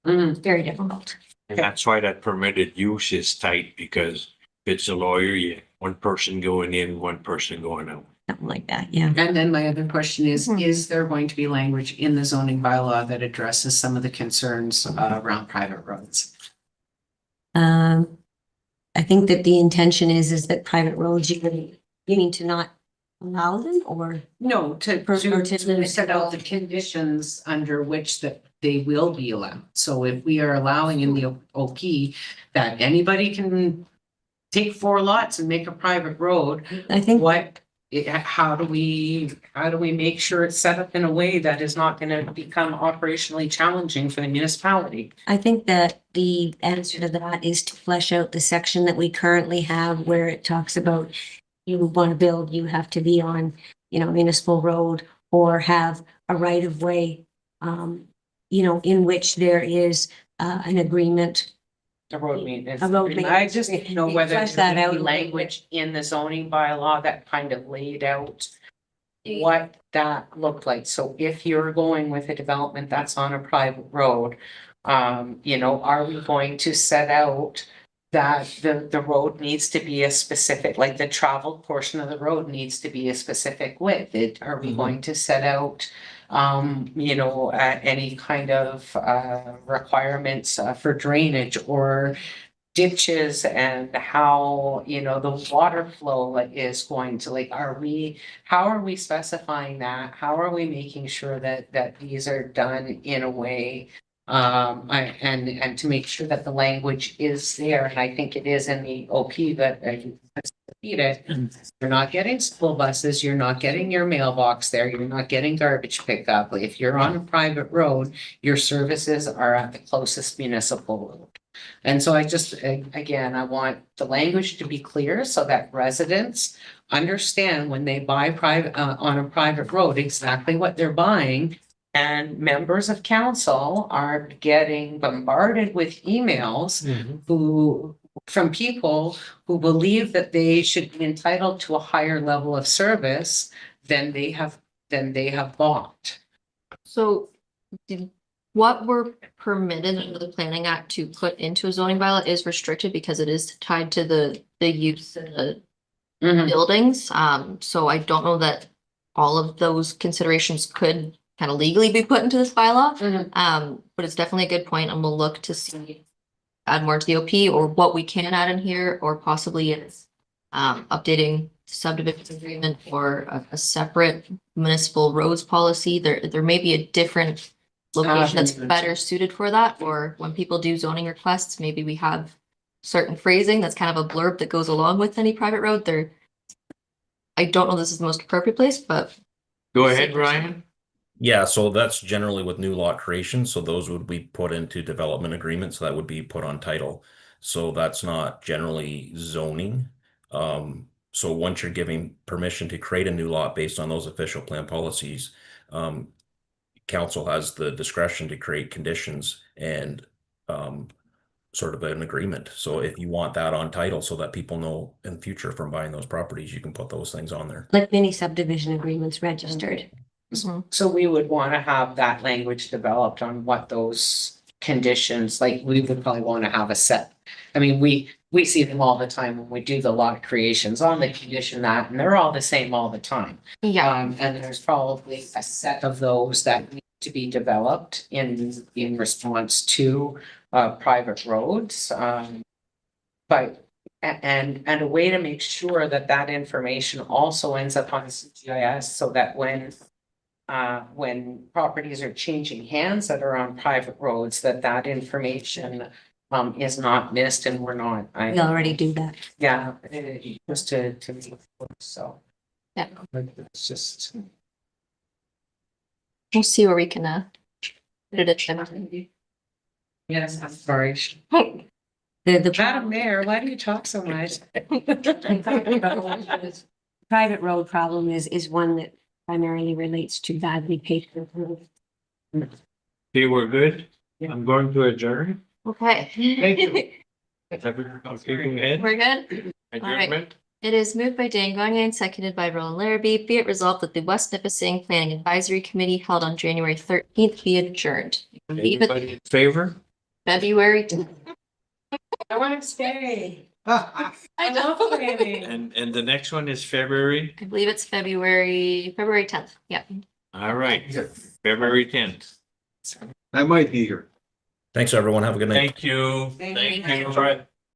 Mhm. very difficult. And that's why that permitted use is tight, because if it's a lawyer, you, one person going in, one person going out. Something like that, yeah. And then my other question is, Mhm. is there going to be language in the zoning bylaw that addresses some of the concerns around private roads? I think that the intention is that private roads, you mean to not allow them or? No, to Or to limit set out the development. conditions under which that they will be allowed. So if we are allowing in the OP that anybody can take 4 lots and make a private road, I think how do we make sure it's set up in a way that is not gonna become operationally challenging for the municipality? I think that the answer to that is to flesh out the section that we currently have where it talks about you want to build, you have to be on, municipal road or have a right of way, in which there is an agreement. The road maintenance. A road agreement. I just maintenance didn't know whether Flesh there that out would a be little bit. language in the zoning bylaw that kind of laid out what that looked like. So if you're going with a development that's on a private road, are we going to set out that the road needs to be a specific, like the traveled portion of the road needs to be a specific width? Are we going to set out any kind of requirements for drainage or ditches and how, the water flow is going to, how are we specifying that? How are we making sure that these are done in a way and to make sure that the language is there, and I think it is in the OP that read it. You're not getting school buses, you're not getting your mailbox there, you're not getting garbage pickup. If you're on a private road, your services are at the closest municipal road. And so I just, again, I want the language to be clear so that residents understand when they buy private, on a private road, exactly what they're buying. And members of council are getting bombarded with emails from people who believe that they should be entitled to a higher level of service than they have bought. So what we're permitted under the Planning Act to put into a zoning bylaw is restricted because it is tied to the use and the buildings. So I don't know that all of those considerations could kind of legally be put into this bylaw. But it's definitely a good point, and we'll look to see add more to the OP or what we can add in here, or possibly it's updating subdivision agreement or a separate municipal roads policy. There may be a different location that's better suited for that, or when people do zoning requests, maybe we have certain phrasing that's kind of a blurb that goes along with any private road. I don't know this is the most appropriate place, but Go ahead, Ryan. Yeah, so that's generally with new lot creation. So those would be put into development agreements. So that would be put on title. So that's not generally zoning. So once you're giving permission to create a new lot based on those official plan policies, council has the discretion to create conditions and sort of an agreement. So if you want that on title so that people know in future from buying those properties, you can put those things on there. Like mini subdivision agreements registered. Mhm. So we would want to have that language developed on what those conditions, like we would probably want to have a set. I mean, we see them all the time when we do the lot creations on the condition that, and they're all the same all the time. Yeah, And there's probably a set of those that need to be developed in response to private roads. But and a way to make sure that that information also ends up on CGIS so that when properties are changing hands that are on private roads, that information is not missed and we're not. We already do that. Yeah, just to so. Yeah. It's just. we'll see where we can put it at. Yes, I'm sorry. The Madam Mayor, why do you talk so much? private road problem is one that primarily relates to badly paved roads. Okay, we're good. I'm going to adjourn. Okay. Thank you. Okay, go ahead. We're good? Adjournment. It is moved by Dan Gagnon, seconded by Roland Larrabee. Be it resolved that the West Nipissing Planning Advisory Committee held on January 13th be adjourned. Leave it Anybody in favor? February. I want to stay. Ah, I love planning. And the next one is February. I believe it's February 10th. Yeah. All right, February 10th. I might be here. Thanks, everyone. Have a good night. Thank you. Thank Thank you. you.